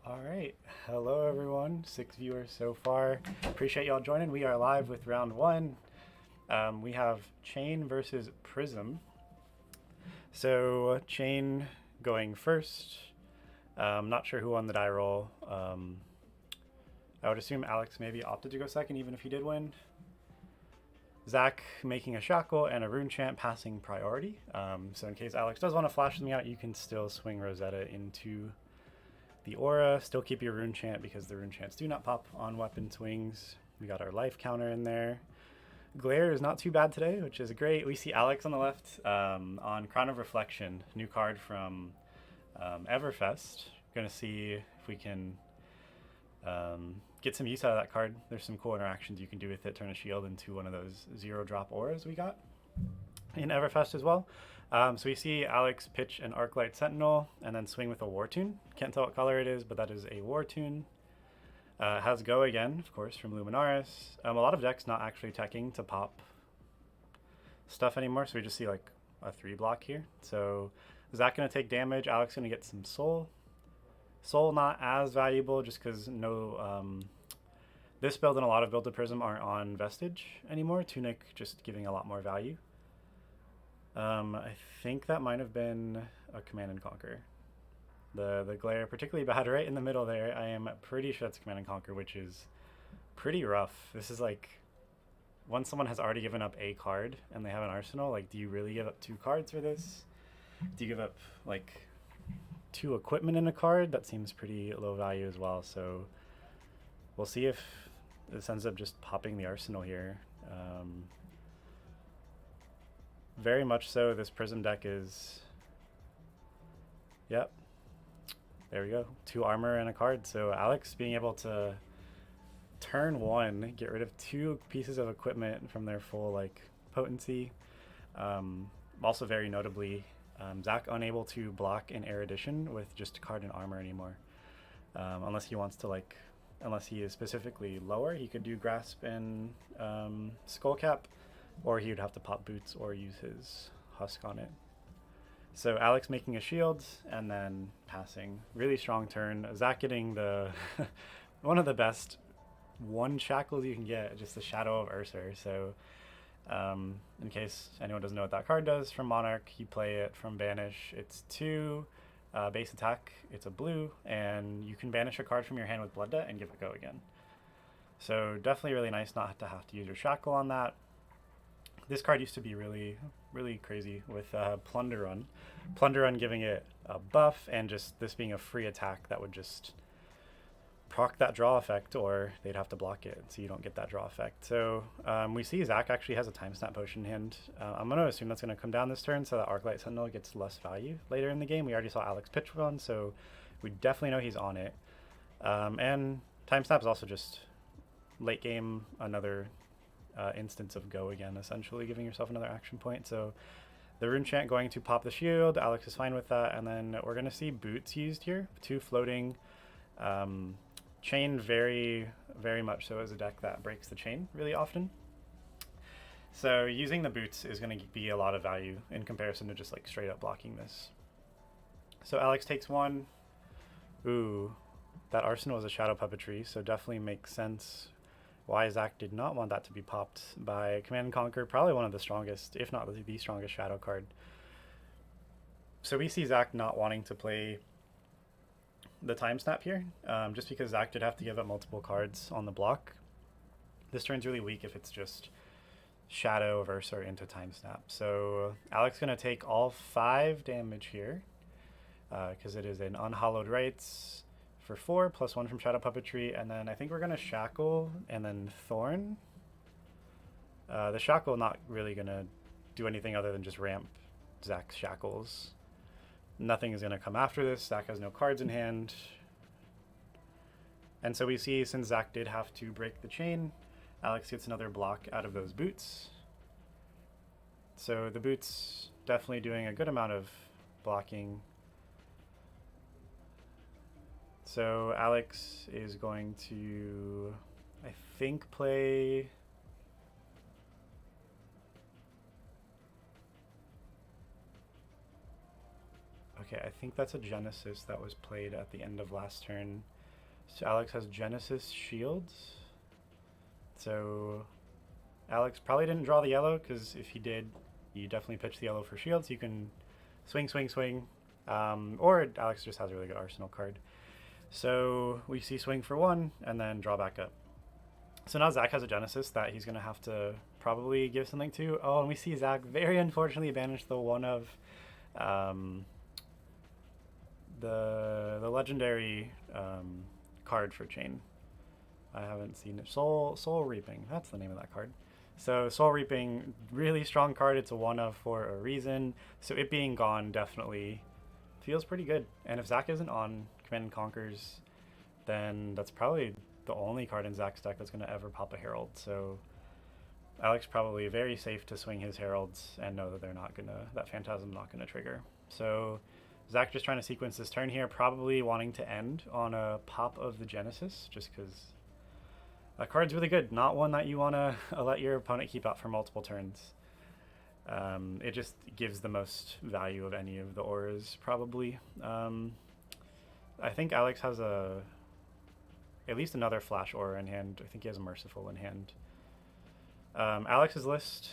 All right. Hello, everyone. 6 viewers so far. Appreciate y'all joining. We are live with round one. We have Chain versus Prism. So, Chain going first. Not sure who won the die roll. I would assume Alex maybe opted to go second, even if he did win. Zach making a Shackle and a Rune Chant passing priority. So, in case Alex does want to flash something out, you can still swing Rosetta into the aura. Still keep your Rune Chant because the Rune Chants do not pop on weapon swings. We got our life counter in there. Glare is not too bad today, which is great. We see Alex on the left on Crown of Reflection, new card from Everfest. Gonna see if we can get some use out of that card. There's some cool interactions you can do with it. Turn a shield into one of those 0-drop auras we got in Everfest as well. So we see Alex pitch an Arclight Sentinel and then swing with a War Tune. Can't tell what color it is, but that is a War Tune. Has Go again, of course, from Luminaris. A lot of decks not actually teching to pop stuff anymore, so we just see like a 3-block here. So Zach gonna take damage, Alex gonna get some Soul. Soul not as valuable just because this build and a lot of Build to Prism aren't on Vestige anymore. Tunic just giving a lot more value. I think that might have been a Command and Conquer. The glare particularly bad right in the middle there. I am pretty sure that's Command and Conquer, which is pretty rough. This is like, once someone has already given up a card and they have an arsenal, like, do you really give up 2 cards for this? Do you give up like 2 equipment in a card? That seems pretty low value as well. So we'll see if this ends up just popping the arsenal here. Very much so, this Prism deck is, yep, there we go, 2 armor and a card. So Alex being able to turn 1 get rid of 2 pieces of equipment from their full like potency. Also very notably, Zach unable to block an Erudition with just a card and armor anymore, unless he wants to like, unless he is specifically lower, he could do Grasp and Skullcap, or he would have to pop Boots or use his Husk on it. So Alex making a shield and then passing. Really strong turn. Zach getting the one of the best 1 shackles you can get, just the Shadow of Ursa. So in case anyone doesn't know what that card does, from Monarch, you play it from Banish. It's 2 base attack, it's a blue, and you can banish a card from your hand with Blood Debt and give it Go again. So definitely really nice not to have to use your Shackle on that. This card used to be really, really crazy with Plunder Run. Plunder Run giving it a buff, and just this being a free attack that would just proc that draw effect, or they'd have to block it so you don't get that draw effect. So we see Zach actually has a Time Snap Potion in hand. I'm going to assume that's going to come down this turn so that Arclight Sentinel gets less value later in the game. We already saw Alex pitch one, so we definitely know he's on it. And Time Snap is also just late game, another instance of Go again, essentially giving yourself another action point. So the Rune Chant going to pop the shield. Alex is fine with that, and then we're going to see Boots used here. 2 floating. Chain very, very much so as a deck that breaks the chain really often. So using the Boots is going to be a lot of value in comparison to just like straight up blocking this. So Alex takes 1. Ooh, that Arsenal is a Shadow Puppetry, so definitely makes sense why Zach did not want that to be popped by Command & Conquer. Probably one of the strongest, if not the strongest Shadow card. So we see Zach not wanting to play the Time Snap here, just because Zach did have to give up multiple cards on the block. This turn's really weak if it's just Shadow of Ursa into Time Snap. So Alex gonna take all 5 damage here, because it is an Unhallowed Rites for 4 plus 1 from Shadow Puppetry, and then I think we're gonna Shackle and then Thorn. The Shackle not really gonna do anything other than just ramp Zach's Shackles. Nothing is gonna come after this. Zach has no cards in hand. And so we see, since Zach did have to break the chain, Alex gets another block out of those Boots. So the Boots definitely doing a good amount of blocking. So Alex is going to, I think, play Okay, I think that's a Genesis that was played at the end of last turn. So Alex has Genesis Shields. So Alex probably didn't draw the yellow, because if he did, you definitely pitch the yellow for shields. You can swing, swing, swing. Or Alex just has a really good arsenal card. So we see swing for 1 and then draw back up. So now Zach has a Genesis that he's going to have to probably give something to. Oh, and we see Zach very unfortunately banish the one of the legendary card for Chain. I haven't seen it. Soul Reaping. That's the name of that card. So Soul Reaping, really strong card. It's a 1-of for a reason. So it being gone definitely feels pretty good. And if Zach isn't on Command and Conquers, then that's probably the only card in Zach's deck that's going to ever pop a Herald. So Alex probably very safe to swing his Heralds and know that they're not gonna, that Phantasm's not gonna trigger. So Zach just trying to sequence this turn here, probably wanting to end on a pop of the Genesis, just because that card's really good. Not one that you want to let your opponent keep out for multiple turns. It just gives the most value of any of the auras, probably. I think Alex has at least another Flash aura in hand. I think he has a Merciful in hand. Alex's list,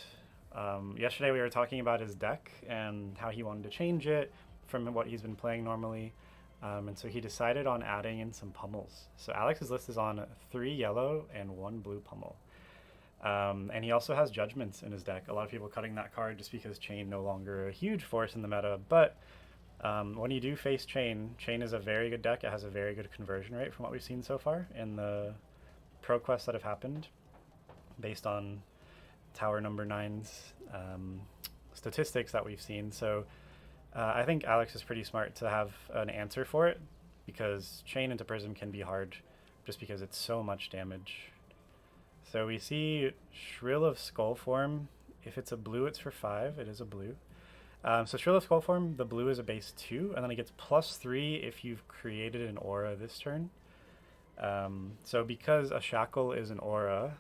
yesterday we were talking about his deck and how he wanted to change it from what he's been playing normally. And so he decided on adding in some pummels. So Alex's list is on 3 yellow and 1 blue pummel. And he also has Judgments in his deck. A lot of people cutting that card just because Chain no longer a huge force in the meta. But when you do face Chain, Chain is a very good deck. It has a very good conversion rate from what we've seen so far in the ProQuests that have happened based on Tower number 9's statistics that we've seen. So I think Alex is pretty smart to have an answer for it, because Chain into Prism can be hard just because it's so much damage. So we see Shrill of Skull Form. If it's a blue, it's for 5. It is a blue. So Shrill of Skull Form, the blue is a base 2, and then it gets +3 if you've created an aura this turn. So because a Shackle is an aura,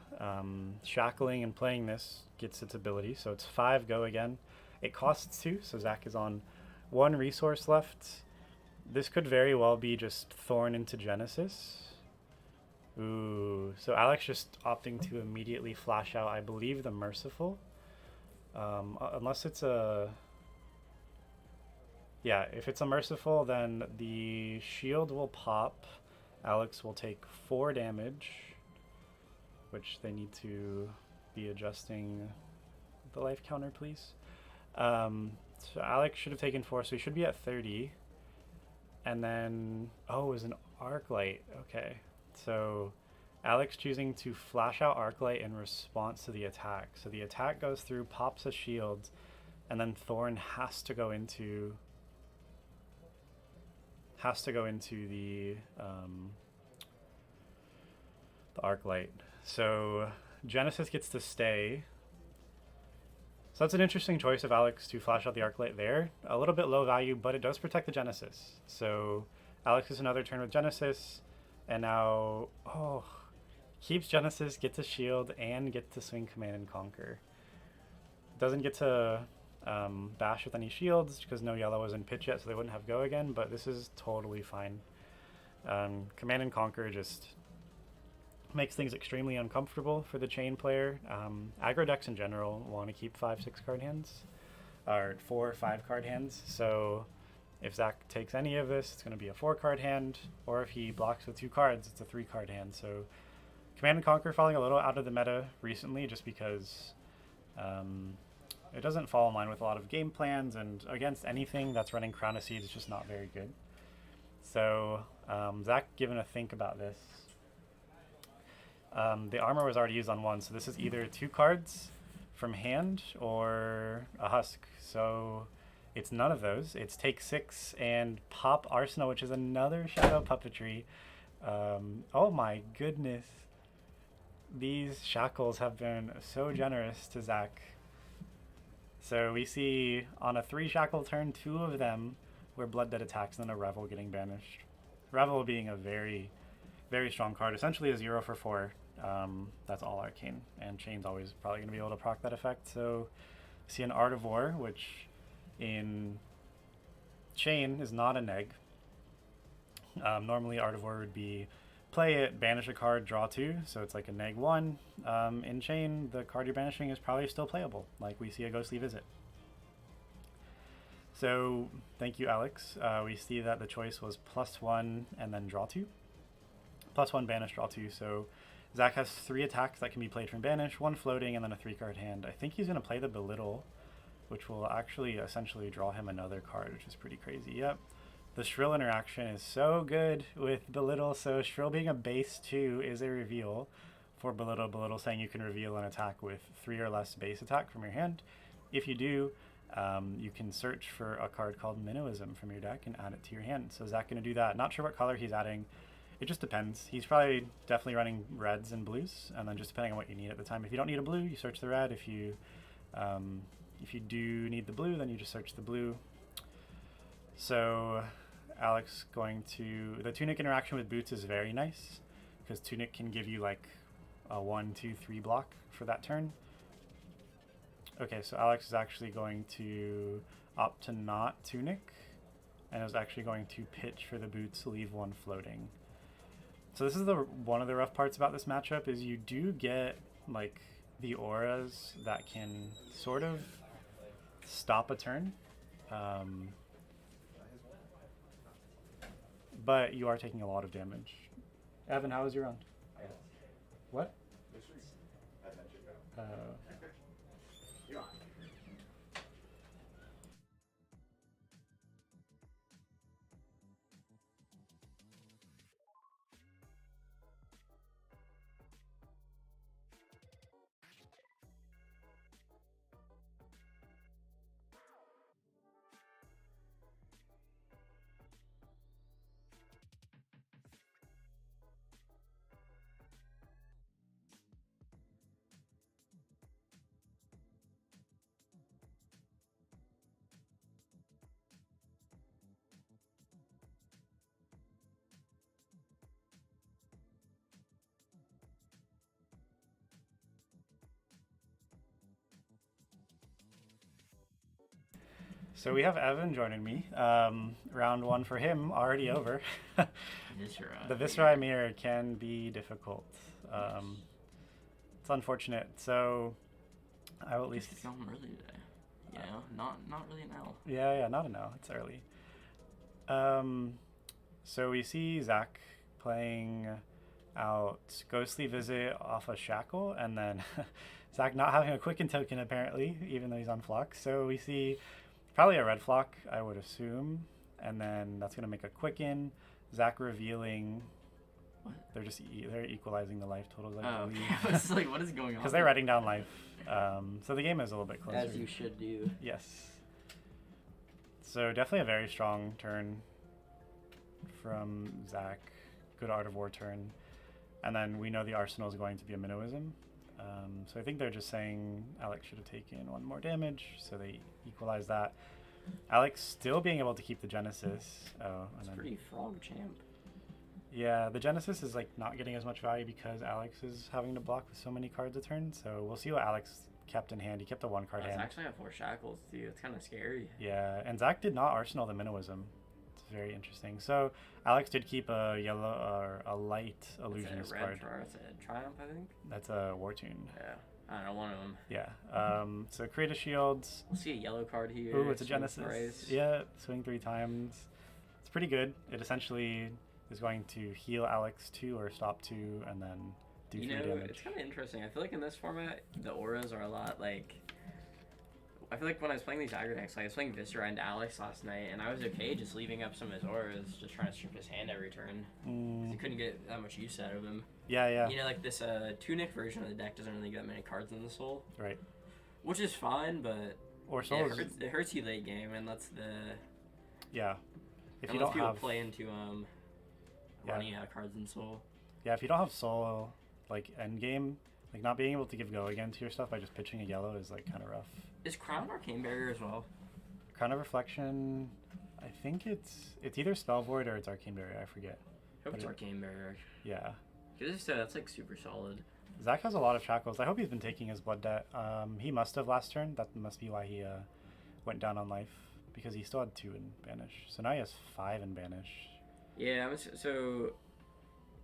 shackling and playing this gets its ability. So it's 5 go again. It costs 2, so Zach is on 1 resource left. This could very well be just Thorn into Genesis. Ooh, so Alex just opting to immediately flash out, I believe, the Merciful. Unless it's a... Yeah, if it's a Merciful, then the shield will pop. Alex will take 4 damage, which they need to be adjusting the life counter, please. So Alex should have taken 4, so he should be at 30. And then, oh, it was an Arclight. Okay. So Alex choosing to flash out Arclight in response to the attack. So the attack goes through, pops a shield, and then Thorn has to go into the Arclight. So Genesis gets to stay. So that's an interesting choice of Alex to flash out the Arclight there. A little bit low value, but it does protect the Genesis. So Alex is another turn with Genesis, and now, oh, keeps Genesis, gets a shield, and gets to swing Command and Conquer. Doesn't get to bash with any shields because no yellow was in pitch yet, so they wouldn't have go again, but this is totally fine. Command and Conquer just makes things extremely uncomfortable for the Chain player. Aggro decks in general want to keep 5-6 card hands, or 4 or 5 card hands. So if Zach takes any of this, it's going to be a 4 card hand, or if he blocks with 2 cards, it's a 3 card hand. So Command and Conquer falling a little out of the meta recently, just because it doesn't fall in line with a lot of game plans, and against anything that's running Crown of Seeds, it's just not very good. So Zach given a think about this. The armor was already used on 1, so this is either 2 cards from hand or a husk. So it's none of those. It's take 6 and pop Arsenal, which is another Shadow Puppetry. Oh my goodness. These shackles have been so generous to Zach. So we see on a 3 shackle turn, 2 of them were Blood Dead attacks, and then a Revel getting banished. Revel being a very, very strong card, essentially a 0 for 4. That's all arcane, and Chain's always probably going to be able to proc that effect. So see an Art of War, which in Chain is not a neg. Normally Art of War would be play it, banish a card, draw 2, so it's like a -1. In chain, the card you're banishing is probably still playable, like we see a Ghostly Visit. So thank you, Alex. We see that the choice was +1 and then draw 2. +1 banish, draw 2. So Zach has 3 attacks that can be played from banish, 1 floating, and then a 3-card hand. I think he's going to play the Belittle, which will actually essentially draw him another card, which is pretty crazy. Yep. The Shrill interaction is so good with Belittle. So Shrill being a base 2 is a reveal for Belittle. Belittle saying you can reveal an attack with 3 or less base attack from your hand. If you do, you can search for a card called Minnowism from your deck and add it to your hand. So Zach going to do that. Not sure what color he's adding. It just depends. He's probably definitely running reds and blues, and then just depending on what you need at the time. If you don't need a blue, you search the red. If you do need the blue, then you just search the blue. So Alex going to... The Tunic interaction with Boots is very nice, because Tunic can give you like a 1, 2, 3 block for that turn. Okay, so Alex is actually going to opt to not Tunic, and is actually going to pitch for the Boots, leave 1 floating. So this is one of the rough parts about this matchup, is you do get like the auras that can sort of stop a turn. But you are taking a lot of damage. Evan, how was your round? What? So we have Evan joining me. Round 1 for him already over. The Viscerai mirror can be difficult. It's unfortunate. So I will at least... It's gone early today. You know, not really an L. Yeah, not an L. It's early. So we see Zach playing out Ghostly Visit off a Shackle, and then Zach not having a Quicken token apparently, even though he's on Flock. So we see probably a red Flock, I would assume, and then that's going to make a Quicken. Zach revealing... What? They're equalizing the life totals, I believe. Okay. I was like, what is going on? Because they're writing down life. So the game is a little bit closer. As you should do. Yes. So definitely a very strong turn from Zach. Good Art of War turn. And then we know the arsenal is going to be a Minnowism. So I think they're just saying Alex should have taken 1 more damage, so they equalize that. Alex still being able to keep the Genesis. Oh, it's pretty frog champ. Yeah, the Genesis is like not getting as much value because Alex is having to block with so many cards a turn. So we'll see what Alex kept in hand. He kept a 1-card hand. It's actually got 4 shackles too. It's kind of scary. Yeah, and Zach did not arsenal the Minnowism. It's very interesting. So Alex did keep a yellow or a light illusionist card. It's a Triumph, I think. That's a War Tune. Yeah, I don't know, one of them. Yeah. So create a shields. We'll see a yellow card here. Ooh, it's a Genesis. Yeah, swing 3 times. It's pretty good. It essentially is going to heal Alex 2 or stop 2 and then do 3 damage. It's kind of interesting. I feel like in this format, the auras are a lot like... I feel like when I was playing these aggro decks, like I was playing Viscera and Alex last night, and I was okay just leaving up some of his auras, just trying to strip his hand every turn. Because you couldn't get that much use out of him. Yeah. You know, like this Tunic version of the deck doesn't really get that many cards in the soul. Right. Which is fine, but or soul it hurts you late game, and that's the... Yeah. If and you don't people have... play into running out of cards in soul. Yeah, if you don't have soul, like end game, like not being able to give go again to your stuff by just pitching a yellow is like kind of rough. Is Crown Arcane Barrier as well? Crown of Reflection, I think it's either Spell Void or it's Arcane Barrier, I forget. I hope it's Arcane Barrier. Yeah. Because that's like super solid. Zach has a lot of shackles. I hope he's been taking his blood debt. He must have last turn. That must be why he went down on life, because he still had 2 in Banish. So now he has 5 in Banish. Yeah, so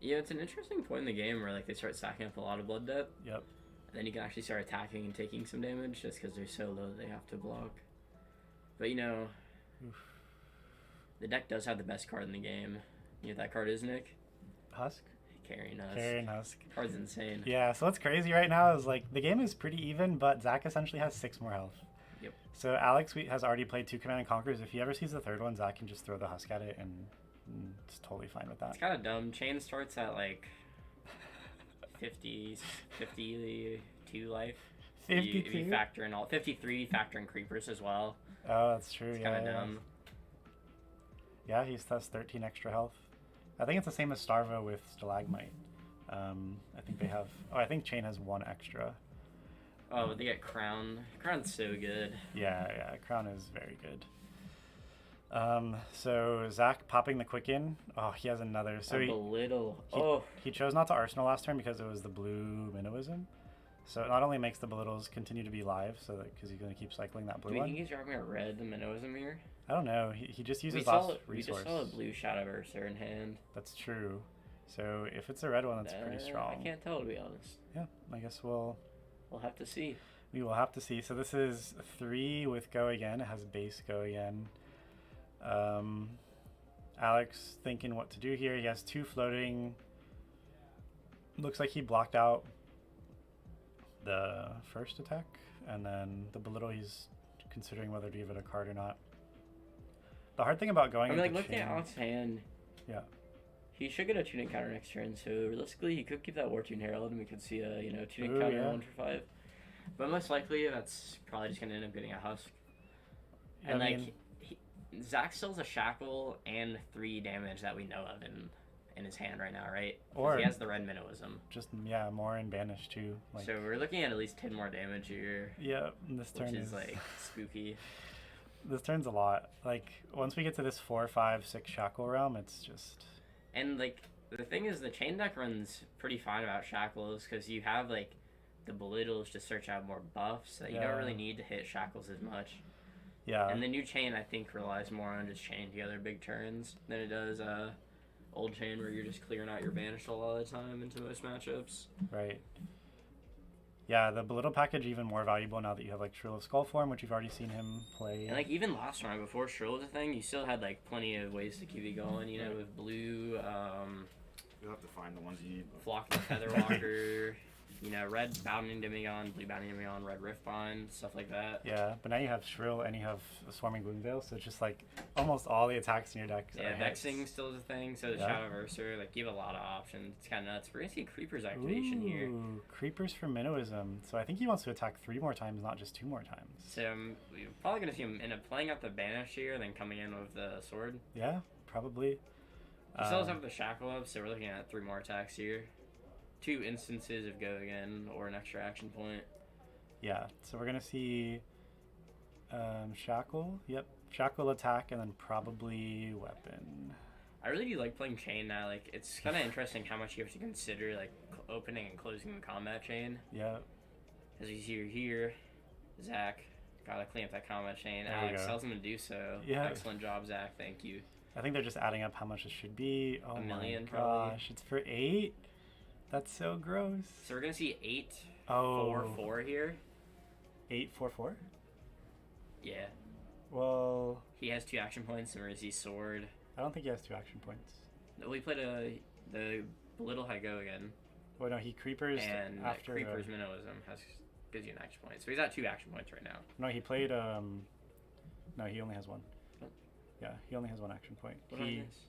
Yeah, it's an interesting point in the game where like they start stacking up a lot of blood debt. Yep. And then you can actually start attacking and taking some damage just because they're so low they have to block. But you know, Oof. the deck does have the best card in the game. You know what that card is, Nick? Husk? Carrying Husk. Carrying Husk. Card's insane. Yeah, so what's crazy right now is like the game is pretty even, but Zach essentially has 6 more health. Yep. So Alex has already played 2 Command and Conquers. If he ever sees the third one, Zach can just throw the Husk at it, and it's totally fine with that. It's kind of dumb. Chain starts at like 52 life. 52? If you factor in all 53, factor in creepers as well. Oh, that's true. It's Yeah, kind of dumb. Yeah, he has 13 extra health. I think it's the same as Starvo with Stalagmite. I think they have. Oh, I think Chain has 1 extra. Oh, but they get Crown. Crown's so good. Yeah, Crown is very good. So Zach popping the Quicken. Oh, he has another. So he chose not to Arsenal last turn because it was the blue Minnowism. So it not only makes the Belittles continue to be live, so that because he's going to keep cycling that blue Do you one. think he's dropping a red Minnowism here? I don't know. He just uses resource. We just saw a blue Shadowverser in hand. That's true. So if it's a red one, that's pretty strong. I can't tell, to be honest. Yeah, I guess we'll have to see. We will have to see. So this is 3 with Go Again. It has base Go Again. Alex thinking what to do here. He has 2 floating. Looks like he blocked out the first attack, and then the Belittle he's considering whether to give it a card or not. The hard thing about going like looking at Alex's hand. Yeah. He should get a Tunic counter next turn, so realistically he could keep that War Tune Herald and we could see a Tunic counter 1 for 5. But most likely that's probably just gonna end up getting a Husk. Yeah, and Zach still has a Shackle and 3 damage that we know of in his hand right now, right? Or he has the red Minnowism. Just more in Banish too. Like, so we're looking at least 10 more damage here. Yeah, this turn is like spooky. This turn's a lot. Like once we get to this 4, 5, 6 Shackle realm, it's just. And like the thing is, the chain deck runs pretty fine about Shackles because you have like the Belittles to search out more buffs that you don't really need to hit Shackles as much. Yeah. And the new chain I think relies more on just chaining together big turns than it does old chain where you're just clearing out your Banish a lot of the time into most matchups. Right. Yeah, the Belittle package even more valuable now that you have like Shrill of Skullform, which you've already seen him play. And like even last round before Shrill was a thing, you still had like plenty of ways to keep it going. You know, with blue. You'll have to find the ones you need. Flock the Featherwalker. You know, red Bounding Demigod, blue Bounding Demigod, red Riftbind, stuff like that. Yeah, but now you have Shrill and you have a Swarming Gloomveil, so it's just like almost all the attacks in your deck. Yeah, Vexing still is a thing, so the Shadowverser, like you have a lot of options. It's kind of nuts. We're going to see Creeper's activation here. Creepers for Minnowism. So I think he wants to attack 3 more times, not just 2 more times. So we're probably going to see him end up playing out the Banish here, then coming in with the Sword. Yeah, probably. He still does have the Shackle up, so we're looking at 3 more attacks here. 2 instances of Go Again or an extra action point. Yeah, so we're going to see Shackle. Yep, Shackle attack and then probably Weapon. I really do like playing Chain now. Like, it's kind of interesting how much you have to consider, like, opening and closing the combat chain. Yeah. As you see here, Zach gotta clean up that combat chain. Alex tells him to do so. Yeah. Excellent job, Zach. Thank you. I think they're just adding up how much it should be. Oh $1 million, my gosh, probably. it's for 8? That's so gross. So we're gonna see 8 4, 4 here. 8, 4, 4? Yeah. Well, he has 2 action points, and we're gonna see Sword. I don't think he has 2 action points. No, we played the Little High Go Again. Well, no, he creepers and after Creeper's Minnowism gives you an action point. So he's at 2 action points right now. No, he played no, he only has 1. What? Yeah, he only has 1 action point.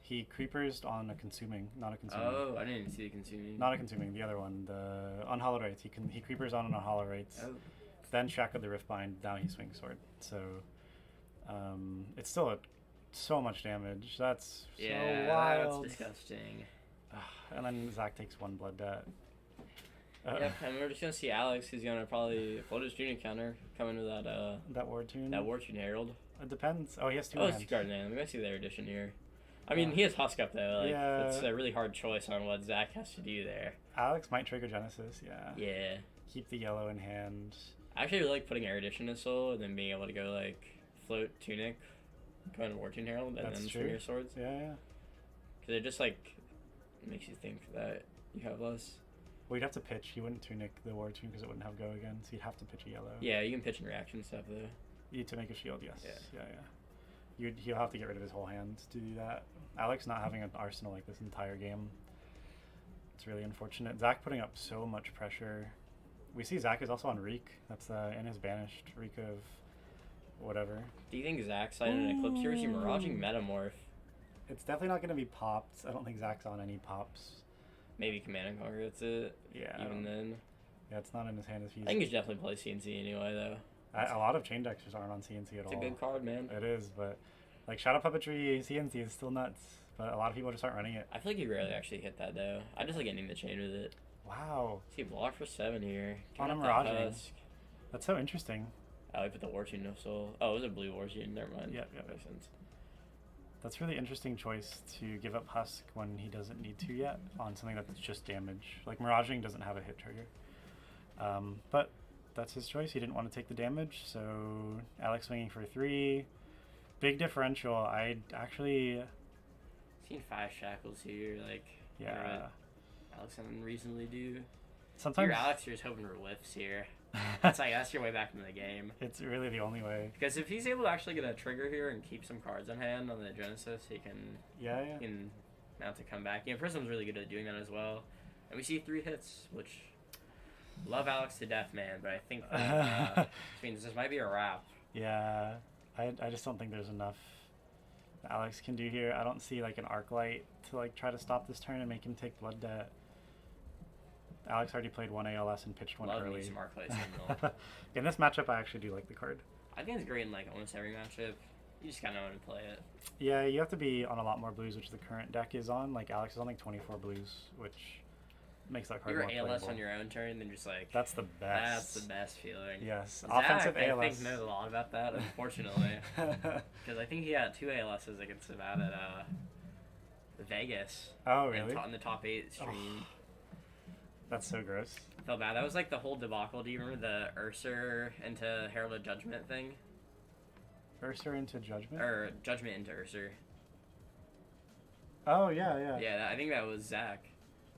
He creepers on a consuming, not a consuming. Oh, I didn't even see the consuming. Not a consuming, the other one, the unhollowed rights. He creepers on an unhollowed rights. Oh. Then Shackled the Riftbind, now he swings sword. So it's still so much damage. That's so wild. That's disgusting. And then Zach takes 1 blood debt. Yep, and we're just gonna see Alex, who's gonna probably float his junior counter, come into that War Tune. That War Tune Herald. It depends. Oh, he has 2 hands. It's Garden Man. We're gonna see their addition here. I mean, he has Husk up though. Like, it's a really hard choice on what Zach has to do there. Alex might trigger Genesis. Yeah. Yeah. Keep the yellow in hand. I actually really like putting Erudition in Soul and then being able to go like float Tunic, go into War Tune Herald, and then swing your swords. Yeah. Because they're just like makes you think that you have less. Well, you'd have to pitch. You wouldn't tunic the war tune because it wouldn't have go again, so you'd have to pitch a yellow. Yeah, you can pitch and reaction stuff though. You to make a shield, yes. Yeah. Yeah. He'll have to get rid of his whole hand to do that. Alex not having an arsenal like this entire game. It's really unfortunate. Zach putting up so much pressure. We see Zach is also on Reek. That's in his banished Reek of whatever. Do you think Zach sided an Eclipse here? Is he miraging Metamorph? It's definitely not going to be popped. I don't think Zach's on any pops. Maybe Command and Conquer, that's it. Yeah. Even then. Yeah, it's not in his hand if he's... I think he should definitely play CNC anyway, though. A lot of chain decks just aren't on CNC at all. It's a good card, man. It is, but like Shadow Puppetry CNC is still nuts. But a lot of people just aren't running it. I feel like you rarely actually hit that, though. I just like ending the chain with it. Wow. See, block for 7 here. On a miraging. That's so interesting. Oh, we put the War Tune no soul. Oh, it was a blue War Tune. Never mind. Yep. Makes sense. That's really interesting choice to give up Husk when he doesn't need to yet on something that's just damage. Like miraging doesn't have a hit trigger. But that's his choice. He didn't want to take the damage, so Alex swinging for 3. Big differential. I'd actually... Seen 5 shackles here, like... Yeah. Alex didn't reasonably do. Sometimes... Your Alex here's hoping for whiffs here. It's like, that's your way back into the game. It's really the only way. Because if he's able to actually get a trigger here and keep some cards in hand on the Genesis, he can... Yeah. He can mount to come back. Prism's really good at doing that as well. And we see 3 hits, which... Love Alex to death, man, but I think that means this might be a wrap. Yeah, I just don't think there's enough Alex can do here. I don't see like an arc light to like try to stop this turn and make him take blood debt. Alex already played 1 ALS and pitched 1 Love early. me some arc light signal. In this matchup, I actually do like the card. I think it's great in like almost every matchup. You just gotta know how to play it. Yeah, you have to be on a lot more blues, which the current deck is on. Like Alex is on like 24 blues, which makes that card You're more ALS playable. on your own turn, then just like... That's the best. That's the best feeling. Yes, Zach, offensive I ALS. think knows a lot about that, unfortunately. Because I think he had 2 ALSs against him out at Vegas. Oh, really? In the top 8 stream. Oh, that's so gross. I felt bad. That was like the whole debacle. Do you remember the Urser into Herald of Judgment thing? Urser into Judgment? Or Judgment into Urser. Oh, yeah. Yeah, I think that was Zach.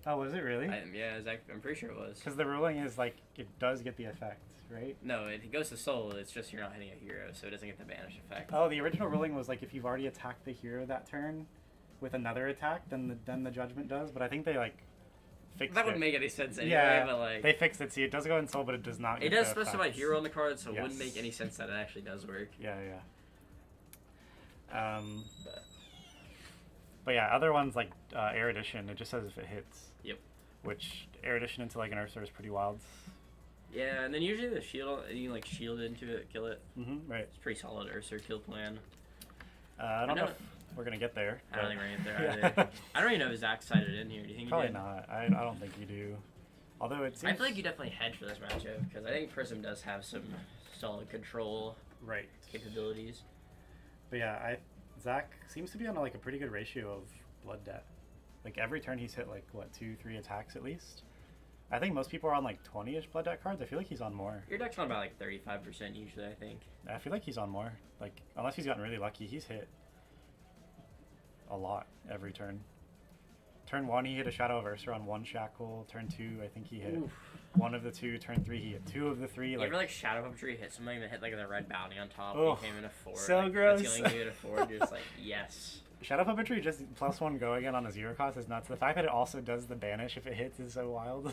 Oh, was it really? Yeah, Zach, I'm pretty sure it was. Because the ruling is like it does get the effect, right? No, if it goes to soul, it's just you're not hitting a hero, so it doesn't get the banish effect. Oh, the original ruling was like if you've already attacked the hero that turn with another attack, then the judgment does. But I think they like fixed That it. wouldn't make any sense anyway, Yeah, but like... they fixed it. See, it does go in soul, but it does not It get does the specify effects. hero on the card, so it Yes. wouldn't make any sense that it actually does work. Yeah. But yeah, other ones like Erudition, it just says if it hits. Yep. Which Erudition into like an Ursa is pretty wild. Yeah, and then usually the shield, you can like shield into it, kill it. Right. It's pretty solid Ursa kill plan. I don't know if we're gonna get there. I don't think we're gonna get there Yeah. either. I don't even know if Zach sided in here. Do you think Probably he did? not. I don't think you do. Although it seems... I feel like you definitely hedge for this matchup, because I think Prism does have some solid control right capabilities. But yeah, Zach seems to be on like a pretty good ratio of blood debt. Like every turn he's hit like what 2-3 attacks at least. I think most people are on like 20-ish blood debt cards. I feel like he's on more. Your deck's on about like 35% usually, I think. I feel like he's on more. Like unless he's gotten really lucky, he's hit a lot every turn. Turn 1 he hit a Shadow of Ursa on 1 shackle. Turn 2 I think he hit 1 of the 2. Turn 3 he hit 2 of the 3. You Like ever like Shadow Puppetry hit something that hit like the red bounty on top Oh, and he came in a 4? so like, gross. That's healing you at a 4, you're just like, yes. Shadow Puppetry just +1 go again on a 0 cost is nuts. The fact that it also does the banish if it hits is so wild.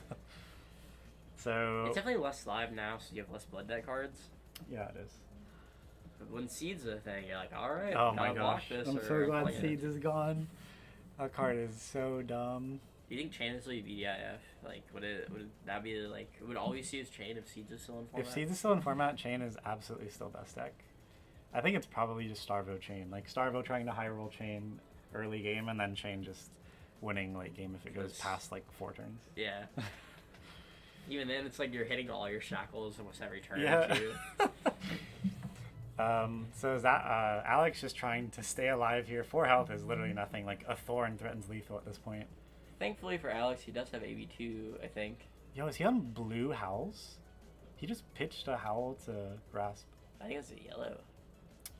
So It's definitely less live now, so you have less blood debt cards. yeah, it is. But when Seed's a thing, you're like, alright, Oh gotta my block gosh, this. I'm or so glad play it. Seeds is gone. That card is so dumb. Do you think Chain is like VDIF? Like, would that be like, would always see his Chain if Seeds is still in format? If Seeds is still in format, Chain is absolutely still best deck. I think it's probably just Starvo Chain. Like Starvo trying to high roll Chain early game and then Chain just winning late game if it goes past like 4 turns. Yeah. Even then, it's like you're hitting all your shackles almost every turn. Yeah. Too. So is that Alex just trying to stay alive here? 4 health is literally nothing. Like a Thorn threatens lethal at this point. Thankfully for Alex, he does have AB2, I think. Yo, is he on blue howls? He just pitched a howl to grasp. I think it's a yellow.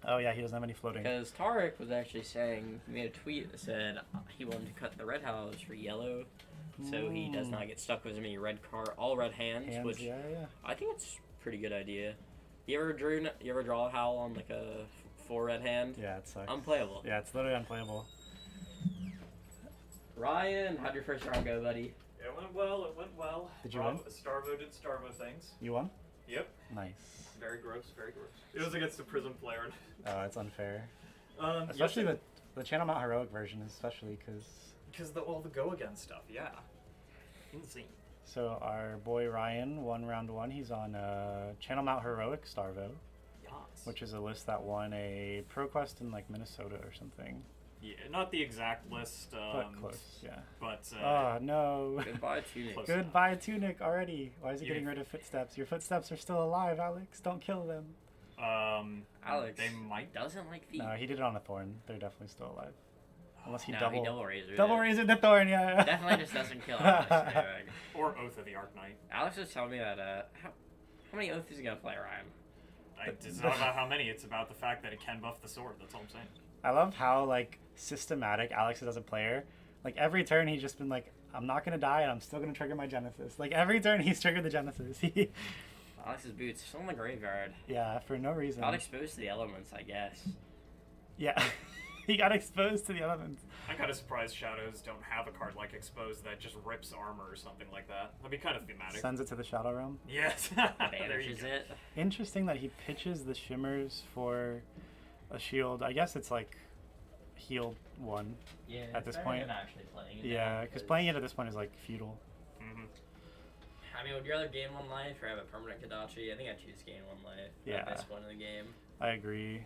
Oh yeah, he doesn't have any floating. Because Tarek was actually saying, he made a tweet that said he wanted to cut the red house for yellow, so he does not get stuck with as many all red hands, which yeah. I think it's a pretty good idea. You ever draw a howl on like a 4 red hand? Yeah, it sucks. Unplayable. Yeah, it's literally unplayable. Ryan, how'd your first round go, buddy? It went well. Did you win? Starvo did Starvo things. You won? Yep. Nice. Very gross, very gross. It was against the Prism player. Oh, it's unfair. Especially Especially the Channel Mount Heroic version, especially because... Because all the go again stuff, yeah. Insane. So our boy Ryan won round 1. He's on Channel Mount Heroic Starvo, Yes. which is a list that won a ProQuest in like Minnesota or something. Yeah, not the exact list. But close, yeah. But Oh no. Goodbye, Tunic. Close. Goodbye Tunic already. Why is he Yeah. getting rid of footsteps? Your footsteps are still alive, Alex. Don't kill them. Alex they might. doesn't like feet. No, he did it on a thorn. They're definitely still alive. Unless he No, double he double razor. raised the thorn, yeah. Definitely just doesn't kill Alex. Or Oath of the Arknight. Alex was telling me that how many oaths is he gonna play, Ryan? It's not about how many. It's about the fact that it can buff the sword. That's all I'm saying. I love how like systematic Alex is as a player. Like every turn he's just been like, I'm not gonna die and I'm still gonna trigger my Genesis. Like every turn he's triggered the Genesis. Alex's boots still in the graveyard. Yeah, for no reason. Got exposed to the elements, I guess. Yeah. He got exposed to the elements. I'm kind of surprised Shadows don't have a card like Exposed that just rips armor or something like that. That'd be kind of thematic. Sends it to the Shadow Realm. Yes. There you Banishes go. it. Interesting that he pitches the Shimmers for a shield. I guess it's like healed 1. Yeah. At this point. actually playing it. Yeah, because playing it at this point is like futile. Mm-hmm. I mean, would you rather gain 1 life or have a permanent Kadachi? I think I choose gain 1 life. Yeah. The best one in the game. I agree.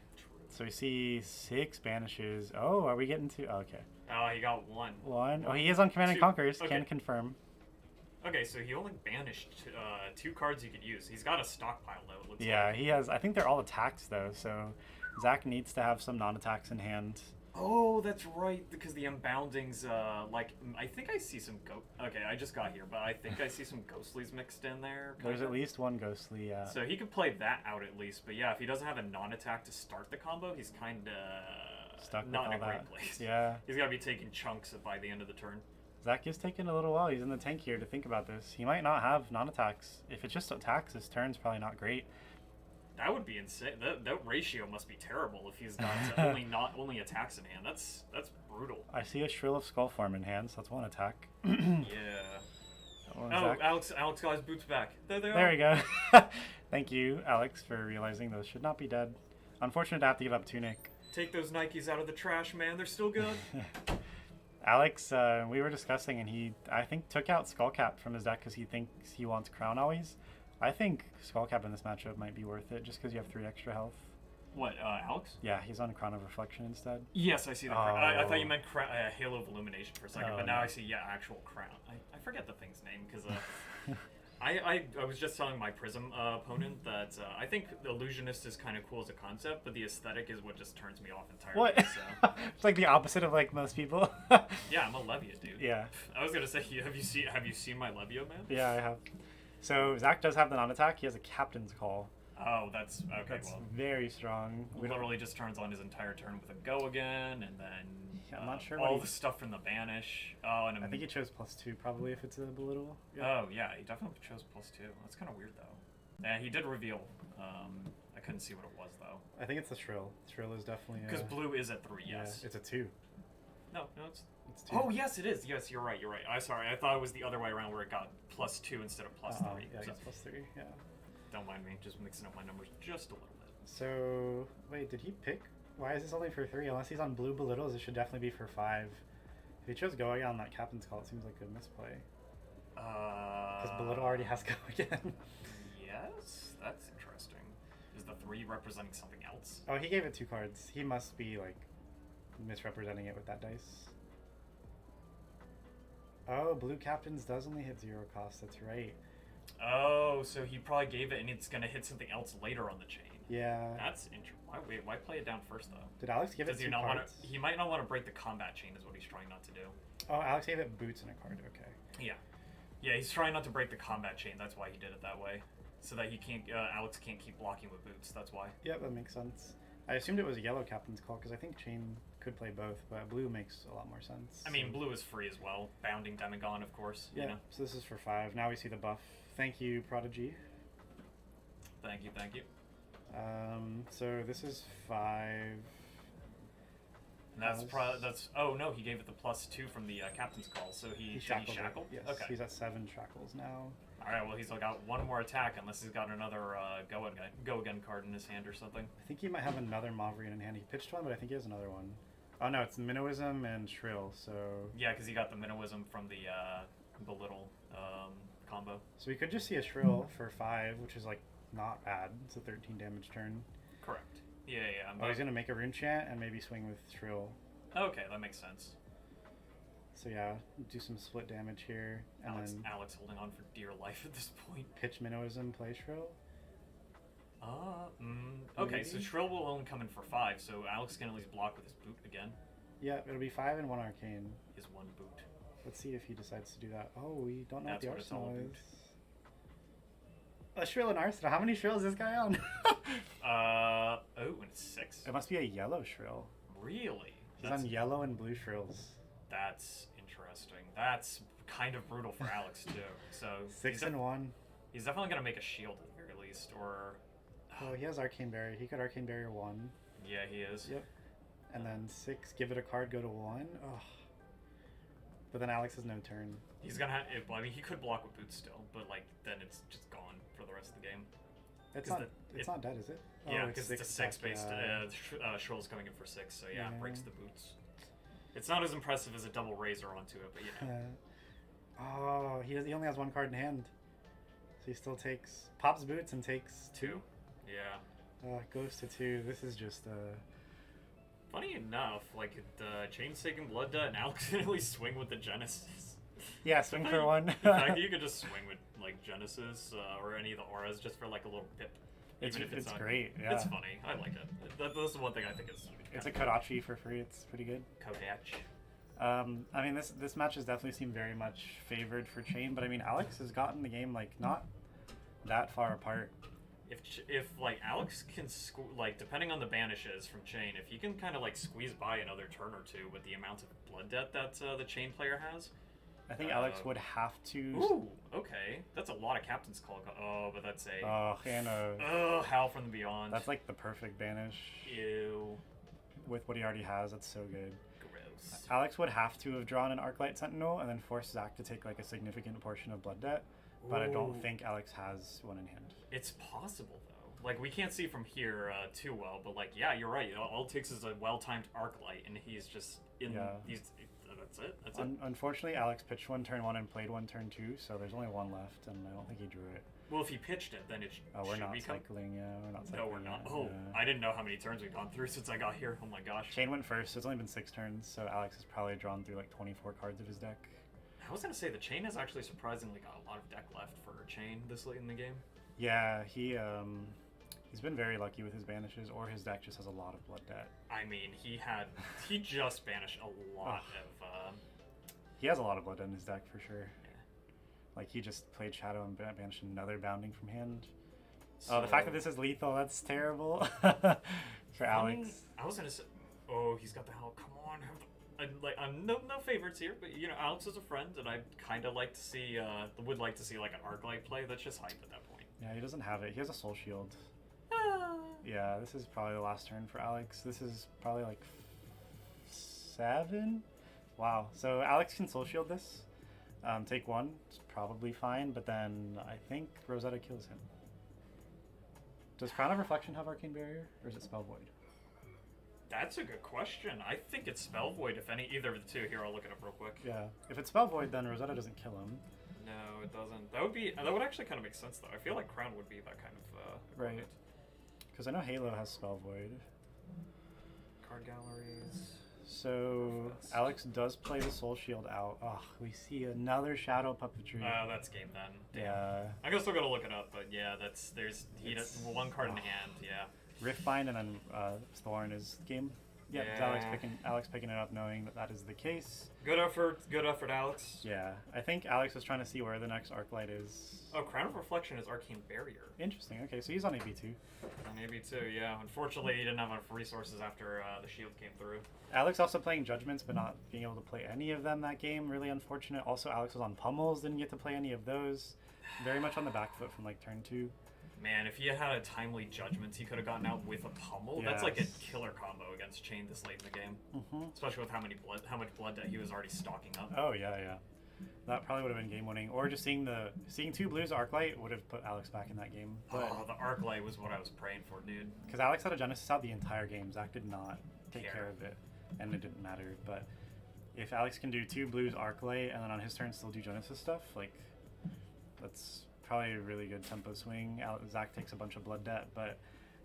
So we see 6 banishes. Oh, are we getting to... Oh, okay. Oh, he got 1. 1. Oh, he is on Command and 2. Conquers. Okay. Can confirm. Okay, so he only banished 2 cards he could use. He's got a stockpile though. It looks Yeah, like. he has... I think they're all attacks, though, so Zach needs to have some non-attacks in hand. Oh, that's right. Because the unboundings, I think I see some Okay, I just got here, but I think I see some ghostlies mixed in there. There's kinda. at least 1 ghostly, yeah. So he could play that out at least, but yeah, if he doesn't have a non-attack to start the combo, he's kind of Stuck with not in all a great that. place. Yeah. He's got to be taking chunks by the end of the turn. Zach is taking a little while. He's in the tank here to think about this. He might not have non-attacks. If it's just attacks, his turn's probably not great. That would be insane. That ratio must be terrible if he's got only attacks in hand. That's brutal. I see a Shrill of Skullform in hand, so that's 1 attack. Yeah. Oh, Oh, Alex got his boots back. There they are. There we go. Thank you, Alex, for realizing those should not be dead. Unfortunate to have to give up Tunic. Take those Nikes out of the trash, man. They're still good. Alex, we were discussing, and he, I think, took out Skullcap from his deck because he thinks he wants Crown always. I think Skullcap in this matchup might be worth it just because you have 3 extra health. What, Alex? Yeah, he's on Crown of Reflection instead. Yes, I see the crown. I thought you Oh. meant Halo of Illumination for a second, Oh, but now no. I see, actual crown. I forget the thing's name because I was just telling my Prism opponent that I think the Illusionist is kind of cool as a concept, but the aesthetic is what just turns me off entirely. What? So. It's like the opposite of like most people. Yeah, I'm a Levia dude. Yeah. I was gonna say, have you seen my Levia, man? Yeah, I have. So Zach does have the non-attack. He has a Captain's Call. Oh, that's okay. That's well, very strong. We don't- literally just turns on his entire turn with a go again, and then Yeah, I'm not sure what all he- the stuff from the banish. Oh, and I think he chose +2 probably if it's a belittle. Oh yeah, he definitely chose +2. That's kind of weird though. Yeah, he did reveal. I couldn't see what it was though. I think it's the Shrill. Shrill is definitely Because blue is at 3. yeah, Yes. it's a 2. No, it's. It's 2. Oh yes, it is. Yes, you're right. You're right. I'm sorry. I thought it was the other way around where it got +2 instead of +3. Yeah, I So, guess +3. Yeah. don't mind me, just mixing up my numbers just a little bit. So wait, did he pick? Why is this only for 3? Unless he's on blue belittles, it should definitely be for 5. If he chose Go Again on that Captain's Call, it seems like a misplay. Because belittle already has Go Again. Yes, that's interesting. Is the 3 representing something else? Oh, he gave it 2 cards. He must be like misrepresenting it with that dice. Oh, blue Captains does only hit 0 cost. That's right. Oh, so he probably gave it, and it's gonna hit something else later on the chain. Yeah. That's interesting. Why play it down first though? Did Alex give it Does 2 he not want cards? to? He might not want to break the combat chain, is what he's trying not to do. Oh, Alex gave it boots and a card. Okay. Yeah, yeah, he's trying not to break the combat chain. That's why he did it that way, so that he can't. Alex can't keep blocking with boots. That's why. Yep, that makes sense. I assumed it was a yellow captain's call because I think Chain could play both, but blue makes a lot more sense. I mean, blue is free as well. Bounding Demagon, of course. Yeah, You know? so this is for 5. Now we see the buff. Thank you, Prodigy. Thank you, thank you. So this is 5. And that's oh no, he gave it the +2 from the captain's call, so he shackled. shackled? Yes, Okay. he's at 7 shackles now. Alright, well he's got one more attack unless he's got another go again card in his hand or something. I think he might have another Mauvrion in hand. He pitched one, but I think he has another one. Oh no, it's Minnowism and Shrill, so... Yeah, because he got the Minnowism from the little combo. So we could just see a Shrill for 5, which is like not bad. It's a 13 damage turn. Correct. Yeah. Oh, he's gonna make a Rune Chant and maybe swing with Shrill. Okay, that makes sense. So yeah, do some split damage here, and then Alex holding on for dear life at this point. pitch Minnowism, play Shrill. Okay, Maybe? so Shrill will only come in for 5, so Alex can at least block with his boot again. Yeah, it'll be 5 and 1 Arcane. His one boot. Let's see if he decides to do that. Oh, we don't know That's what what the it's all arsenal about. is. A Shrill and Arsenal. How many Shrills is this guy on? Oh, and it's 6. It must be a yellow Shrill. Really? He's on yellow and blue Shrills. That's interesting. That's kind of brutal for Alex too. So 6 and 1. He's definitely gonna make a shield at the very least, or Oh, he has Arcane Barrier. He could Arcane Barrier 1. yeah, he is. Yep. And then 6, give it a card, go to 1. Oh. But then Alex has no turn. He's gonna have. Well, I mean, he could block with boots still, but like then it's just gone for the rest of the game. It's 'Cause not. It's it- not dead, is it? Yeah, Oh, because it's a 6 based. yeah. Shrill's coming in for 6, so yeah, Yeah. breaks the boots. It's not as impressive as a double razor onto it, but you know. Oh, he only has 1 card in hand. So he still takes pops boots and takes 2. Yeah. Goes to 2. This is just Funny enough, like the Chain's taking Blood Debt, and Alex can at least swing with the Genesis. yeah, swing for 1. The fact that you could just swing with like Genesis or any of the auras just for like a little pip. It's Even if it's not, great. Yeah, It's funny. I like it. That's the one thing I think is. it's a Kodachi for free. It's pretty good. Kodachi. I mean, this match has definitely seemed very much favored for Chain, but I mean, Alex has gotten the game like not that far apart. If like Alex can like depending on the banishes from Chain, if he can kind of like squeeze by another turn or two with the amount of blood debt that the Chain player has. I think Alex would have to. Ooh, okay, that's a lot of captain's call. Oh, but that's a. Oh, and Howl from the Beyond. that's like the perfect banish Ew. with what he already has. That's so good. Gross. Alex would have to have drawn an Arclight Sentinel and then force Zach to take like a significant portion of blood debt, but I don't Ooh. think Alex has one in hand. It's possible though. Like we can't see from here too well, but like yeah, you're right. All it takes is a well-timed arc light, and he's just in. Yeah. That's it. That's it. Unfortunately, Alex pitched 1 turn 1 and played 1 turn 2, so there's only 1 left, and I don't think he drew it. Well, if he pitched it, then it Oh, we're should not become. cycling. Yeah, we're not cycling. No, we're not. yet, Oh, yeah. I didn't know how many turns we've gone through since I got here. Oh my gosh. Chain went first. So it's only been 6 turns, so Alex has probably drawn through like 24 cards of his deck. I was gonna say the Chain has actually surprisingly got a lot of deck left for Chain this late in the game. Yeah, he's been very lucky with his banishes, or his deck just has a lot of blood debt. I mean, he just banished a lot of. He has a lot of blood debt in his deck for sure. Like he just played Shadow and banished another bounding from hand. Oh, the fact that this is lethal, that's terrible for Alex. I was gonna say, oh, he's got the hell. Come on, I'm no favorites here, but you know, Alex is a friend, and I kind of like to see, would like to see like an Arclight play. That's just hype at that point. Yeah, he doesn't have it. He has a Soul Shield. Yeah, this is probably the last turn for Alex. This is probably like 7. Wow. So Alex can Soul Shield this. Take 1. It's probably fine, but then I think Rosetta kills him. Does Crown of Reflection have Arcane Barrier, or is it Spell Void? That's a good question. I think it's Spell Void, if any, either of the two. Here, I'll look it up real quick. Yeah. If it's Spell Void, then Rosetta doesn't kill him. No, it doesn't. That would actually kind of make sense, though. I feel like Crown would be that kind of Right. element. Because I know Halo has Spell Void. Card galleries. So PROQUEST. Alex does play the Soul Shield out. Oh, we see another Shadow Puppetry. That's game then. Damn. Yeah. I'm gonna still gotta look it up, but yeah, he does It's- 1 card in hand. Yeah. Riftbind and then Thorn is game. Yeah, it's Alex picking it up, knowing that that is the case. Good effort, Alex. Yeah, I think Alex was trying to see where the next Arclight is. Oh, Crown of Reflection is Arcane Barrier. Interesting. Okay, so he's on AB2. On AB2, yeah. Unfortunately, he didn't have enough resources after the shield came through. Alex also playing Judgments, but not being able to play any of them that game. Really unfortunate. Also, Alex was on Pummels, didn't get to play any of those. Very much on the back foot from like turn 2. Man, if he had had a timely Judgments, he could have gotten out with a Pummel. Yes. That's like a killer combo against Chain this late in the game. Especially with how much blood debt he was already stocking up. Oh yeah, yeah. That probably would have been game winning, or just seeing 2 blues Arclight would have put Alex back in that game. But Oh, the Arclight was what I was praying for, dude. because Alex had a Genesis out the entire game, Zach did not take Care. care of it, and it didn't matter. But if Alex can do 2 blues Arclight and then on his turn still do Genesis stuff, like that's probably a really good tempo swing. Zach takes a bunch of blood debt, but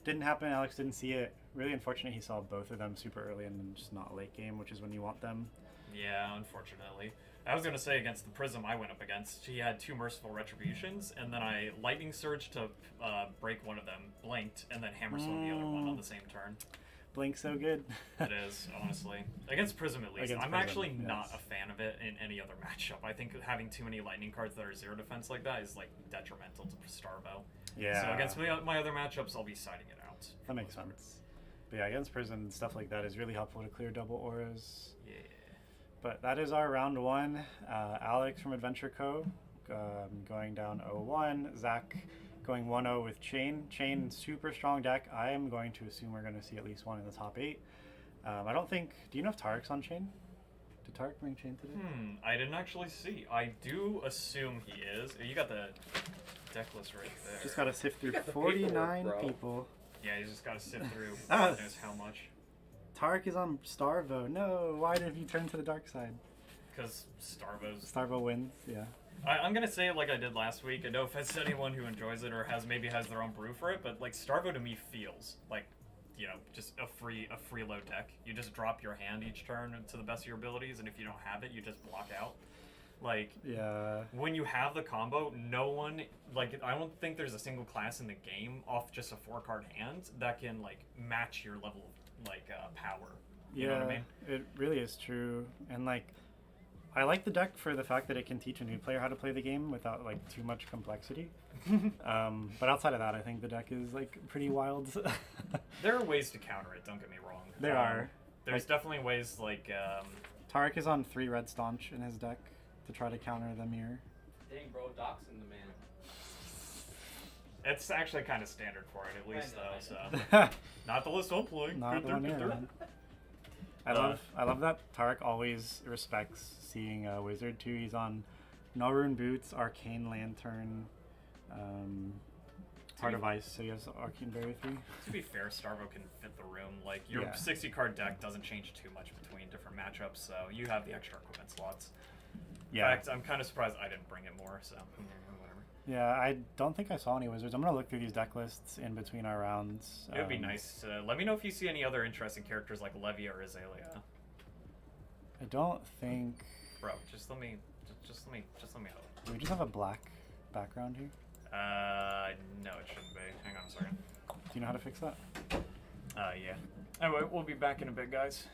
didn't happen. Alex didn't see it. Really unfortunate. He saw both of them super early and then just not late game, which is when you want them. Yeah, unfortunately. I was going to say against the Prism I went up against, he had 2 Merciful Retributions, and then I Lightning Surge to break one of them, blinked, and then Hammer Swung the other one on the same turn. Blink so good. It is, honestly. Against Prism, at least. Against I'm Prism, actually not yes. a fan of it in any other matchup. I think having too many Lightning cards that are 0 defense like that is, like, detrimental to Starvo. Yeah. So against my other matchups, I'll be siding it out. That makes sense. But yeah, against Prism, stuff like that is really helpful to clear double auras. Yeah. But that is our round 1. Alex from Adventure Co. Going down 0-1. Zach going 1-0 with Chain. Chain, super strong deck. I am going to assume we're going to see at least one in the top 8. I don't think... Do you know if Tarek's on Chain? Did Tarek bring Chain today? I didn't actually see. I do assume he is. You got the deck list right there. Just got to sift through got the 49 paperwork, bro. people. Yeah, you just gotta sit through Ah. God knows how much. Tarek is on Starvo. No, why did you turn to the dark side? Because Starvo's... Starvo wins, yeah. I'm gonna say it like I did last week. I know if it's anyone who enjoys it or maybe has their own brew for it, but like Starvo to me feels like, you know, just a free load deck. You just drop your hand each turn to the best of your abilities, and if you don't have it, you just block out. Like, Yeah. when you have the combo, no one, like, I don't think there's a single class in the game off just a 4-card hand that can, like, match your level of, like, power. You know what I mean? It really is true. And, like, I like the deck for the fact that it can teach a new player how to play the game without, like, too much complexity. But outside of that, I think the deck is, like, pretty wild. There are ways to counter it, don't get me wrong. There are. There's Like- definitely ways, like, Tarek is on 3 red staunch in his deck to try to counter the mirror. Dang, bro, doxing the man. it's actually kind of standard for it, at least, I though, so. Not the list I'm playing. Not the one you're in. I love that Tarek always respects seeing a wizard too. He's on Nullrune Boots, Arcane Lantern, Heart of Ice, so he has Arcane Barrier 3. To be fair, Starvo can fit the room. Like, your Yeah. 60-card deck doesn't change too much between different matchups, so you have the extra equipment slots. Yeah. In fact, I'm kind of surprised I didn't bring it more, so whatever. Yeah, I don't think I saw any wizards. I'm gonna look through these deck lists in between our rounds. It would be nice. Let me know if you see any other interesting characters like Levia or Azalea. I don't think. Bro, just let me help. Do we just have a black background here? No, it shouldn't be. Hang on a second. Do you know how to fix that? Yeah. Anyway, we'll be back in a bit, guys.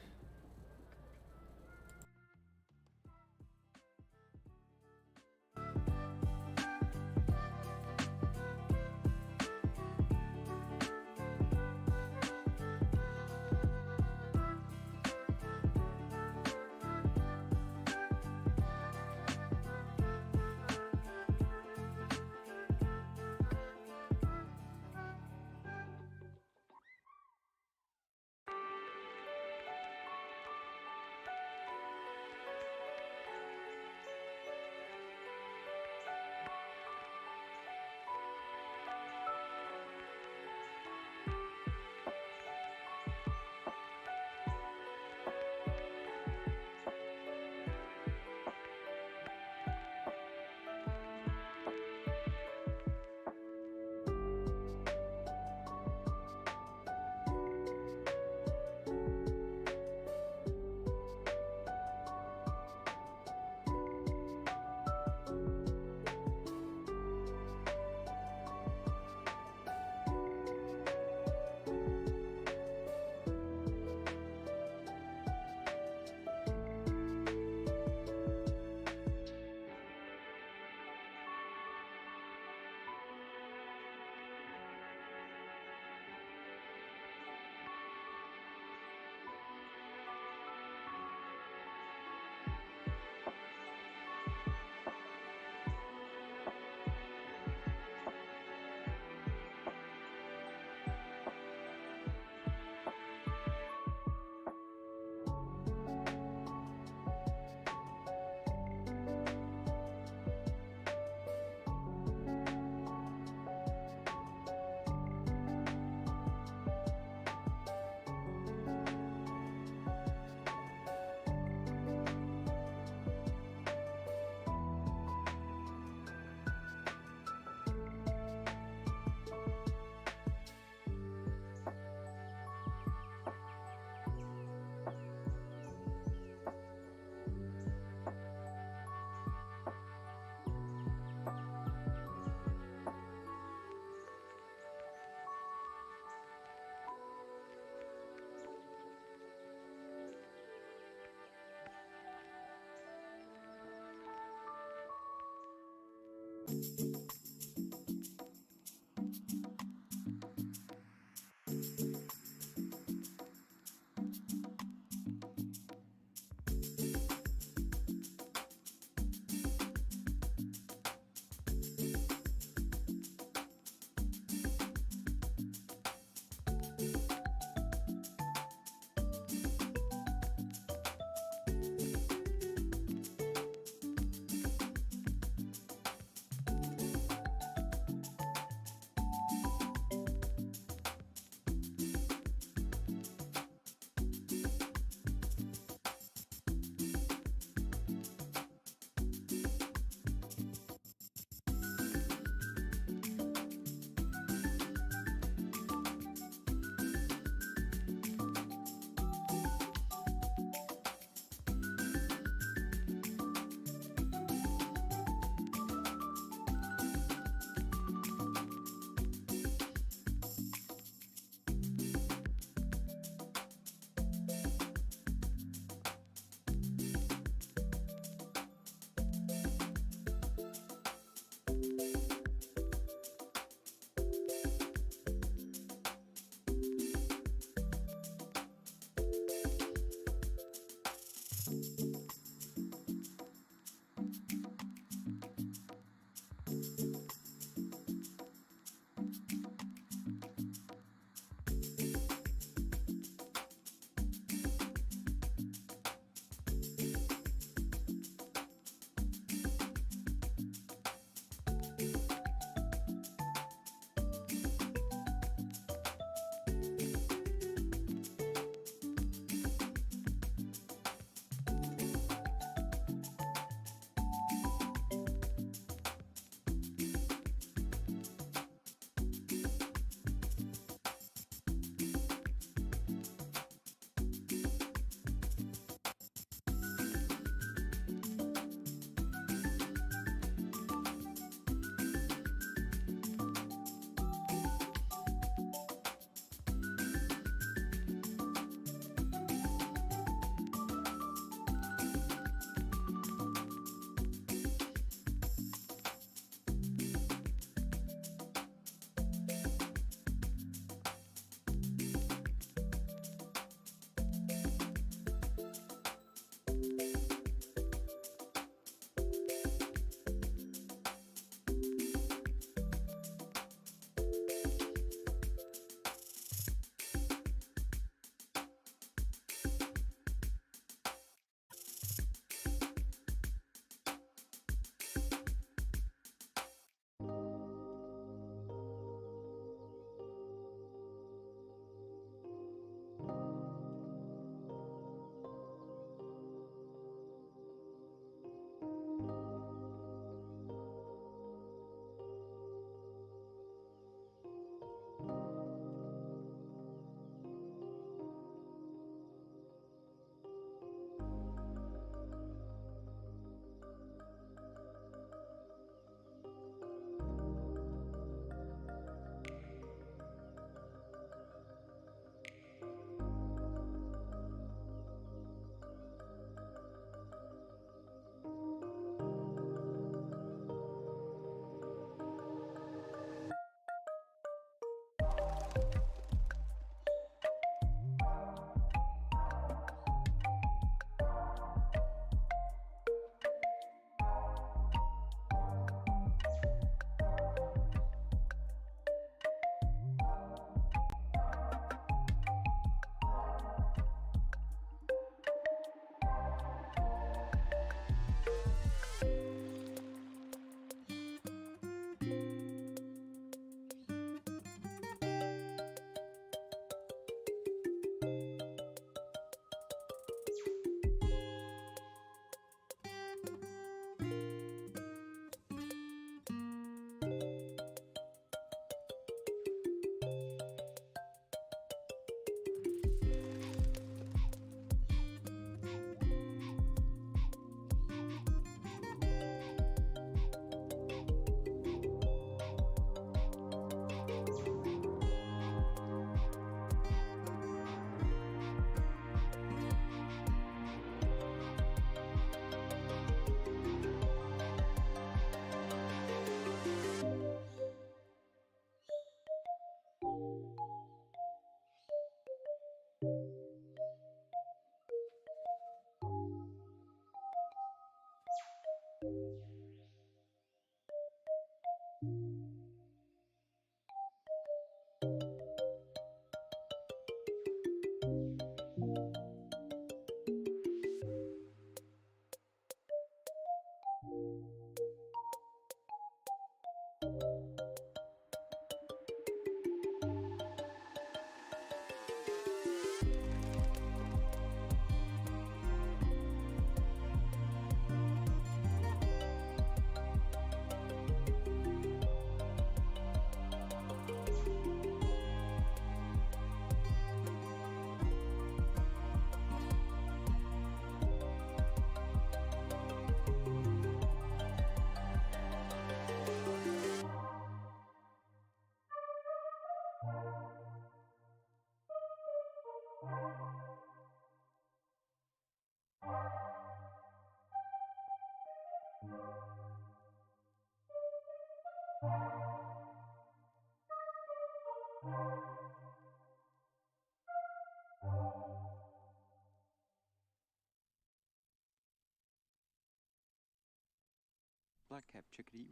Black cap chickadee.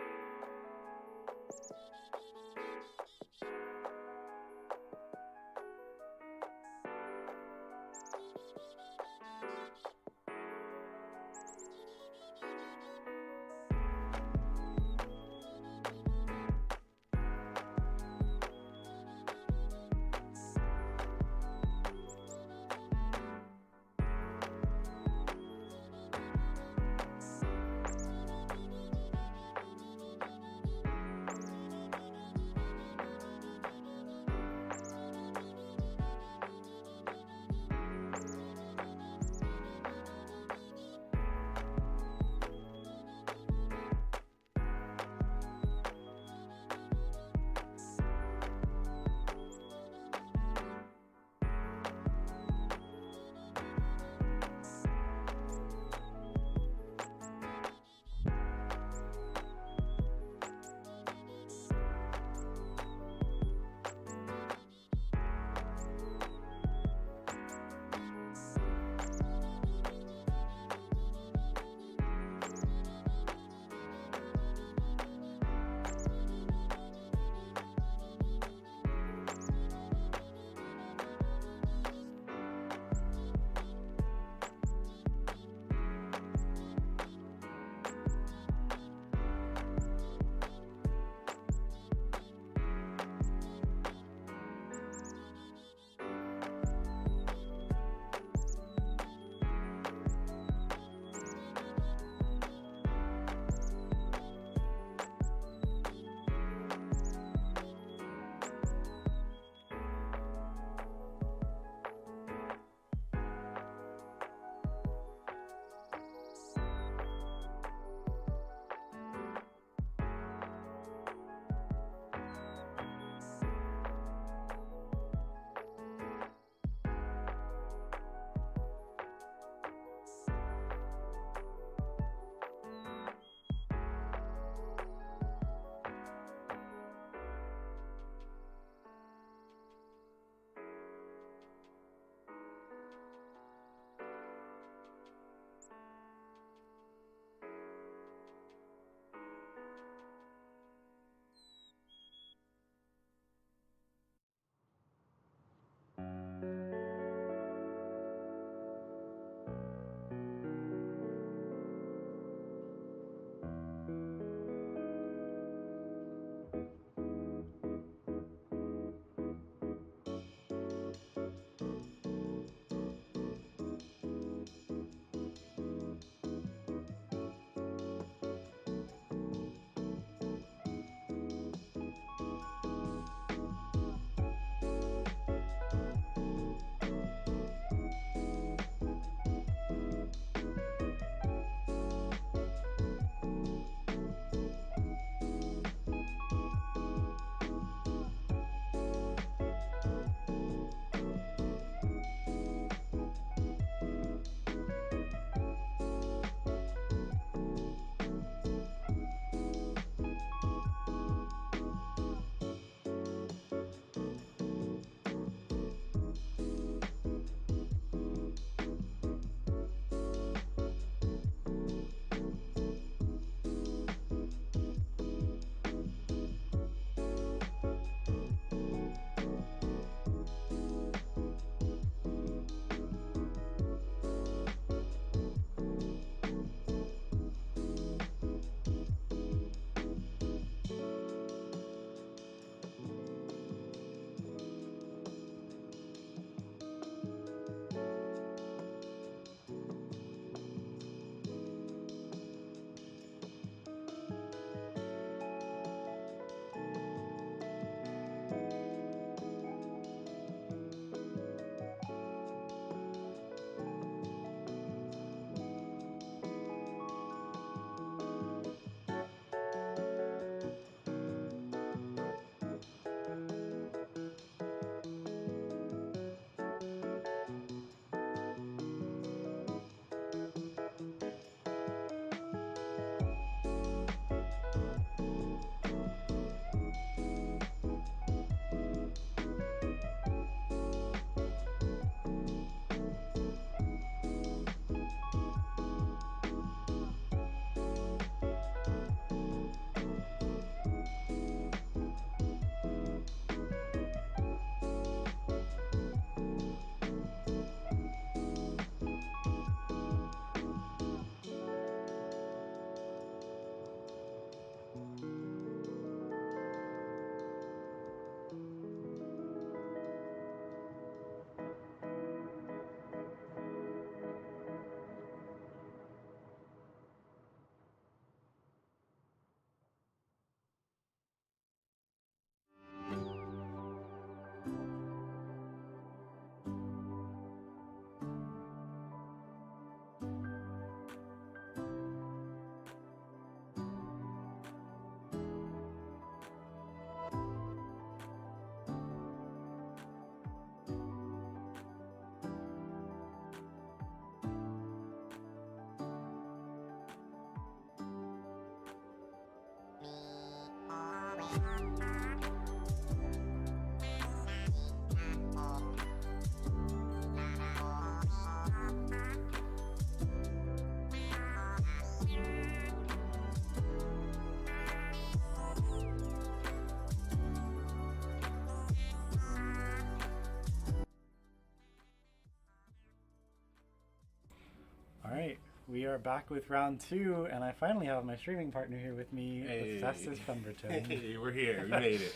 Alright, we are back with round 2, and I finally have my streaming partner here with me, Hey. the Festus Pemberton. Hey, we're here. We made it.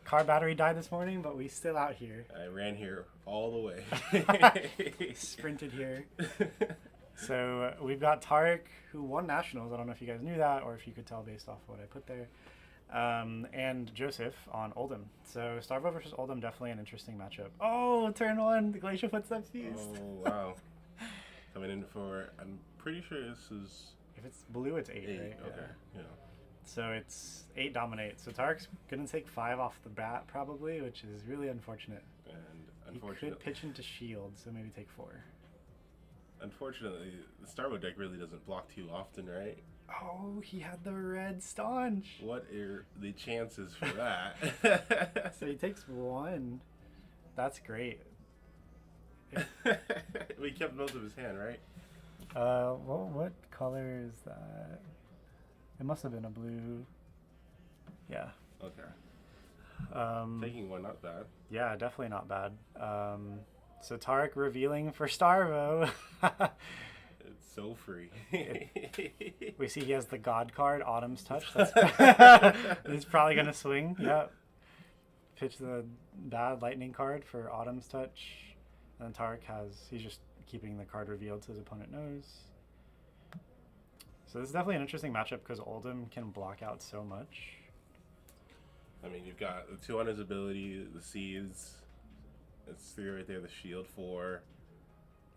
Car battery died this morning, but we still out here. I ran here all the way. Sprinted here. So we've got Tarek, who won nationals. I don't know if you guys knew that, or if you could tell based off what I put there. And Joseph on Oldham. So Starvo versus Oldham, definitely an interesting matchup. Oh, turn 1, the Glacial Footsteps fused. Oh, wow. Coming in for, I'm pretty sure this is If it's blue, it's 8, 8. right? Okay, yeah. So it's 8 dominate. So Tarek's gonna take 5 off the bat probably, which is really unfortunate. And He unfortunately, could pitch into shield, so maybe take 4. unfortunately, the Starbow deck really doesn't block too often, right? Oh, he had the red staunch. What are the chances for that? So he takes 1. That's great. We kept most of his hand, right? Well, what color is that? It must have been a blue. Yeah. Okay. Taking 1, not bad. Yeah, definitely not bad. So Tarek revealing for Starvo. It's so free. We see he has the God card, Autumn's Touch. He's probably going to swing. Yep. Pitch the bad Lightning card for Autumn's Touch. And then Tarek he's just keeping the card revealed so his opponent knows. So this is definitely an interesting matchup because Oldham can block out so much. I mean, you've got the 2 on his ability, the Seeds. It's 3 right there, the Shield 4.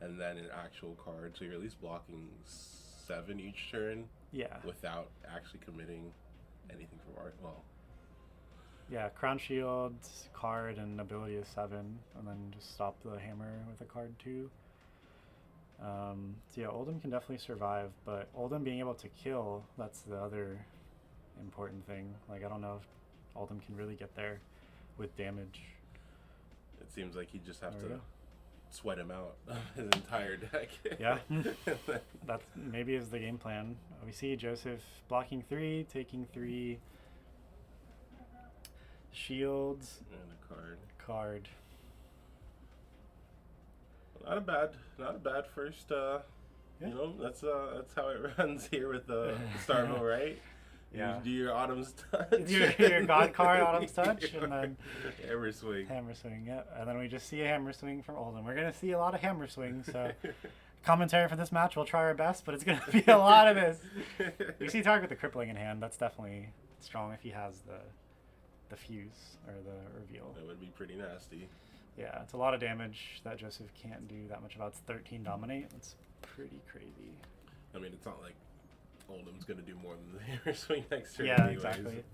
And then an actual card. So you're at least blocking 7 each turn. Yeah. Without actually committing anything from art. Well, Yeah, Crown Shield, card, and ability is 7, and then just stop the hammer with a card 2. So yeah, Oldham can definitely survive, but Oldham being able to kill, that's the other important thing. Like, I don't know if Oldham can really get there with damage. it seems like he'd just have There to we go. sweat him out of his entire deck. Yeah. That's maybe is the game plan. We see Joseph blocking 3, taking 3 shields, And a card. card. Not a bad first. Yeah. You know, that's how it runs here with the Starvo, right? Yeah. You do your Autumn's Touch. your God card, Autumn's Touch, and then Hammer Swing. hammer swing. Yeah, and then we just see a hammer swing from Oldham. We're gonna see a lot of hammer swings. So commentary for this match, we'll try our best, but it's gonna be a lot of this. You see Target with the crippling in hand. That's definitely strong if he has the fuse or the reveal. That would be pretty nasty. Yeah, it's a lot of damage that Joseph can't do that much about. It's 13 dominate. That's pretty crazy. I mean, it's not like Oldham's gonna do more than the Hammer Swing next turn. Yeah, anyways. exactly.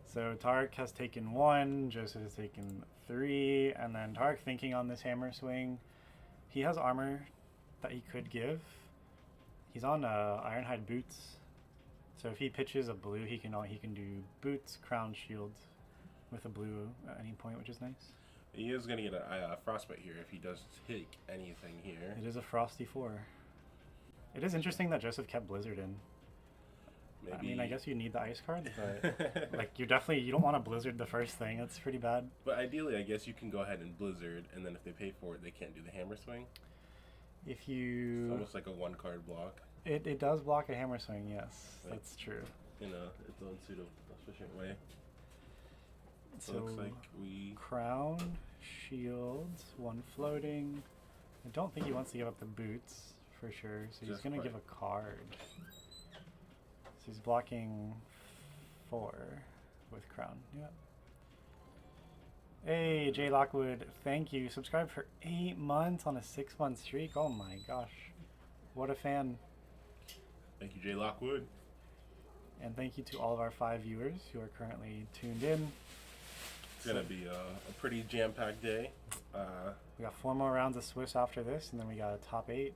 So Tarek has taken 1, Joseph has taken 3, and then Tarek thinking on this hammer swing. He has armor that he could give. He's on Ironhide boots, so if he pitches a blue, he can do boots, crown, shield, with a blue at any point, which is nice. He is gonna get a frostbite here if he does take anything here. It is a frosty 4. It is interesting that Joseph kept Blizzard in. Maybe. I mean, I guess you need the ice cards, but like you don't want to Blizzard the first thing. That's pretty bad. But ideally, I guess you can go ahead and Blizzard, and then if they pay for it, they can't do the Hammer Swing. If It's you, almost like a 1-card block. it does block a hammer swing. Yes, Right. that's true. In its own pseudo efficient way. So So it looks like we. crown, shields, 1 floating. I don't think he wants to give up the boots for sure. So he's Just gonna quite. give a card. So he's blocking 4 with crown. Yeah. Hey, Jay Lockwood, thank you. Subscribe for 8 months on a 6-month streak. Oh my gosh. What a fan. Thank you, Jay Lockwood. And thank you to all of our 5 viewers who are currently tuned in. It's gonna be a pretty jam-packed day. We got 4 more rounds of Swiss after this, and then we got a top 8.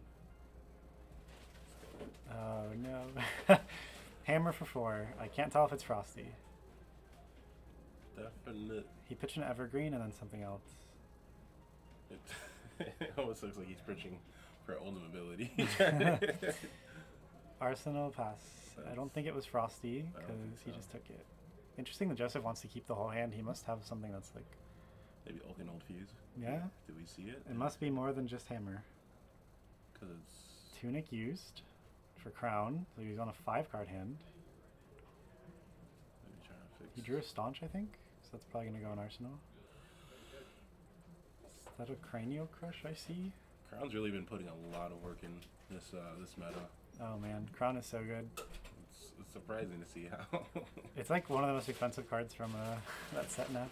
Oh no. Hammer for 4. I can't tell if it's Frosty. Definite. He pitched an Evergreen and then something else. It almost looks like he's pitching for Oldham ability. Arsenal pass. I don't think it was Frosty I don't because think he so. just took it. Interesting that Joseph wants to keep the whole hand. He must have something that's like, Maybe Old Fuse. yeah? Do we see it? It must be more than just hammer. Because it's Tunic used for Crown, so he's on a 5-card hand. Maybe trying to fix. He drew a Staunch, I think, so that's probably going to go in Arsenal. Is that a Cranial Crush I see? Crown's really been putting a lot of work in this meta. Oh man, Crown is so good. It's surprising to see how. It's like one of the most expensive cards from that set now.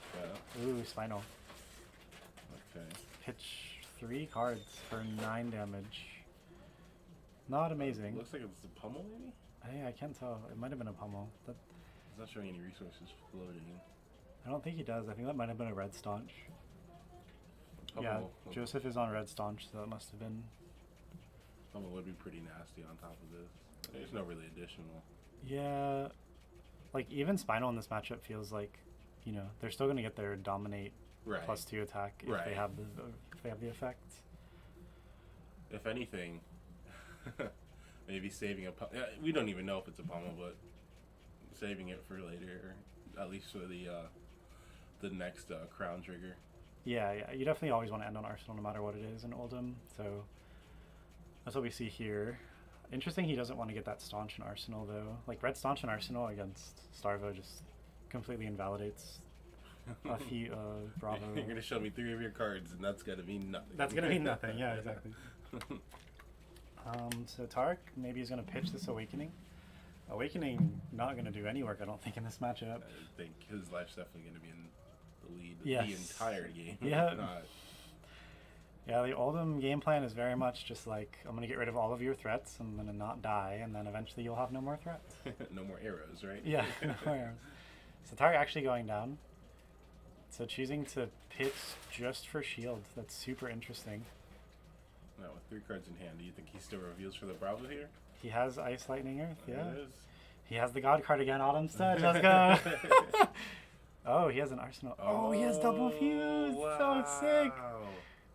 Yeah. Ooh, Spinal. Okay. Pitch 3 cards for 9 damage. Not amazing. Looks like it's a pummel, maybe. Hey, I can't tell. It might have been a pummel. That, It's not showing any resources floating. I don't think he does. I think that might have been a red staunch. Yeah, Pummel. Joseph is on red staunch, so that must have been. Pummel would be pretty nasty on top of this. There's no really additional. Yeah, like even Spinal in this matchup feels like, you know, they're still going to get their dominate Right. +2 attack if Right. they have the effect. If anything, maybe saving a yeah, we don't even know if it's a pummel, but saving it for later, or at least for the next crown trigger. Yeah, you definitely always want to end on Arsenal no matter what it is in Oldham, so that's what we see here. Interesting he doesn't want to get that Staunch in Arsenal though. Like red Staunch in Arsenal against Starvo just completely invalidates a few Bravo. You're gonna show me 3 of your cards, and that's gonna mean nothing. That's gonna mean nothing, yeah, exactly. So Tarek maybe he's gonna pitch this Awakening. Awakening not gonna do any work, I don't think, in this matchup. I think his life's definitely gonna be in the lead Yes. the entire game. Yeah. If not, Yeah, the Oldham game plan is very much just like, I'm gonna get rid of all of your threats, I'm gonna not die, and then eventually you'll have no more threats. no more arrows, right? Yeah, no more arrows. So Tarek actually going down. So choosing to pitch just for shield, that's super interesting. Now with 3 cards in hand, do you think he still reveals for the Bravo here? He has Ice, Lightning, Earth, yeah. There it is. He has the God card again, Autumn Stud, let's go! Oh, he has an Arsenal. Oh, he has double fuse! So sick!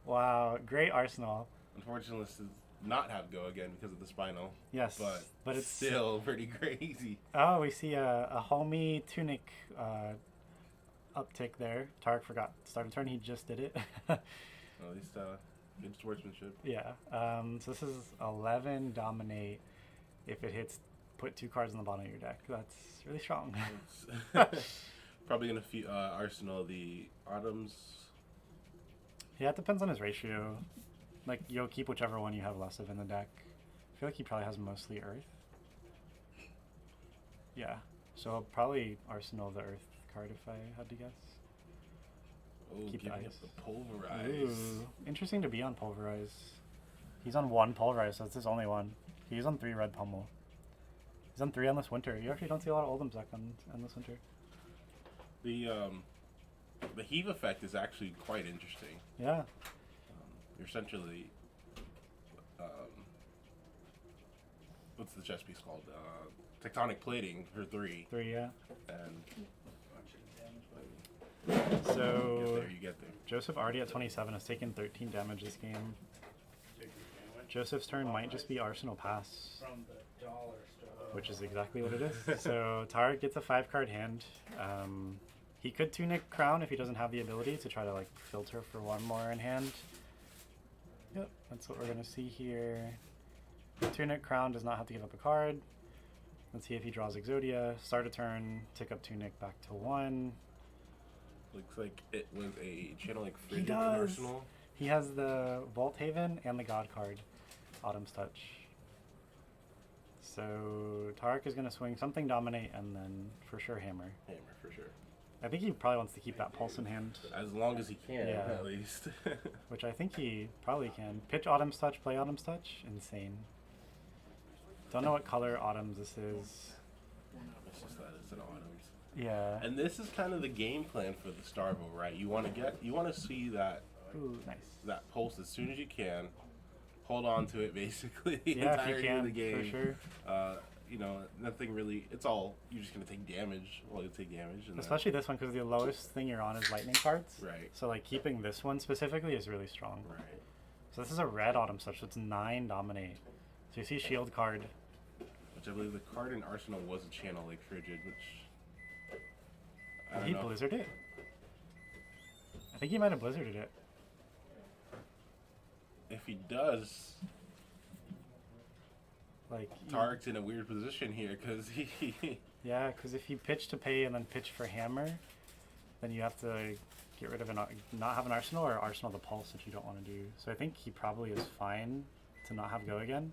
Wow, great Arsenal. Unfortunately, this does not have go again because of the Spinal. Yes, But it's still pretty crazy. Oh, we see a homie Tunic uptick there. Tarek forgot start of turn. He just did it. At least good sportsmanship. Yeah. So this is 11 dominate. If it hits, put 2 cards on the bottom of your deck. That's really strong. It's probably gonna Arsenal the Autumns. Yeah, it depends on his ratio. Like you'll keep whichever one you have less of in the deck. I feel like he probably has mostly Earth. Yeah. So probably Arsenal the Earth card if I had to guess. Oh, Keep giving the up ice. the Pulverize. Ooh, interesting to be on Pulverize. He's on 1 Pulverize, so it's his only one. He's on 3 Red Pummel. He's on 3 Endless Winter. You actually don't see a lot of Oldham's deck on Endless Winter. The heave effect is actually quite interesting. Yeah. You're essentially, what's the chess piece called? Tectonic plating for 3, 3, yeah. and So you get there. Joseph already at 27 has taken 13 damage this game. Joseph's turn might just be Arsenal Pass, From the dollar store. which is exactly what it is. So Tarek gets a 5-card hand. He could Tunic Crown if he doesn't have the ability to try to like filter for 1 more in hand. Yep, that's what we're gonna see here. Tunic Crown does not have to give up a card. Let's see if he draws Exodia. Start a turn, tick up Tunic back to 1. Looks like it was a channeling He frigid does. Arsenal. He has the Vault Haven and the God card, Autumn's Touch. So Tarek is gonna swing something dominate and then for sure hammer. Hammer for sure. I think he probably wants to keep that pulse in hand, As long as he can, Yeah. at least. which I think he probably can. Pitch Autumn's Touch, play Autumn's Touch, insane. Don't know what color Autumn's this is. It's just that it's an Autumns. Yeah. And this is kind of the game plan for the Starvo, right? You want to see that Ooh, nice. pulse as soon as you can. Hold on to it basically the Yeah, if you entirety can, of the game. for sure. You know, nothing really. It's all you're just gonna take damage. Well, you take damage, and then- Especially this one because the lowest thing you're on is lightning cards. right, So like keeping this one specifically is really strong. right. So this is a red Autumn's Touch, so it's 9 dominate. So you see shield card. Which I believe the card in Arsenal was a channel like frigid, which I Did don't he know. blizzard it? I think he might have blizzarded it. If he does, Like Tarek's in a weird position here because he. Yeah, because if you pitch to pay and then pitch for hammer, then you have to get rid of not have an arsenal or arsenal the pulse, which you don't want to do. So I think he probably is fine to not have go again.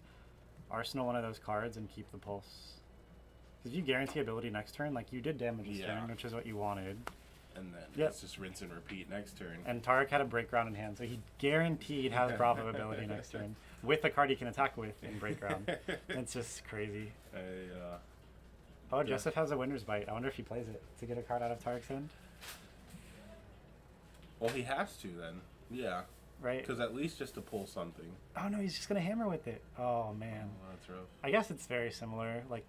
Arsenal one of those cards and keep the pulse. Because if you guarantee ability next turn, like you did damage this turn, which is what you wanted. And then Yep. it's just rinse and repeat next turn. And Tarek had a break ground in hand, so he guaranteed has Bravo ability next turn with a card he can attack with in break ground. It's just crazy. Oh, Joseph has a winner's bite. I wonder if he plays it to get a card out of Tarek's hand. Well, he has to then. Yeah. Right? Because at least just to pull something. Oh no, he's just gonna hammer with it. Oh man. Oh, that's rough. I guess it's very similar. Like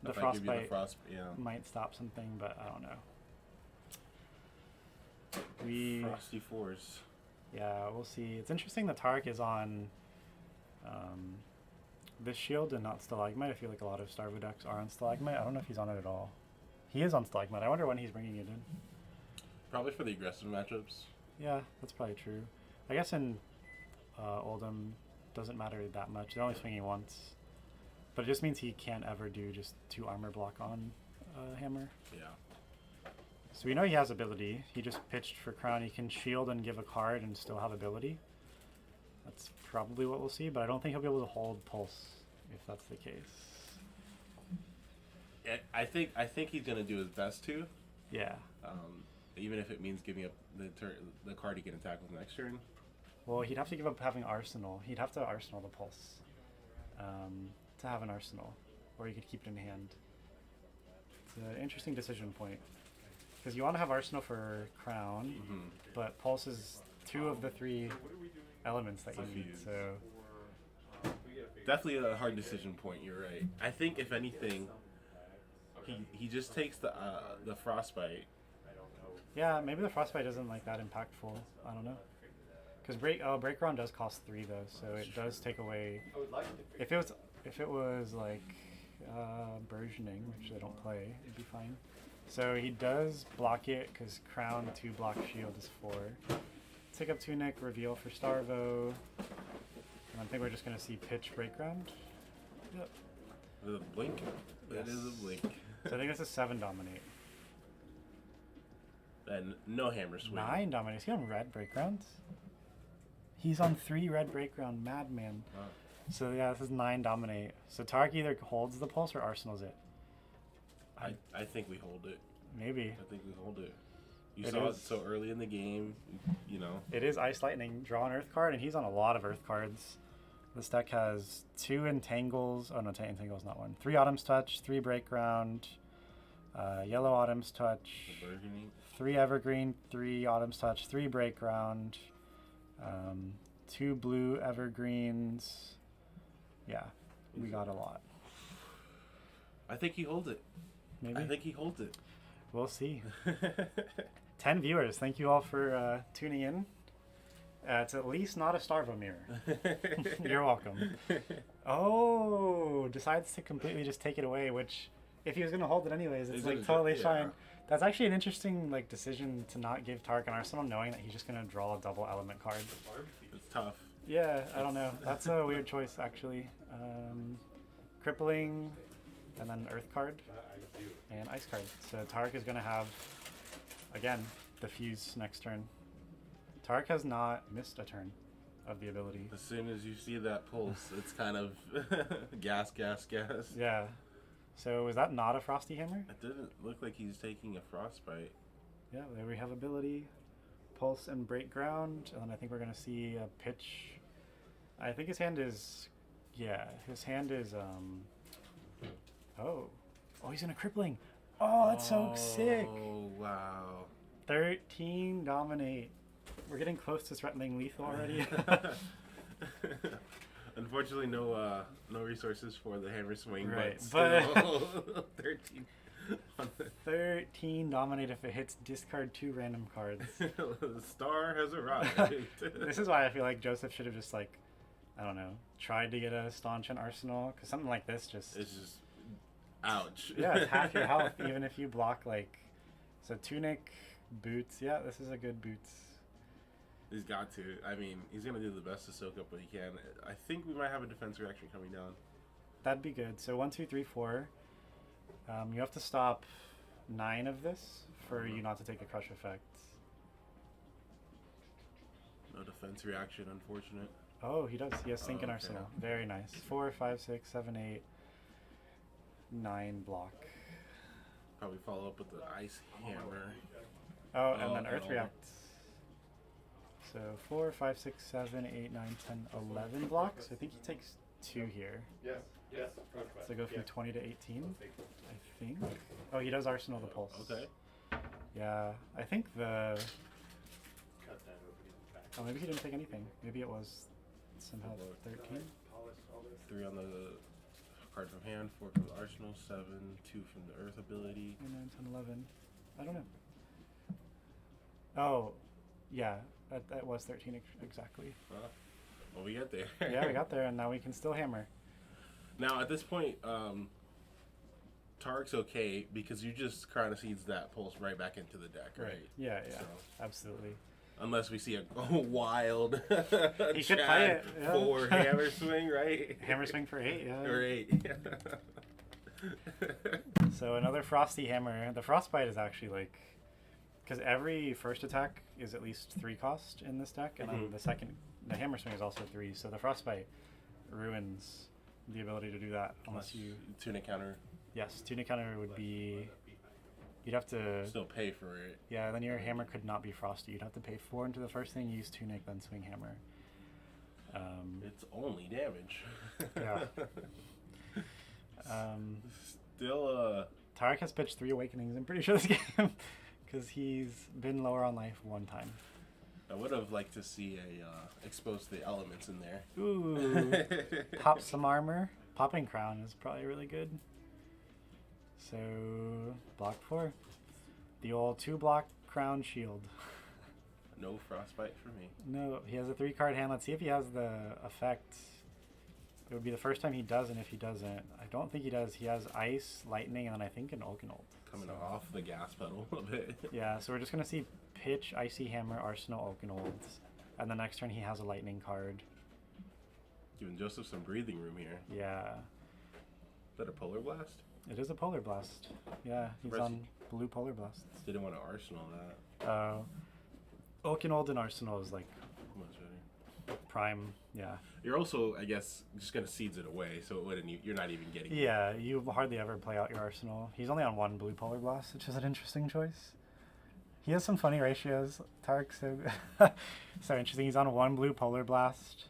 the If I give you the frostbite yeah. might stop something, but I don't know. Frosty Force. Yeah, we'll see. It's interesting that Tarek is on this shield and not Stalagmite. I feel like a lot of Starvo decks are on Stalagmite. I don't know if he's on it at all. He is on Stalagmite. I wonder when he's bringing it in. Probably for the aggressive matchups. Yeah, that's probably true. I guess in Oldham doesn't matter that much. They're only swinging once. But it just means he can't ever do just 2 armor block on hammer. Yeah. So we know he has ability. He just pitched for crown. He can shield and give a card and still have ability. That's probably what we'll see, but I don't think he'll be able to hold pulse if that's the case. I think he's gonna do his best to. Yeah. Even if it means giving up the card he can attack with next turn. Well, he'd have to give up having arsenal. He'd have to arsenal the pulse to have an arsenal, or he could keep it in hand. It's an interesting decision point because you want to have arsenal for crown, but pulse is 2 of the 3 elements that you need. So definitely a hard decision point. You're right. I think if anything, he just takes the frostbite. Yeah, maybe the frostbite isn't like that impactful. I don't know. Because break ground does cost 3 though, so it does take away. If it was like burgeoning, which I don't play, it'd be fine. So he does block it because crown 2 block shield is 4. Take up Tunic, reveal for Starvo, and I think we're just gonna see pitch break ground. Yep. With a blink. That is a blink. So I think that's a 7 dominate. And no hammer swing. 9 dominate. Is he on red break grounds? He's on 3 red break ground. Madman. Wow. So yeah, this is 9 dominate. So Tarek either holds the pulse or arsenals it. I think we hold it. Maybe. I think we hold it. You It saw is- it so early in the game, you know. It is Ice Lightning. Draw an Earth card, and he's on a lot of Earth cards. This deck has 2 Entangles. Oh no, Entangle's not one. 3 Autumn's Touch, 3 Break Ground, Yellow Autumn's Touch, The burgundy. 3 Evergreen, 3 Autumn's Touch, 3 Break Ground, 2 Blue Evergreens. Yeah, we got a lot. I think he holds it. Maybe. I think he holds it. We'll see. 10 viewers. Thank you all for tuning in. It's at least not a Starvo mirror. You're welcome. Oh, decides to completely just take it away, which if he was going to hold it anyways, it's He's like gonna totally yeah. fine. That's actually an interesting like decision to not give Tarek an arsenal, knowing that he's just going to draw a double element card. It's tough. Yeah, I don't know. That's a weird choice, actually. Crippling, and then Earth card, and Ice card. So Tarek is going to have, again, the Fuse next turn. Tarek has not missed a turn of the ability. As soon as you see that pulse, it's kind of gas. Yeah. So was that not a Frosty Hammer? It didn't look like he's taking a frostbite. Yeah, there we have ability, Pulse and Break Ground, and then I think we're going to see a pitch. I think his hand is, yeah, his hand is, oh, he's going to Crippling. Oh, that's so sick. Oh, wow. 13 dominate. We're getting close to threatening lethal already. Unfortunately, no resources for the hammer swing, Right, but still 13. 13 dominate if it hits discard 2 random cards. The star has arrived. This is why I feel like Joseph should have just like, I don't know, tried to get a staunch and arsenal, because something like this just... It's just, ouch. Yeah, it's half your health, even if you block like... So Tunic, Boots, yeah, this is a good Boots. He's got to. I mean, he's going to do the best to soak up what he can. I think we might have a defense reaction coming down. That'd be good. So 1, 2, 3, 4. You have to stop 9 of this for you not to take a crush effect. No defense reaction, unfortunate. Oh, he does. He has Sink and Okay. Arsenal. Very nice. 4, 5, 6, 7, 8, 9 block. Probably follow up with the Ice Hammer. Oh, and then Oh, Earth oh. reacts. So 4, 5, 6, 7, 8, 9, 10, 11 blocks. I think he takes 2 here. Yes. Yes. So go from 20 to 18, I think. Oh, he does Arsenal the Pulse. Okay. Yeah, I think the... Cut that opening back. Oh, maybe he didn't take anything. Maybe it was somehow 13. Polish all this. 3 on the card from hand, 4 from the Arsenal, 7, 2 from the Earth ability. 8, 9, 10, 11. I don't know. Oh, yeah, that was 13 exactly. Well, we get there. Yeah, we got there, and now we can still hammer. Now, at this point, Tarek's okay because you just kind of seeds that pulse right back into the deck, right? Yeah, yeah, So, absolutely. unless we see a wild He could play Chad it, yeah. 4 hammer swing, right? Hammer swing for 8, yeah. Or 8. So another Frosty Hammer. The Frostbite is actually like... Because every first attack is at least 3 cost in this deck, and then the Hammer Swing is also 3, so the Frostbite ruins the ability to do that unless you... Tunic counter, Yes, Tunic Counter would be... You'd have to... still pay for it. Yeah, then your hammer could not be Frosty. You'd have to pay 4 into the first thing, use Tunic, then swing Hammer. It's only damage. Yeah. Still, Tarek has pitched 3 Awakenings, I'm pretty sure, this game. Because he's been lower on life 1 time. I would have liked to see a expose the elements in there. Ooh. Pop some armor. Popping Crown is probably really good. So, block 4. The old 2-block Crown Shield. No frostbite for me. No, he has a 3-card hand. Let's see if he has the effect. It would be the first time he doesn't if he doesn't. I don't think he does. He has Ice, Lightning, and then I think an Oakenold. Coming off the gas pedal a bit. Yeah, so we're just going to see Pitch, Icy Hammer, Arsenal, Oakenolds. And the next turn he has a Lightning card. Giving Joseph some breathing room here. Yeah. Is that a Polar Blast? It is a Polar Blast. Yeah, he's Surprised on blue Polar Blasts. Didn't want to Arsenal that. Oakenold and Arsenal is like Much better. prime, yeah. You're also, I guess, just gonna seeds it away, so it wouldn't. You're not even getting. Yeah, you hardly ever play out your Arsenal. He's only on 1 blue Polar Blast, which is an interesting choice. He has some funny ratios. Tarek's so interesting. He's on 1 blue Polar Blast.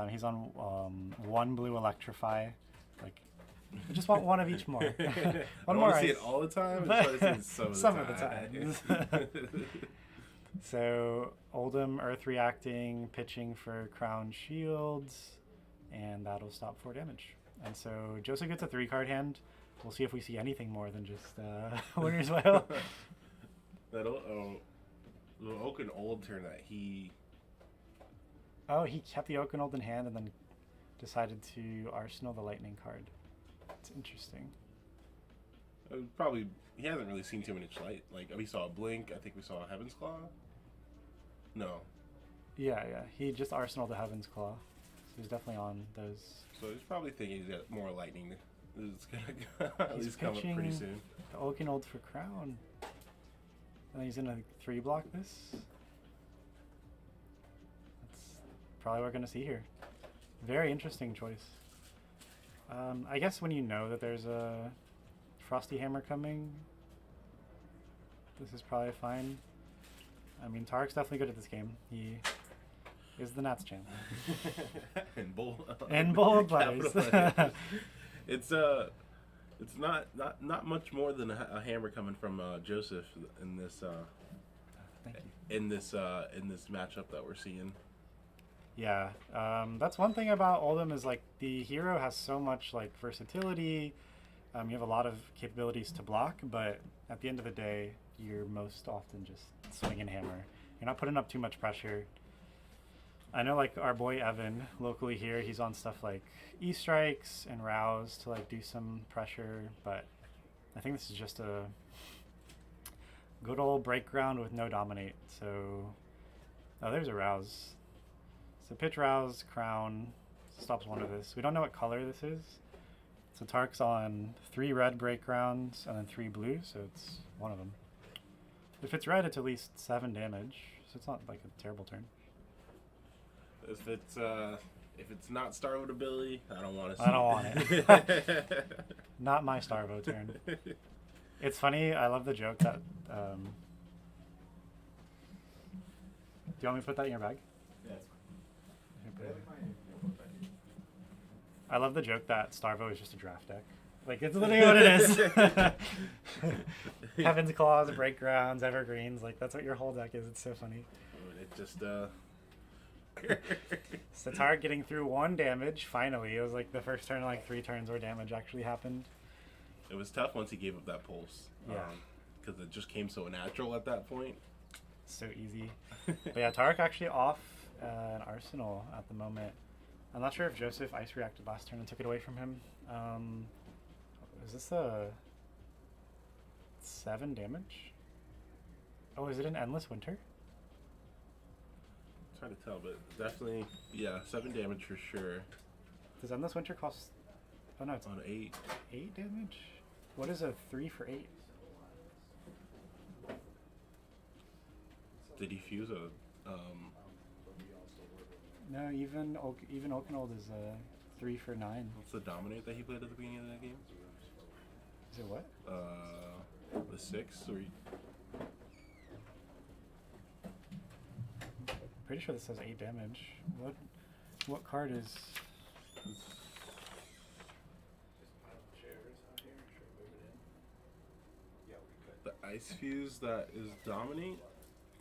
He's on 1 blue Electrify. Like, I just want one of each more. I One don't more want to see ice. it all the time. I just want to see it Some of the time. So Oldham Earth reacting, pitching for Crown Shields, and that'll stop 4 damage. And so Joseph gets a 3-card hand. We'll see if we see anything more than just Winner's Wail. That the Oaken Old turn that he. Oh, he kept the Oakenold in hand and then decided to Arsenal the Lightning card. It's interesting. Probably he hasn't really seen too much light. Like we saw a blink. I think we saw a Heaven's Claw. No, Yeah, yeah. He just Arsenal the Heaven's Claw. So he's definitely on those. so he's probably thinking he's got more lightning. It's gonna at He's least come up pretty pitching soon. the Oakenold for Crown. And he's gonna 3-block this. That's probably what we're gonna see here. Very interesting choice. I guess when you know that there's a Frosty Hammer coming, this is probably fine. I mean, Tarek's definitely good at this game. He is the Nats champ. And bold. And bold Capital letters. letters. It's not much more than a hammer coming from Joseph in this Thank you. in this matchup that we're seeing. Yeah, that's one thing about Oldham is like the hero has so much like versatility. You have a lot of capabilities to block, but at the end of the day, you're most often just swinging hammer. You're not putting up too much pressure. I know like our boy Evan locally here, he's on stuff like E-strikes and rouse to like do some pressure, but I think this is just a good old break ground with no dominate. So, oh, there's a rouse. So pitch rouse, crown, stops 1 of this. We don't know what color this is. So Tark's on 3 red break rounds and then 3 blue, so it's one of them. If it's red, it's at least 7 damage, so it's not like a terrible turn. If it's not Starwood ability, I don't want to see I don't want it. Not my Starvo turn. It's funny, I love the joke that... do you want me to put that in your bag? Yeah. I love the joke that Starvo is just a draft deck. Like, it's literally what it is. Heaven's Claws, Break Grounds, Evergreens, like, that's what your whole deck is. It's so funny. It just, Satar getting through 1 damage, finally. It was like the first turn in like 3 turns where damage actually happened. It was tough once he gave up that pulse. Yeah. Because it just came so natural at that point. So easy. But yeah, Tarek actually off an Arsenal at the moment. I'm not sure if Joseph ice reacted last turn and took it away from him. Is this a 7 damage? Oh, is it an Endless Winter? It's hard to tell, but definitely, yeah, 7 damage for sure. Does Endless Winter cost... Oh no, it's On 8. 8 damage? What is a 3 for 8? Did he fuse a... No, even Okanold is a 3 for 9. What's the Dominate that he played at the beginning of that game? Is it what? The 6? Or Pretty sure this says 8 damage. What card is... the Ice Fuse that is Dominate?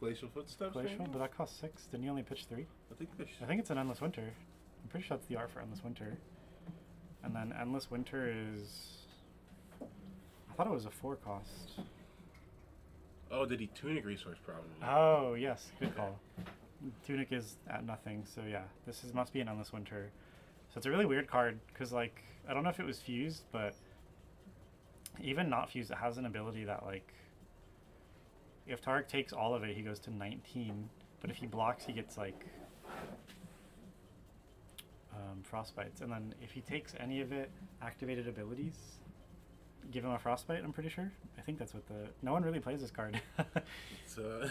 Glacial Footsteps? Glacial? maybe? But that costs 6. Didn't you only pitch 3? I I think it's an Endless Winter. I'm pretty sure that's the art for Endless Winter. And then Endless Winter is... I thought it was a 4 cost. Oh, did he Tunic Resource probably? Oh, yes. Good call. Tunic is at nothing, so yeah. This must be an Endless Winter. So it's a really weird card, because, like, I don't know if it was fused, but even not fused, it has an ability that, like, if Tarek takes all of it, he goes to 19. But if he blocks, he gets, like, Frostbites. And then if he takes any of it, activated abilities, give him a Frostbite, I'm pretty sure. I think that's what the... No one really plays this card. So...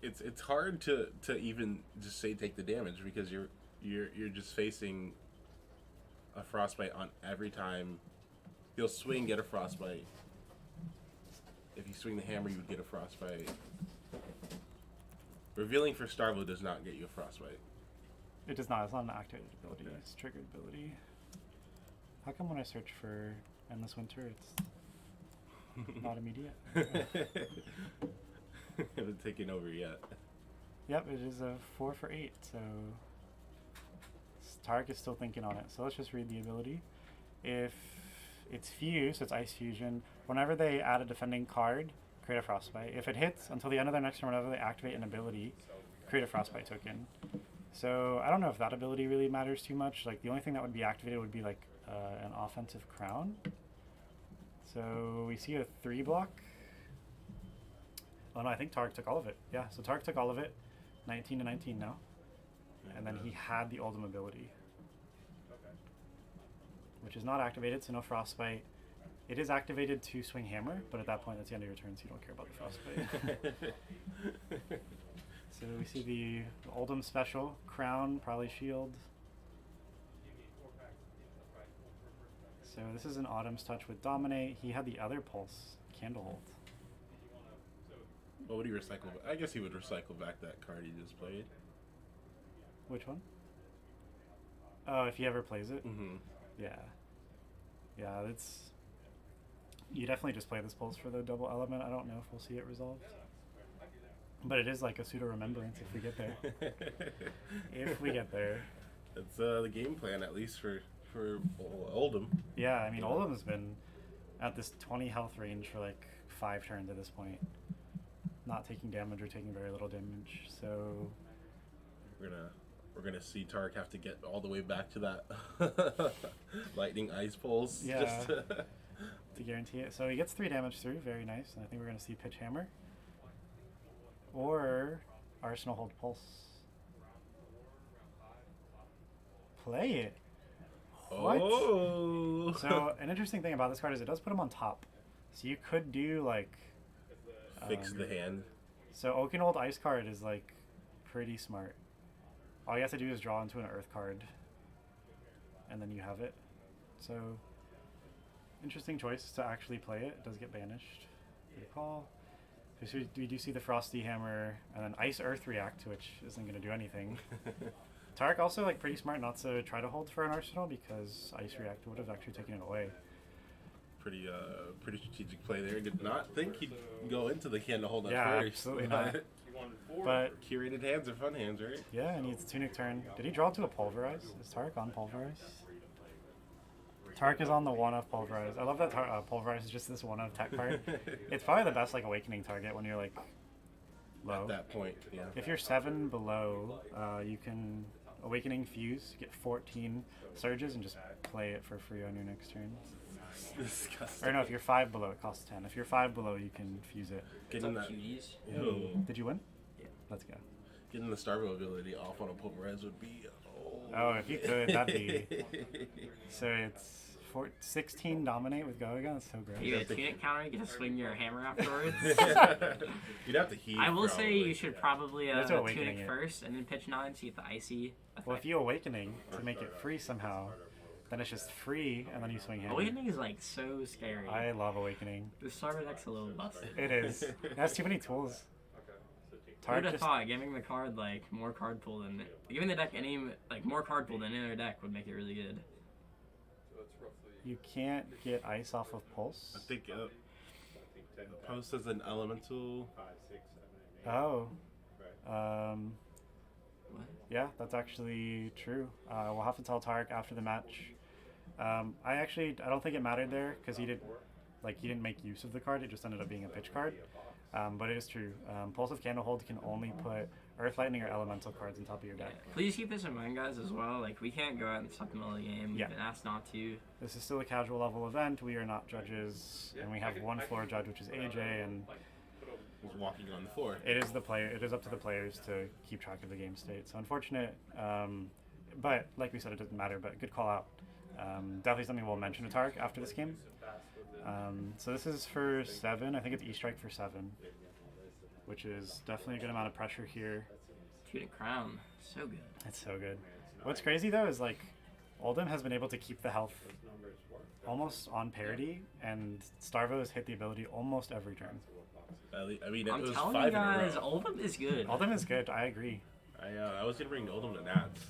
It's hard to even just say take the damage because you're just facing a Frostbite on every time. You'll swing, get a Frostbite. If you swing the hammer, you would get a Frostbite. Revealing for Starvo does not get you a Frostbite. It does not. It's not an activated ability. It's a triggered ability. How come when I search for Endless Winter, it's not immediate? Haven't taken over yet. Yep, it is a 4 for 8, so Tarek is still thinking on it. So let's just read the ability. If it's fused, so it's Ice Fusion, whenever they add a defending card, create a Frostbite. If it hits, until the end of their next turn, whenever they activate an ability, create a Frostbite token. So I don't know if that ability really matters too much. Like, the only thing that would be activated would be like an offensive crown. So we see a 3 block. Oh no, I think Tarek took all of it. Yeah, so Tarek took all of it. 19 to 19 now. And then he had the Oldham ability. Which is not activated, so no Frostbite. It is activated to swing hammer, but at that point that's the end of your turn, so you don't care about the Frostbite. So we see the Oldham special, Crown, probably Shield. So this is an Autumn's Touch with Dominate. He had the other Pulse, Candlehold. What would he recycle? I guess he would recycle back that card he just played. Which one? Oh, if he ever plays it? Mm-hmm. Yeah. Yeah, it's... You definitely just play this Pulse for the double element. I don't know if we'll see it resolved. But it is like a pseudo-remembrance if we get there. If we get there. It's the game plan, at least for Oldham. Yeah, I mean, Oldham's been at this 20 health range for like 5 turns at this point. Not taking damage or taking very little damage, so... We're gonna see Tarek have to get all the way back to that lightning ice pulse. Yeah, just to guarantee it. So he gets 3 damage through, very nice. And I think we're gonna see Pitch Hammer. Or Arsenal Hold Pulse. Play it. What? Oh. So an interesting thing about this card is it does put him on top. So you could do like Fix the hand. So Oakenold Ice card is like pretty smart. All you have to do is draw into an Earth card, and then you have it. So interesting choice to actually play it. It does get banished. Good call. Because we do see the Frosty Hammer and then Ice Earth react, which isn't going to do anything. Tarek also like pretty smart not to try to hold for an Arsenal because Ice React would have actually taken it away. Pretty strategic play there. Did not think he'd go into the hand to hold that Yeah, first. absolutely not. But Curated hands are fun hands, right? yeah, and he needs a Tunic turn. Did he draw to a Pulverize? Is Tarek on Pulverize? Tarek is on the one of Pulverize. I love that Pulverize is just this one of tech card. It's probably the best like awakening target when you're like low. At that point, yeah. If you're 7 below, you can awakening fuse, get 14 surges, and just play it for free on your next turn. Disgusting. Or no, if you're 5 below, it costs 10. If you're 5 below, you can fuse it. Getting that. Cuties. Ew. Did you win? Yeah. Let's go. Getting the Starvo ability off on a Pulverize would be. Oh, if you could, that'd be. So it's 16 dominate with Go again. That's so great. You get a Tunic counter, you get to swing your hammer afterwards. You'd have to heave. I will say probably. you should probably That's awakening Tunic it. first and then pitch 9, see if the icy. Well, if you awakening to make it free somehow, then it's just free, and then you swing hammer. Awakening is like so scary. I love awakening. The starter deck's a little busted. It is. It has too many tools. Who would Tarek have just thought giving the card like more card pool than giving the deck any like more card pool than any other deck would make it really good. you can't get ice off of pulse. I think Post as an elemental. Oh. What? Yeah, that's actually true. We'll have to tell Tarek after the match. I don't think it mattered there because he didn't make use of the card. It just ended up being a pitch card. But it is true. Pulse of Candlehold can only put Earth, Lightning, or Elemental cards on top of your deck. Please keep this in mind, guys, as well. Like, we can't go out and stop the middle of the game. We've Yeah. been asked not to. This is still a casual level event. We are not judges, and we have one floor judge, which is AJ, and Was walking on the floor. it is It is up to the players to keep track of the game state. So unfortunate, but like we said, it doesn't matter. But good call out. Definitely something we'll mention to Tarek after this game. So this is for 7. I think it's E-Strike for 7, which is definitely a good amount of pressure here. Tunic Crown. So good. It's so good. What's crazy though is like Oldham has been able to keep the health almost on parity, and Starvo has hit the ability almost every turn. I mean, it I'm was telling 5 you guys, in a row. Oldham is good. Oldham is good. I agree. I was gonna bring Oldham to Nats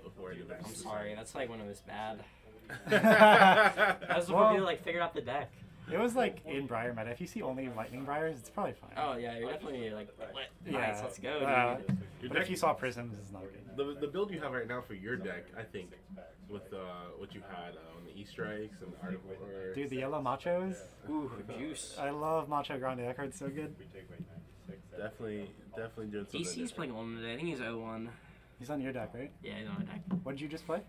before I did that. I'm sorry, that's like when it was bad. That's before Well- people like figured out the deck. It was like in Briar meta. If you see only Lightning Briars, it's probably fine. Oh yeah, you're definitely like, lit. Yeah, Nice, let's go, But dude. if you saw Prisms, it's not good. The build you have right now for your deck, I think, with what you had on the E-Strikes and Article. Dude, the yellow Machos. Ooh, juice. I love Macho Grande. That card's so good. Definitely doing something. DC's playing Oldham today. I think he's 0-1. He's on your deck, right? Yeah, he's on a deck. What did you just play?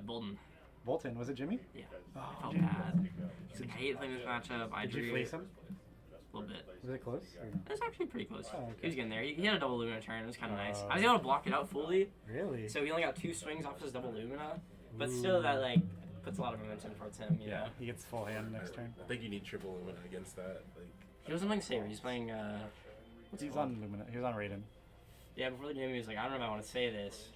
Bolton. Bolton. Was it Jimmy? Yeah. Oh, I felt Jimmy. bad. He's like, I hate playing this matchup. I Did you drew fleece him? a little bit. Was it close? Or no? It was actually pretty close. Oh, okay. He was getting there. He had a double Lumina turn. It was kind of nice. Oh. I was able to block it out fully, Really? so he only got 2 swings off his double Lumina. But still, that like puts a lot of momentum towards him. You know. He gets full hand next turn. I think you need triple Lumina against that. Like, He wasn't playing Saber. He's playing. What's it He's called? on Lumina. He was on Raiden. Yeah, before the game, he was like, I don't know if I want to say this.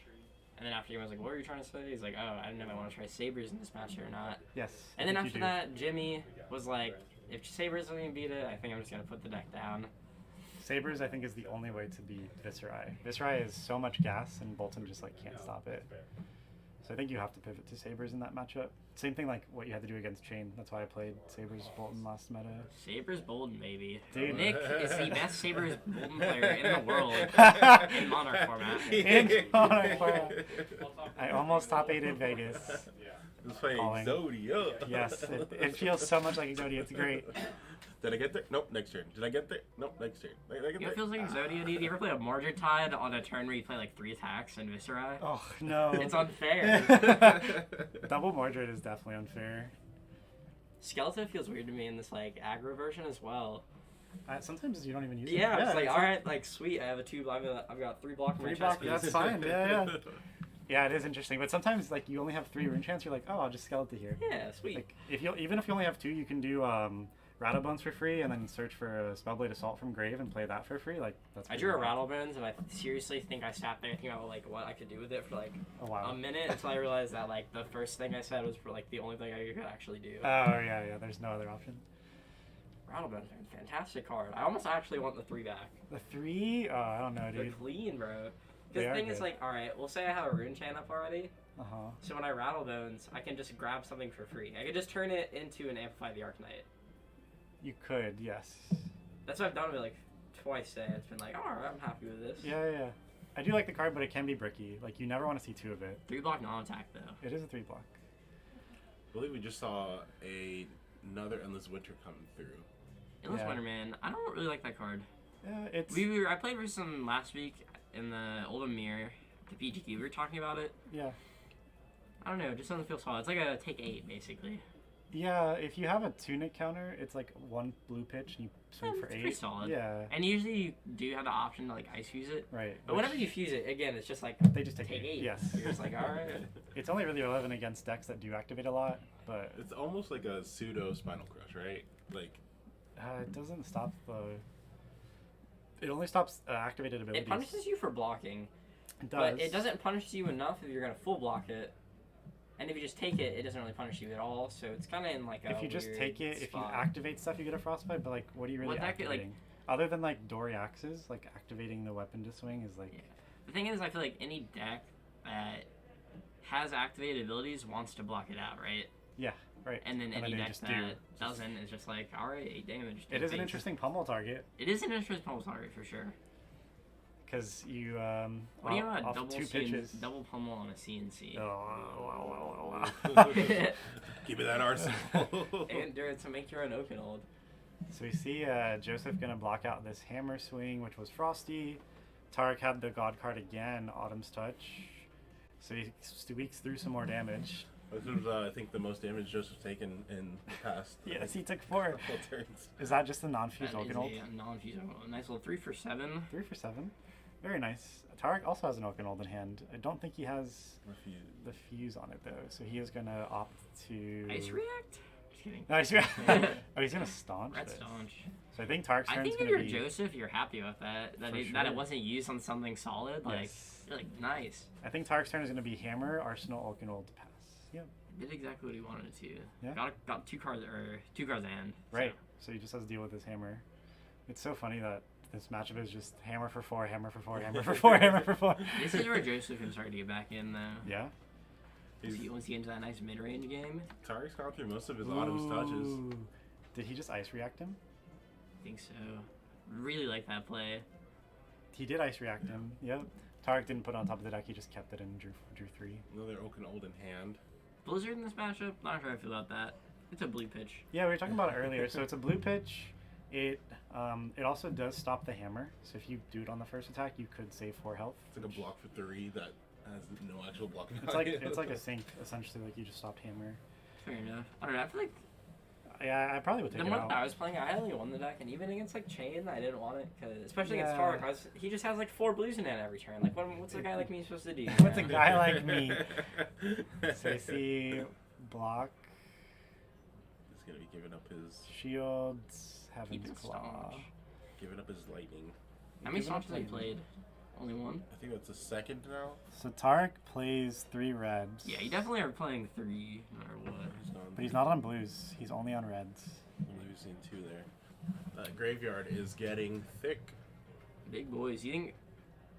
And then after the game, I was like, what were you trying to say? He's like, oh, I don't know if I want to try Sabres in this match or not. Yes. And then I think after you do. that, Jimmy was like, if Sabres doesn't even beat it, I think I'm just going to put the deck down. Sabres, I think, is the only way to beat Viserai. Viserai is so much gas, and Bolton just like can't stop it. So I think you have to pivot to Sabres in that matchup. Same thing like what you had to do against Chain. That's why I played Sabres Bolton last meta. Sabres Bolden, baby. Dude. Nick is the best Sabres Bolden player in the world in Monarch format. I almost top 8'd Vegas. He's playing Calling. Exodia. Yes, it feels so much like Exodia. It's great. Did I get there? Nope, next turn. Did I get there? Nope, next turn. Did I get You know there? what feels like Exodia, dude? You ever play a Mordred Tide on a turn where you play like 3 attacks and Viserai? Oh, no. It's unfair. Double Mordred is definitely unfair. Skeleton feels weird to me in this like aggro version as well. Sometimes you don't even use it. Yeah, it's like, alright, like, sweet, I have a 2, I've got 3 block in my Free chest block, that's piece. fine. Yeah, yeah. Yeah, it is interesting, but sometimes like you only have 3 rune chants. You're like, oh, I'll just scale it to here. Yeah, sweet. Like even if you only have 2, you can do Rattlebones for free, and then search for a Spellblade Assault from Grave and play that for free. Like that's. I drew a Rattlebones, and I seriously think I sat there thinking about like what I could do with it for like a while. a minute until I realized that like the first thing I said was for like the only thing I could actually do. Oh yeah. There's no other option. Rattlebones, fantastic card. I almost actually want the 3 back. The 3? Oh, I don't know, They're dude. clean, bro. They Because the are thing is good. like, all right, we'll say I have a rune chant up already. Uh-huh. So when I Rattlebones, I can just grab something for free. I could just turn it into an Amplify the Arcanite. You could, yes. That's what I've done with it like twice today. It's been like, all right, I'm happy with this. Yeah. I do like the card, but it can be bricky. Like, you never want to see 2 of it. 3 block non-attack though. It is a 3 block. I believe we just saw another Endless Winter coming through. Endless Yeah. Winter, man. I don't really like that card. Yeah, it's... I played versus him last week in the Oldham Mirror, the PGQ. We were talking about it. Yeah. I don't know, it just doesn't feel solid. It's like a take 8, basically. Yeah, if you have a Tunic counter, it's like 1 blue pitch and you swing for It's 8. pretty solid. Yeah. And usually you do have the option to like ice fuse it. Right. But whenever you fuse it, again, it's just like They just take 8. Yes. You're just like, all right. It's only really relevant against decks that do activate a lot, but It's almost like a pseudo Spinal Crush, right? Like, it doesn't stop the... It only stops activated abilities. It punishes you for blocking, It does. but it doesn't punish you enough if you're gonna full block it. And if you just take it, it doesn't really punish you at all. So it's kind of in like a If you just weird take it, if you spot. activate stuff, you get a Frostbite, but like, what are you really What that could, like- activating? Other than like Dory Axes, like activating the weapon to swing is like... Yeah. The thing is, I feel like any deck that has activated abilities wants to block it out, right? Yeah, right. And then any you deck just that do. doesn't is just like, all right, 8 damage. It is an Big. interesting pummel target, It is an interesting pummel target for sure. because you, What do you know off about double 2 CN pitches... double pummel on a CNC? Oh. give me that arsenal. And dude, to make your own Okinold. So we see Joseph gonna block out this hammer swing, which was Frosty. Tarek had the God card again, Autumn's Touch. So he squeaks through some more damage. This was, I think, the most damage Joseph's taken in the past. Yes, he took 4. couple turns. Is that just a non-fused That is Okinold? a non-fuse Okinold. Nice little 3 for 7. 3 for 7. Very nice. Tarek also has an Okinold in hand. I don't think he has Refuse. the fuse on it though, so he is gonna opt to... Ice React? Just kidding. No, he's gonna... oh, he's gonna staunch Red this. Staunch. So I think Tarek's I turn's think if gonna you're be... Joseph, you're happy with that. That For it, that it sure. wasn't used on something solid. Like, Yes. you're like, nice. I think Tarek's turn is gonna be Hammer, Arsenal, Okinold, pass. Yep. Did exactly what he wanted it to. Yeah. Got 2 cards and Right. So he just has to deal with his hammer. It's so funny that this matchup is just hammer for 4, hammer for 4, hammer for 4, hammer for 4. This is where Joseph can start to get back in though. Yeah. Once he gets into that nice mid-range game. Tarek's gone through most of his Autumn's touches. Ooh. Did he just ice react him? I think so. Really like that play. He did ice react him. Yep. Tarek didn't put it on top of the deck. He just kept it and drew 3. Another Okinold in hand. Blizzard in this matchup, not sure how I feel about that. It's a blue pitch. Yeah, we were talking about it earlier. So it's a blue pitch. It also does stop the hammer. So if you do it on the first attack, you could save 4 health. It's like a block for 3 that has no actual block It's like value. it's like a sync essentially. Like you just stopped hammer. Fair enough. I don't know. I feel like Yeah, I probably would take the it one out. I was playing, I only won the deck, and even against like Chain, I didn't want it, cause especially against Yeah. Tarek, he just has like 4 blues in hand every turn. Like, what's a guy like me supposed to do? What's a guy like me? So I see block, He's gonna be giving up his shields, Heaven's Keeping Claw. staunch. giving up his lightning. How many Giving up staunches have you lightning. played? Only 1? I think that's the second now. So Tarek plays 3 reds. Yeah, you definitely are playing 3, no matter what. He's gone. But he's not on blues. He's only on reds. Only we've seen 2 there. That graveyard is getting thick. Big boys. You think?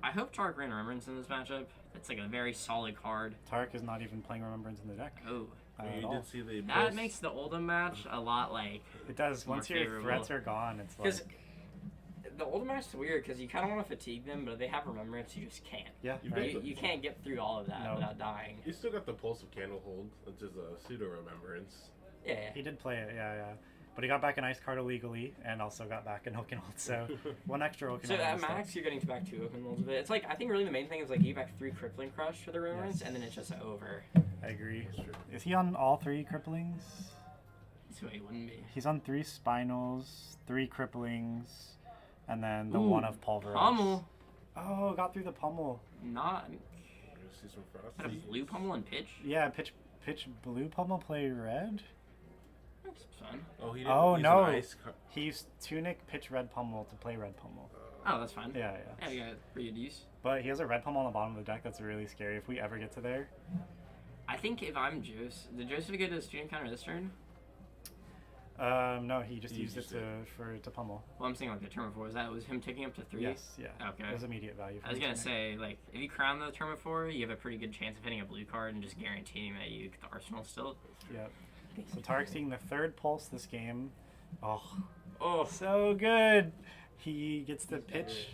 I hope Tarek ran Remembrance in this matchup. That's like a very solid card. Tarek is not even playing Remembrance in the deck. Oh, At You all. did see the that post- makes the Oldham match a lot like. It does. more Once your favorable. threats are gone, it's Because like... the Oldham match is weird because you kind of want to fatigue them, but if they have Remembrance, you just can't. Yeah, You've right. You can't get through all of that No. without dying. You still got the Pulse of Candlehold, which is a pseudo remembrance. Yeah. He did play it, yeah. But he got back an ice card illegally, and also got back an Okinold, so 1 extra Okinold. So in at this deck. max, you're getting back 2 Okinold of it. It's like, I think really the main thing is like you back 3 Crippling Crush for the Remembrance, Yes. and then it's just over. I agree. That's true. Is he on all 3 cripplings? So he wouldn't be. He's on 3 spinals, 3 cripplings, and then the Ooh, 1 of pulverized. Pummel. Oh, got through the pummel. Not. See some Got a frosty. blue pummel and pitch. Yeah, pitch blue pummel, play red. That's fun. Oh, he didn't Oh, use no. an ice He used tunic, pitch red pummel to play red pummel. Oh, that's fine. Yeah, Yeah, we got pretty good use. But he has a red pummel on the bottom of the deck. That's really scary if we ever get to there. I think if I'm Joseph, did Joseph get his student counter this turn? No, he just He used it used to pummel. Well, I'm saying like the turn before. Was him taking up to 3? Yes, yeah. Okay. It was immediate value. I was gonna say, like, if you crown the turn before, you have a pretty good chance of hitting a blue card and just guaranteeing that you get the arsenal still. Yep. So Tarek's seeing the third pulse this game. Oh, So good. He gets to pitch.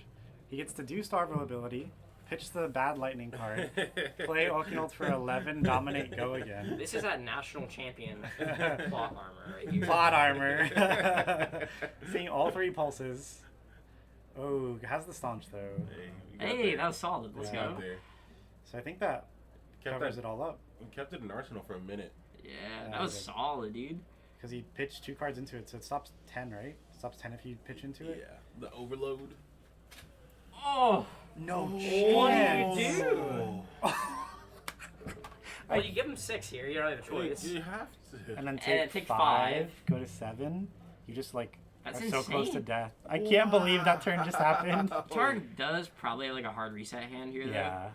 He gets to do Starvo ability. Pitch the bad lightning card. Play Okinold for 11. Dominate. Go again. this is that national champion plot armor right here. Plot armor. Seeing all 3 pulses. Oh, has the staunch though. Hey, we got Hey, there. that was solid. Let's We got go. there. So I think that Kept covers that- it all up. We kept it in Arsenal for a minute. Yeah, That that was was solid, dude. Because he pitched 2 cards into it, so it stops 10, right? Stops 10 if you pitch into it. Yeah, the overload. Oh, No what chance. do you do? Well, you give him 6 here. You don't have a choice. You have to. And then then take take 5, go to 7. You just like That's are so close to insane. death. I can't believe that turn just happened. Targ does probably have like a hard reset hand here, though. Yeah,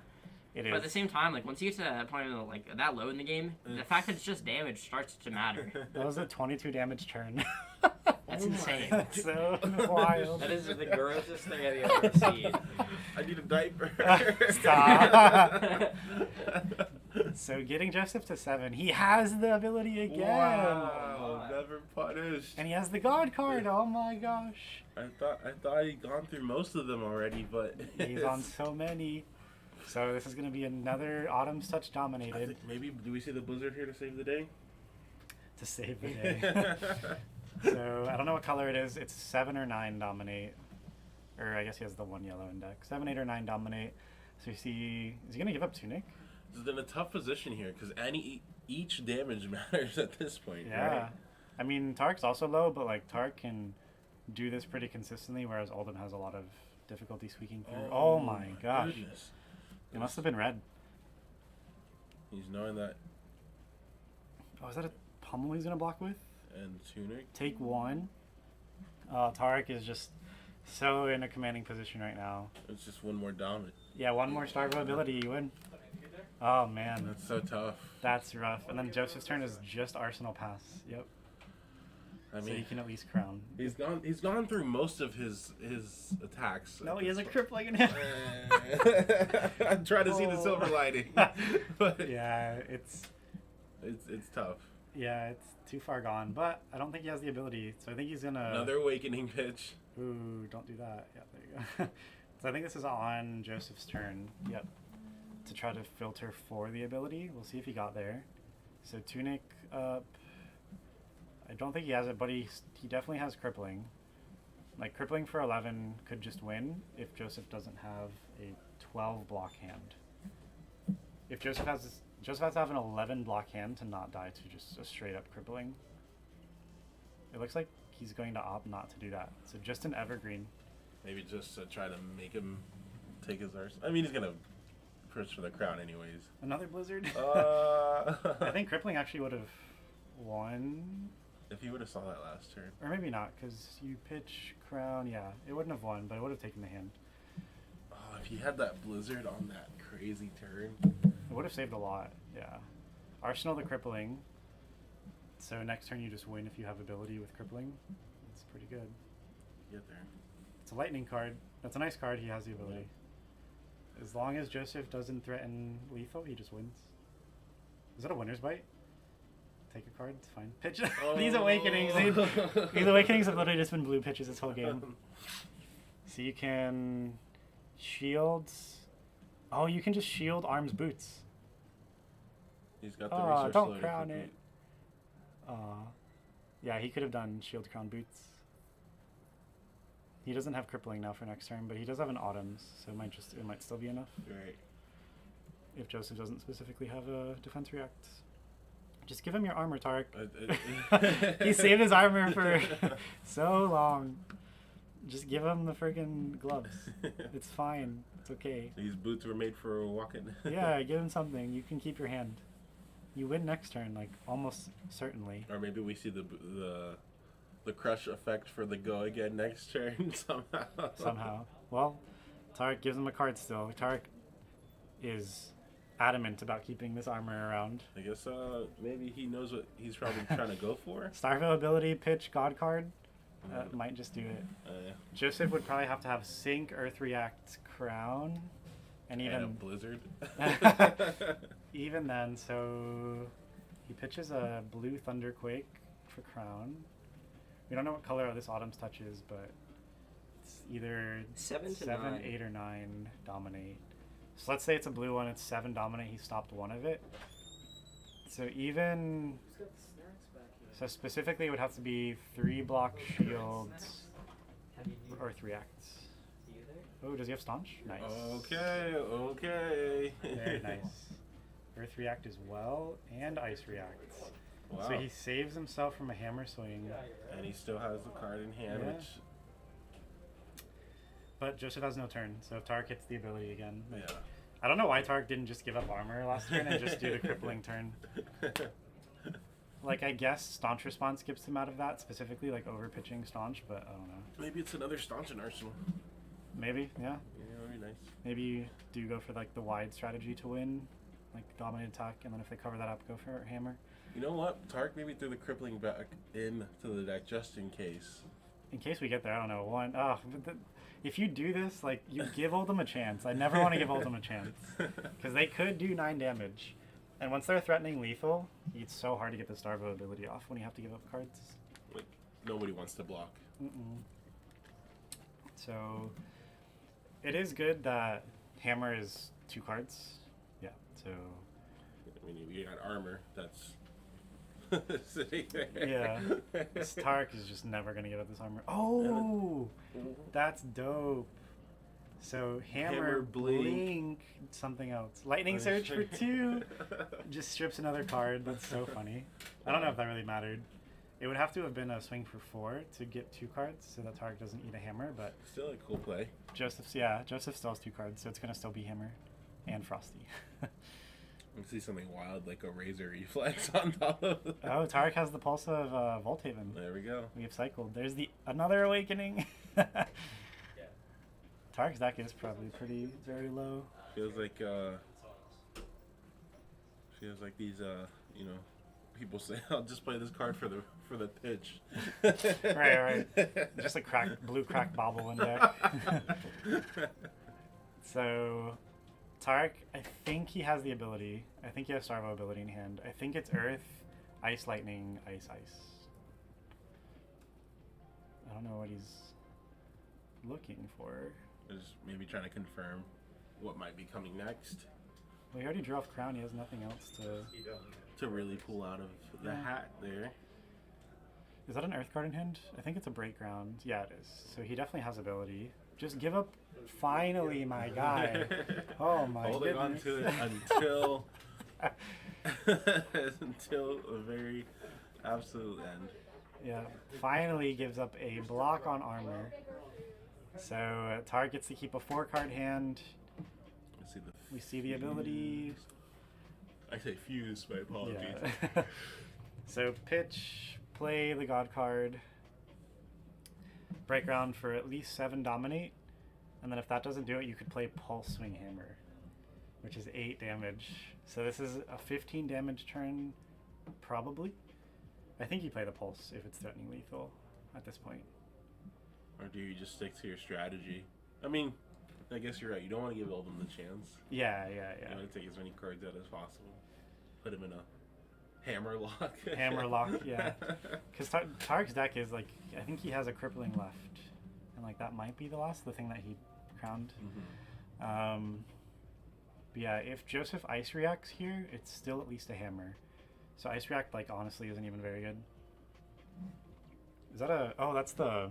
it But at the is. same time, like once you get to that point of like that low in the game, the fact that it's just damage starts to matter. That was a 22 damage turn. That's insane. That's so wild. That is the grossest thing I've ever seen. I need a diaper. Stop. So getting Joseph to 7, he has the ability again. Wow, never punished. And he has the God card. Oh my gosh. I thought he'd gone through most of them already, but He's on so many. So this is going to be another Autumn's Touch I dominated think maybe do we see the Blizzard here to save the day? to save the day. So I don't know what color it is. It's 7 or 9 dominate. Or I guess he has the 1 yellow in deck. 7, 8, or 9 dominate. So you see, is he going to give up Tunic? He's in a tough position here because each damage matters at this point. Yeah. Right? I mean, Tark's also low, but like Tark can do this pretty consistently, whereas Oldham has a lot of difficulty squeaking through. Oh, my gosh. goodness. It must have been red. He's knowing that Oh, is that a pummel he's going to block with? and Tunic. Take 1. Tarek is just so in a commanding position right now. It's just one more dominant. Yeah, 1 more Starvo ability, you win. Oh, man. That's so tough. That's rough. And then Joseph's turn is just Arsenal Pass. Yep. I So mean, you can at least crown. he's gone through most of his attacks. No, at he has this a point. crippling in him. I'm trying to see the silver Oh. lining, but Yeah, it's tough. too far gone. But I don't think he has the ability, so I think he's gonna. Another awakening pitch. Ooh, don't do that. Yeah, there you go. So I think this is on Joseph's turn. Yep. To try to filter for the ability. We'll see if he got there. So Tunic up. I don't think he has it, but he definitely has crippling. Like crippling for 11 could just win if Joseph doesn't have a 12 block hand. If Joseph has to have an 11 block hand to not die to just a straight up crippling. It looks like he's going to opt not to do that. So just an evergreen. Maybe just to try to make him take his arse. I mean, he's gonna push for the crown anyways. Another blizzard. I I think crippling actually would have won, if he would have saw that last turn. or maybe not, because you pitch crown. Yeah, it wouldn't have won, but it would have taken the hand. Oh, if he had that blizzard on that crazy turn. It would have saved a lot. Yeah. Arsenal the crippling. So next turn you just win if you have ability with crippling. It's pretty good. Get there. It's a lightning card. That's a nice card. He has the ability. As long as Joseph doesn't threaten lethal, he just wins. Is that a winner's bite? Take a card. It's fine. Pitch. These awakenings. These awakenings have literally just been blue pitches this whole game. So you can shield. Oh, you can just shield arms boots. He's got the Oh, resource don't loader crown for it. Yeah, he could have done shield crown boots. He doesn't have crippling now for next turn, but he does have an autumns, so it might still be enough Right. if Joseph doesn't specifically have a defense react. Just give him your armor, Tarek. He saved his armor for so long. Just give him the friggin' gloves. It's fine. It's okay. These boots were made for walking. Yeah, give him something. You can keep your hand. You win next turn, like almost certainly. Or maybe we see the crush effect for the go again next turn somehow. Somehow. Well, Tarek gives him a card still. Tarek is adamant about keeping this armor around. I guess maybe he knows what he's probably trying to go for. Starville ability, pitch, God card. Might just do it. Yeah. Joseph would probably have to have Sync, Earth React, Crown, and even And a blizzard. even then. So he pitches a blue Thunderquake for Crown. We don't know what color this Autumn's Touch is, but it's either 7 to 9. 8, or 9 dominate. So let's say it's a blue one. It's 7 dominate. He stopped one of it. So even. Who's got the snacks back here? So specifically, it would have to be 3 block shields, How do you do? Earth reacts. You there? Oh, does he have staunch? Nice. Okay. Very nice. Earth react as well, and ice reacts. Wow. So he saves himself from a hammer swing. Yeah, you're right. And he still has the card in hand, Yeah. which But Joseph has no turn, so if Tarek hits the ability again. yeah. I don't know why Tarek didn't just give up armor last turn and just do the crippling turn. Like, I guess Staunch Response gives him out of that, specifically, like over pitching Staunch, but I don't know. Maybe it's another staunch in Arsenal. Maybe, yeah. Yeah, that'd be nice. Maybe you do go for like the wide strategy to win, like dominate attack, and then if they cover that up, go for hammer. You know what? Tark maybe threw the crippling back into the deck just in case. In case we get there, I don't know. If you do this, like, you give Oldham a chance. I never want to give Oldham a chance. Because they could do 9 damage. And once they're threatening lethal, it's so hard to get the Starvo ability off when you have to give up cards. Like, nobody wants to block. So, it is good that hammer is 2 cards. Yeah, so... I mean, you got armor that's sitting there. Yeah. This Tark is just never going to give up this armor. Oh! That's dope. So, hammer, blink, something else. Lightning Surge for 2. Just strips another card. That's so funny. I don't know if that really mattered. It would have to have been a swing for 4 to get 2 cards, so that Tark doesn't eat a hammer, but Still a cool play. Joseph still has 2 cards, so it's going to still be hammer and Frosty. You see something wild like a Razor Reflex on top of it. Oh, Tarek has the pulse of Volthaven. There we go. We have cycled. There's another awakening. Tarek's deck is probably very low. Feels like these people say I'll just play this card for the pitch. Right. Just a blue crack bobble in deck. So, Tarek, I think he has the ability. I think he has Starvo ability in hand. I think it's Earth, Ice, Lightning, Ice, Ice. I don't know what he's looking for. Just maybe trying to confirm what might be coming next Well, he already drew off Crown. He has nothing else to... You don't. to really pull out of the Yeah. hat there. Is that an Earth card in hand? I think it's a Break Ground. Yeah, it is. So he definitely has ability. Just give up. Finally, my guy. Oh my Holding goodness. on to it until until a very absolute end. Yeah, finally gives up a block on armor. So Tarek gets to keep a 4-card hand. Let's see We see the ability. I say fuse, my apologies. Yeah. So pitch, play the God card. Break ground for at least 7 dominate. And then if that doesn't do it, you could play Pulse Swing Hammer, which is 8 damage. So this is a 15 damage turn, probably. I think you play the Pulse if it's threatening lethal at this point. Or do you just stick to your strategy? I mean, I guess you're right. You don't want to give Oldham the chance. Yeah. You want to take as many cards out as possible. Put him in a hammer lock. Hammer lock, yeah. Because Tarek's deck is like, I think he has a crippling left. And like that might be the thing that he crowned. Mm-hmm. But yeah, if Joseph Ice reacts here, it's still at least a hammer. So Ice React, like, honestly isn't even very good. Is that oh, that's the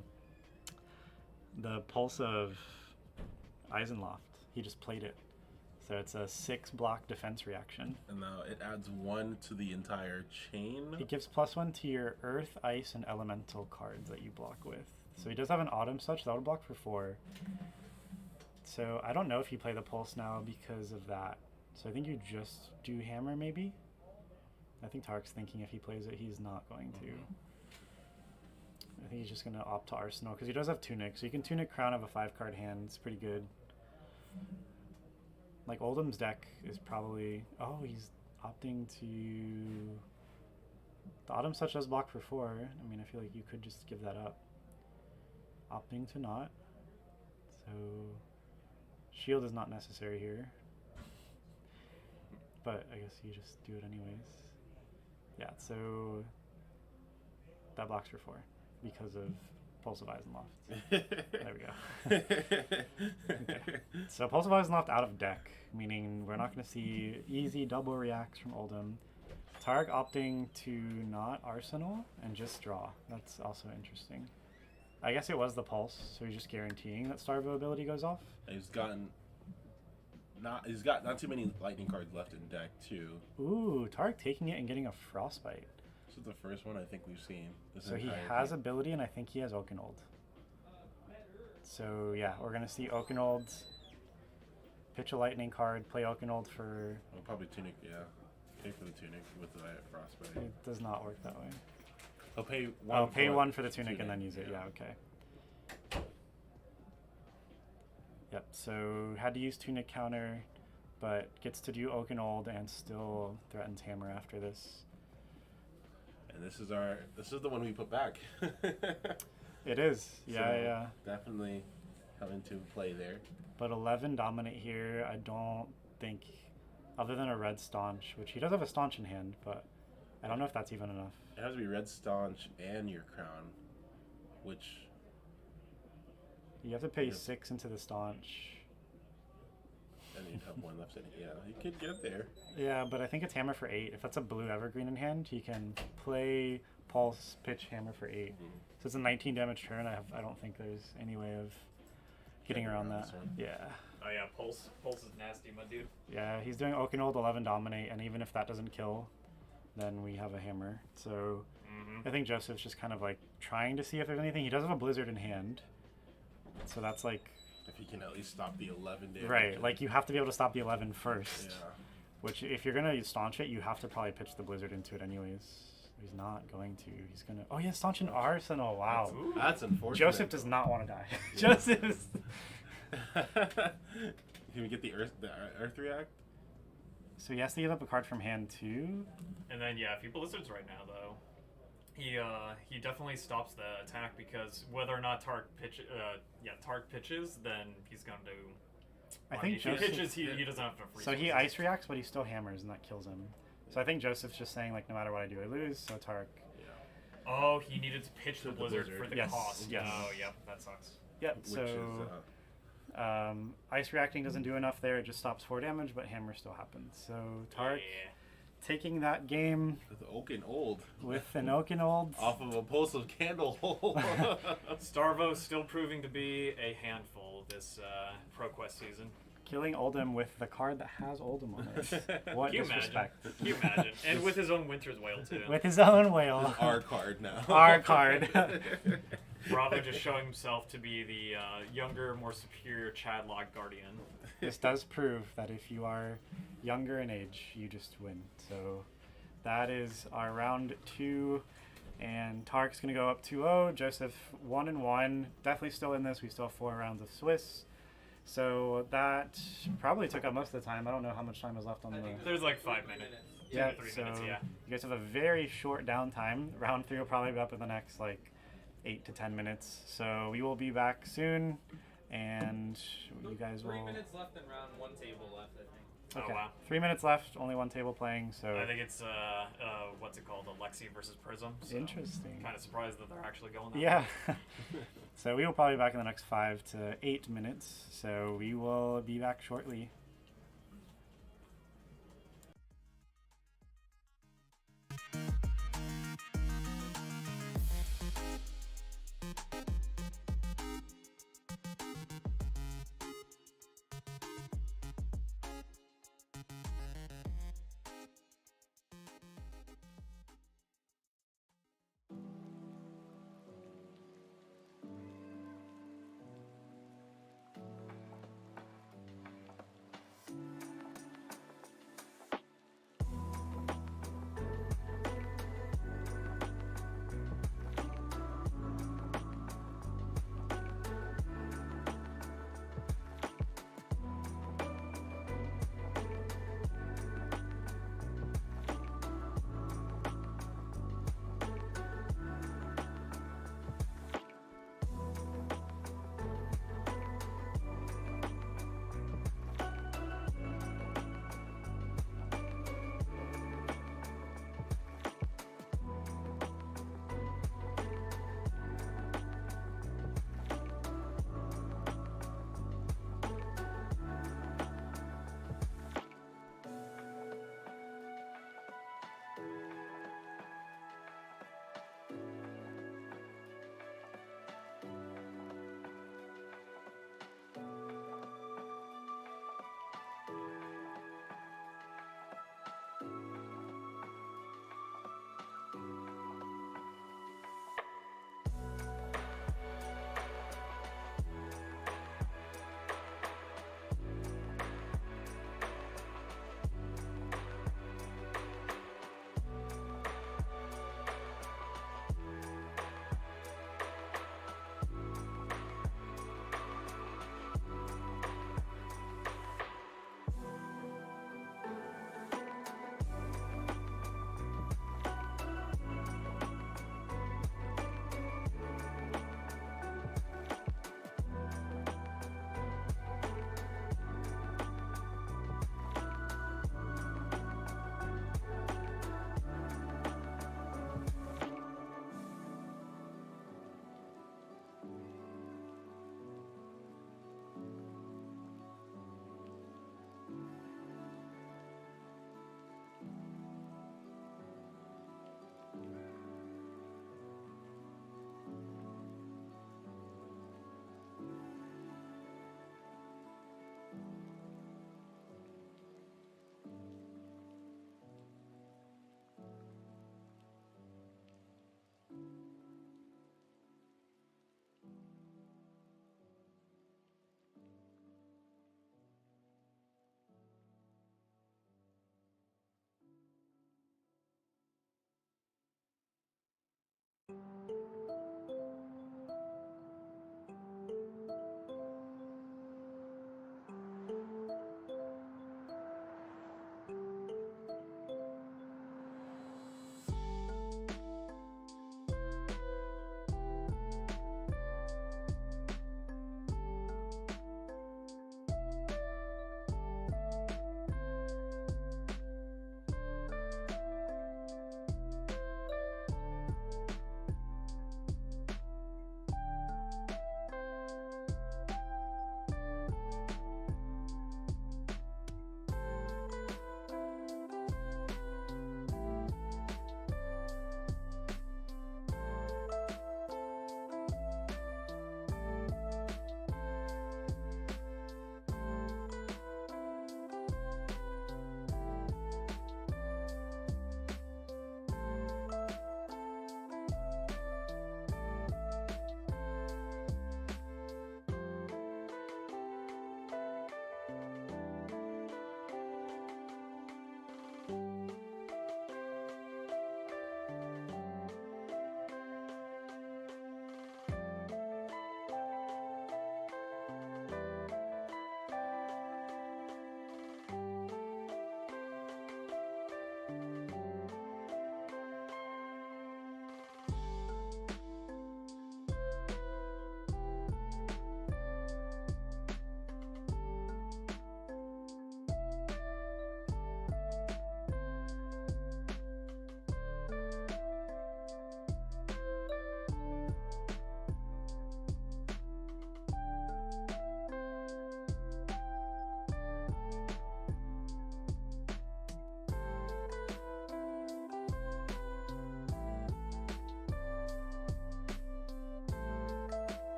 Pulse of Eisenloft. He just played it. So it's a 6 block defense reaction. And now it adds 1 to the entire chain. It gives +1 to your Earth, Ice, and Elemental cards that you block with. So he does have an Autumn Such that would block for 4. So I don't know if you play the pulse now because of that. So I think you just do hammer maybe. I think Tark's thinking if he plays it, he's not going to. I think he's just going to opt to Arsenal because he does have Tunic. So you can Tunic Crown of a 5-card hand. It's pretty good. Like Oldham's deck is probably... Oh, he's opting to... The Autumn Touch does block for 4. I mean, I feel like you could just give that up. Opting to not. So... Shield is not necessary here. But I guess you just do it anyways. Yeah, so... That blocks for 4 because of Pulse of Eyes and Loft. There we go. Okay. So Pulse of Eyes and Loft out of deck, meaning we're not going to see easy double reacts from Oldham. Targ opting to not Arsenal and just draw. That's also interesting. I guess it was the Pulse, so he's just guaranteeing that Starvo ability goes off. He's got not too many lightning cards left in deck too. Ooh, Targ taking it and getting a Frostbite. This is the first one I think we've seen. So he has ability, and I think he has Oakenold. So yeah, we're gonna see Oakenold pitch a lightning card, play Oakenold for... Oh, probably Tunic, yeah. Pay for the Tunic with the Frostbite. It does not work that way. He'll pay one. Oh, pay one for the tunic and then use it. Yeah, okay. Yep, so had to use Tunic counter, but gets to do Oakenold and still threatens Hammer after this. And this is the one we put back. It is, yeah, So, yeah. Definitely come into play there. But 11 dominate here, I don't think, other than a red staunch, which he does have a staunch in hand, but I don't know if that's even enough. It has to be red staunch and your crown, which You have to pay Yep. 6 into the staunch. and you'd have one left in it. Yeah, you could get there. Yeah, but I think it's hammer for 8. If that's a blue evergreen in hand, he can play pulse, pitch hammer for 8. So it's a 19 damage turn. I don't think there's any way of getting around that. this one. Yeah. Oh yeah, Pulse is nasty, my dude. Yeah, he's doing Oakenold 11 dominate, and even if that doesn't kill, then we have a hammer. So I think Joseph's just kind of like trying to see if there's anything. He does have a blizzard in hand, so that's like If he can at least stop the 11 damage. right. Like you have to be able to stop the 11 first. Yeah. Which if you're gonna staunch it, you have to probably pitch the blizzard into it anyways. He's not going to. He's gonna. Oh yeah, staunch an Arsenal. Wow. That's unfortunate. Joseph does not want to die. Joseph is. Can we get the Earth React? So he has to give up a card from hand too. And then yeah, if he blizzards right now though, he definitely stops the attack because whether or not Tark pitches, then he's gonna do. I think if he Joseph. pitches, he doesn't have enough So he resources. ice reacts, but he still hammers, and that kills him. So I think Joseph's just saying like, no matter what I do, I lose. So Tark. Oh, he needed to pitch the The blizzard blizzard. for the Yes, cost. yes. Oh, yep, that sucks. Yep. Which So is ice reacting doesn't do enough there. It just stops 4 damage, but hammer still happens. So Tark Yeah. taking that game with Oaken Old with an Oakenold. off of a pulsive candle hole. Starvo still proving to be a handful this ProQuest season. Killing Oldham with the card that has Oldham on it. What Can you disrespect. imagine? Can you imagine? And with his own Winter's Wail too. With his own whale. Our card now. Our card. Bravo just showing himself to be the younger, more superior Chadlock Guardian. This does prove that if you are younger in age, you just win. So that is our round 2. And Tark's going to go up 2-0. Joseph 1-1. Definitely still in this. We still have 4 rounds of Swiss. So that probably took up most of the time. I don't know how much time is left on the... There's like 5 minutes. Yeah, 2 to 3 so minutes, yeah. you guys have a very short downtime. Round 3 will probably be up in the next like 8 to 10 minutes. So we will be back soon, and you guys will... 3 minutes left and round 1 table left, I think. Okay. Oh, wow. 3 minutes left, only 1 table playing, so... I think it's, what's it called? Alexi versus Prism. So Interesting. Kind of surprised that they're actually going that Yeah. way. So we will probably be back in the next 5 to 8 minutes. So we will be back shortly.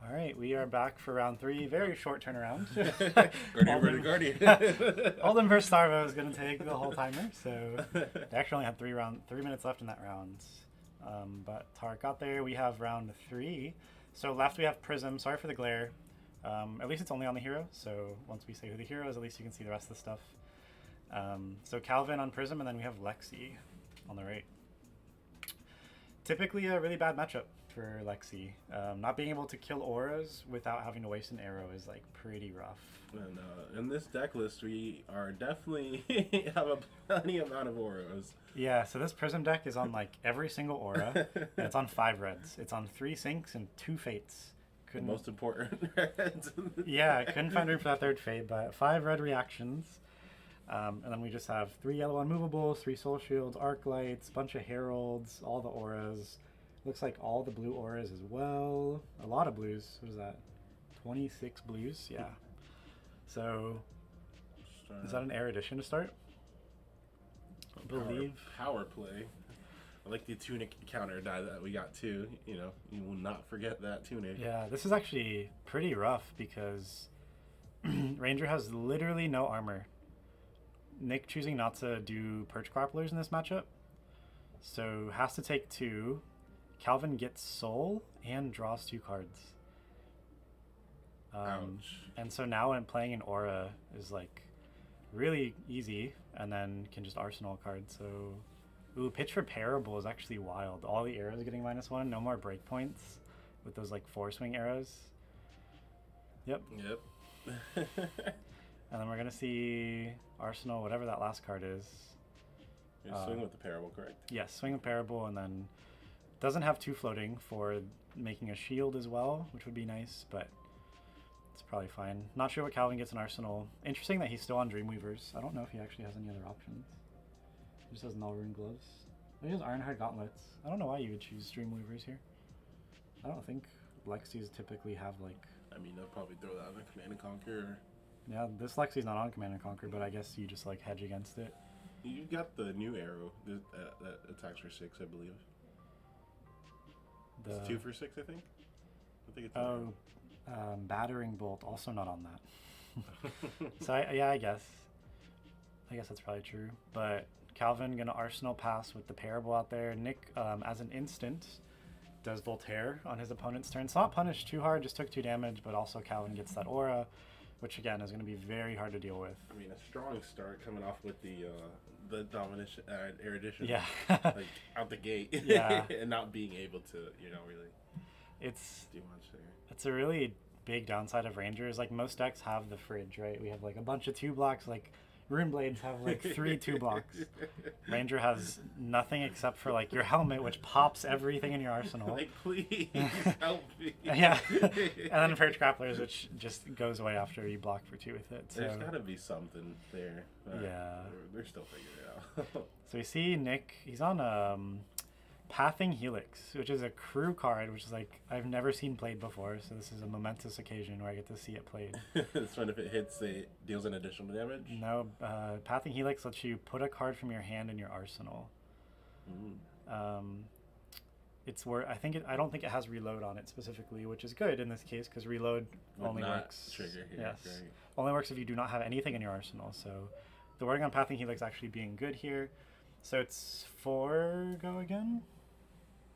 All right, we are back for round 3. Very short turnaround. Guardian versus Guardian. Alden versus Starvo is going to take the whole timer, so they actually only had 3 minutes left in that round. But Tarek got there. We have round 3. So left we have Prism. Sorry for the glare. At least it's only on the hero, so once we say who the hero is, at least you can see the rest of the stuff. So Calvin on Prism, and then we have Lexi on the right. Typically a really bad matchup for Lexi. Not being able to kill auras without having to waste an arrow is like pretty rough. And in this deck list, we are definitely have a plenty amount of auras. Yeah, so this Prism deck is on like every single aura, and it's on 5 reds. It's on 3 sinks and 2 fates. The most important reds. Yeah, couldn't find room for that 3rd fate, but 5 red reactions. And then we just have 3 yellow unmovables, 3 soul shields, arc lights, bunch of heralds, all the auras. Looks like all the blue auras as well. A lot of blues. What is that? 26 blues? Yeah. So, is that an air addition to start? I believe. Power play. I like the tunic counter die that we got too. You know, you will not forget that tunic. Yeah, this is actually pretty rough because Ranger has literally no armor. Nick choosing not to do perch grapplers in this matchup, so has to take 2. Calvin gets soul and draws 2 cards. Ouch. And so now when playing an aura is like really easy, and then can just arsenal a card. So, ooh, pitch repairable is actually wild. All the arrows getting -1, no more breakpoints with those like 4 swing arrows. Yep. Yep. And then we're gonna see arsenal whatever that last card is. You're swing with the parable, correct? Yes, swing with parable, and then doesn't have 2 floating for making a shield as well, which would be nice, but it's probably fine. Not sure what Calvin gets in arsenal. Interesting that he's still on Dreamweavers. I don't know if he actually has any other options. He just has Null Rune Gloves. He has Ironhide Gauntlets. I don't know why you would choose Dreamweavers here. I don't think Lexi's typically have like... I mean, they'll probably throw that on a Command and Conquer. Or... Yeah, this Lexi's not on Command and Conquer, but I guess you just like hedge against it. You got the new arrow that attacks for 6, I believe. It's 2 for 6, I think. I think it's. Battering Bolt, also not on that. So I guess that's probably true. But Calvin gonna Arsenal pass with the Parable out there. Nick, as an instant, does Voltaire on his opponent's turn. It's not punished too hard, just took 2 damage, but also Calvin gets that aura, which again is going to be very hard to deal with. I mean, a strong start coming off with the domination erudition. Yeah. Like out the gate. Yeah. And not being able to, really it's do much there. It's a really big downside of Rangers. Like most decks have the fridge, right? We have like a bunch of 2 blocks, like Rune Blades have like 3 2 blocks. Ranger has nothing except for like your helmet, which pops everything in your arsenal. Like, please help me. Yeah. And then Perch Grapplers, which just goes away after you block for 2 with it. So. There's got to be something there. Yeah. They're still figuring it out. So we see Nick, he's on Pathing Helix, which is a crew card, which is like I've never seen played before, so this is a momentous occasion where I get to see it played. This one, if it hits, it deals an additional damage? No, Pathing Helix lets you put a card from your hand in your arsenal. It's where I don't think it has reload on it specifically, which is good in this case because reload only works. Trigger here. Yes, right. only works if you do not have anything in your arsenal. So the wording on Pathing Helix actually being good here. So it's 4 go again,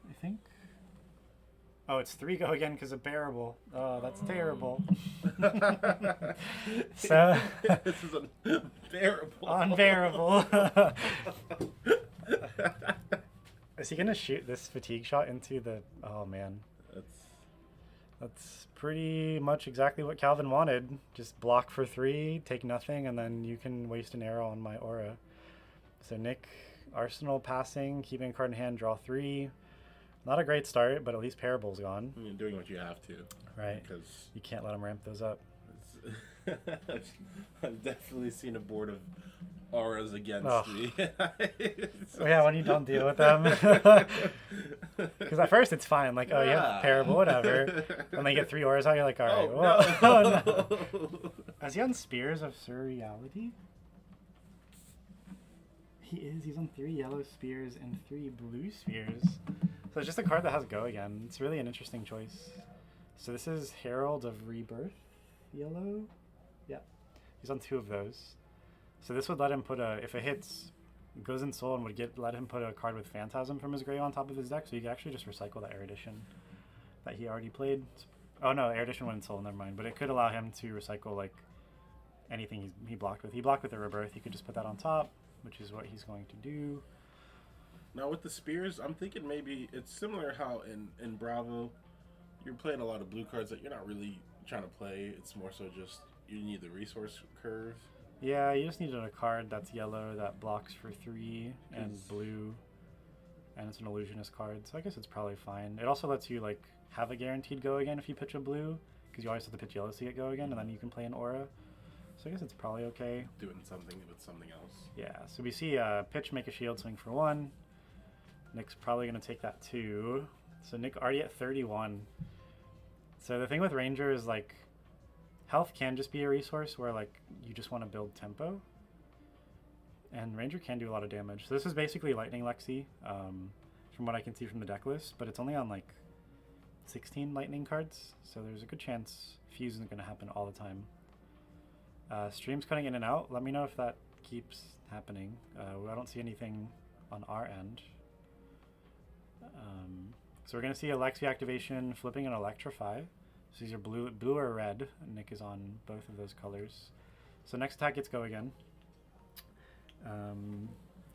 I think. Oh, it's 3 go again because of bearable. Oh, that's terrible. So this is unbearable. Unbearable. Is he gonna shoot this fatigue shot into the? Oh man, that's pretty much exactly what Calvin wanted. Just block for 3, take nothing, and then you can waste an arrow on my aura. So Nick, Arsenal passing, keeping a card in hand, draw 3. Not a great start, but at least Parable's gone. You're doing what you have to. Right. Because you can't let him ramp those up. I've definitely seen a board of auras against me. So yeah, when you don't deal with them. Because at first it's fine, like, oh, you have Parable, whatever. When they get 3 auras out, you're like, alright, no. Is he on Spears of Surreality? He is. He's on 3 yellow spears and 3 blue spears. So it's just a card that has go again. It's really an interesting choice. So this is Herald of Rebirth, yellow. Yeah, he's on 2 of those. So this would let him put if it hits, goes in soul and would let him put a card with Phantasm from his grave on top of his deck. So you could actually just recycle that Erudition that he already played. Oh no, Erudition went in soul, never mind. But it could allow him to recycle like anything he blocked with. He blocked with a Rebirth. You could just put that on top, which is what he's going to do. Now with the spears, I'm thinking maybe it's similar how in Bravo, you're playing a lot of blue cards that you're not really trying to play. It's more so just you need the resource curve. Yeah, you just needed a card that's yellow that blocks for 3 and blue, and it's an illusionist card. So I guess it's probably fine. It also lets you like have a guaranteed go again if you pitch a blue, because you always have to pitch yellow to get go again, and then you can play an aura. So I guess it's probably okay. Doing something with something else. Yeah. So we see pitch, make a shield, swing for 1. Nick's probably going to take that too. So Nick already at 31. So the thing with Ranger is like health can just be a resource where like you just want to build tempo. And Ranger can do a lot of damage. So this is basically Lightning Lexi, from what I can see from the deck list, but it's only on like 16 Lightning cards. So there's a good chance Fuse isn't going to happen all the time. Streams cutting in and out. Let me know if that keeps happening. I don't see anything on our end. So we're going to see Alexi activation, flipping an Electrify. So these are blue or red. Nick is on both of those colors. So next attack gets go again.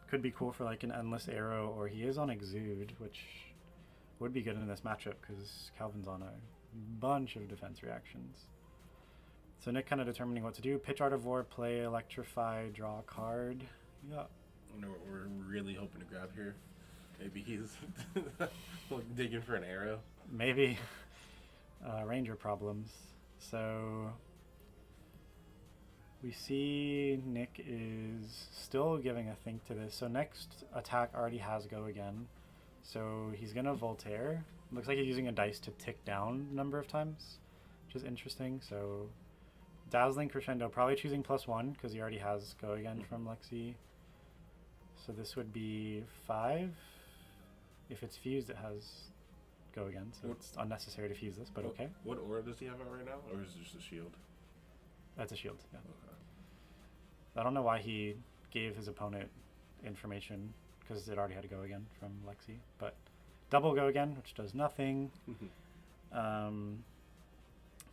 Could be cool for like an Endless Arrow, or he is on Exude, which would be good in this matchup because Calvin's on a bunch of defense reactions. So Nick kind of determining what to do. Pitch Art of War, play Electrify, draw a card. Yeah. I wonder what we're really hoping to grab here. Maybe he's digging for an arrow. Maybe. Ranger problems. So we see Nick is still giving a think to this. So next attack already has go again. So he's going to Voltaire. Looks like he's using a dice to tick down a number of times, which is interesting. So Dazzling Crescendo, probably choosing +1 because he already has go again from Lexi. So this would be 5. If it's fused, it has go again, so it's unnecessary to fuse this, but okay. What aura does he have out right now, or is it just a shield? That's a shield, yeah. Okay. I don't know why he gave his opponent information, because it already had to go again from Lexi, but double go again, which does nothing.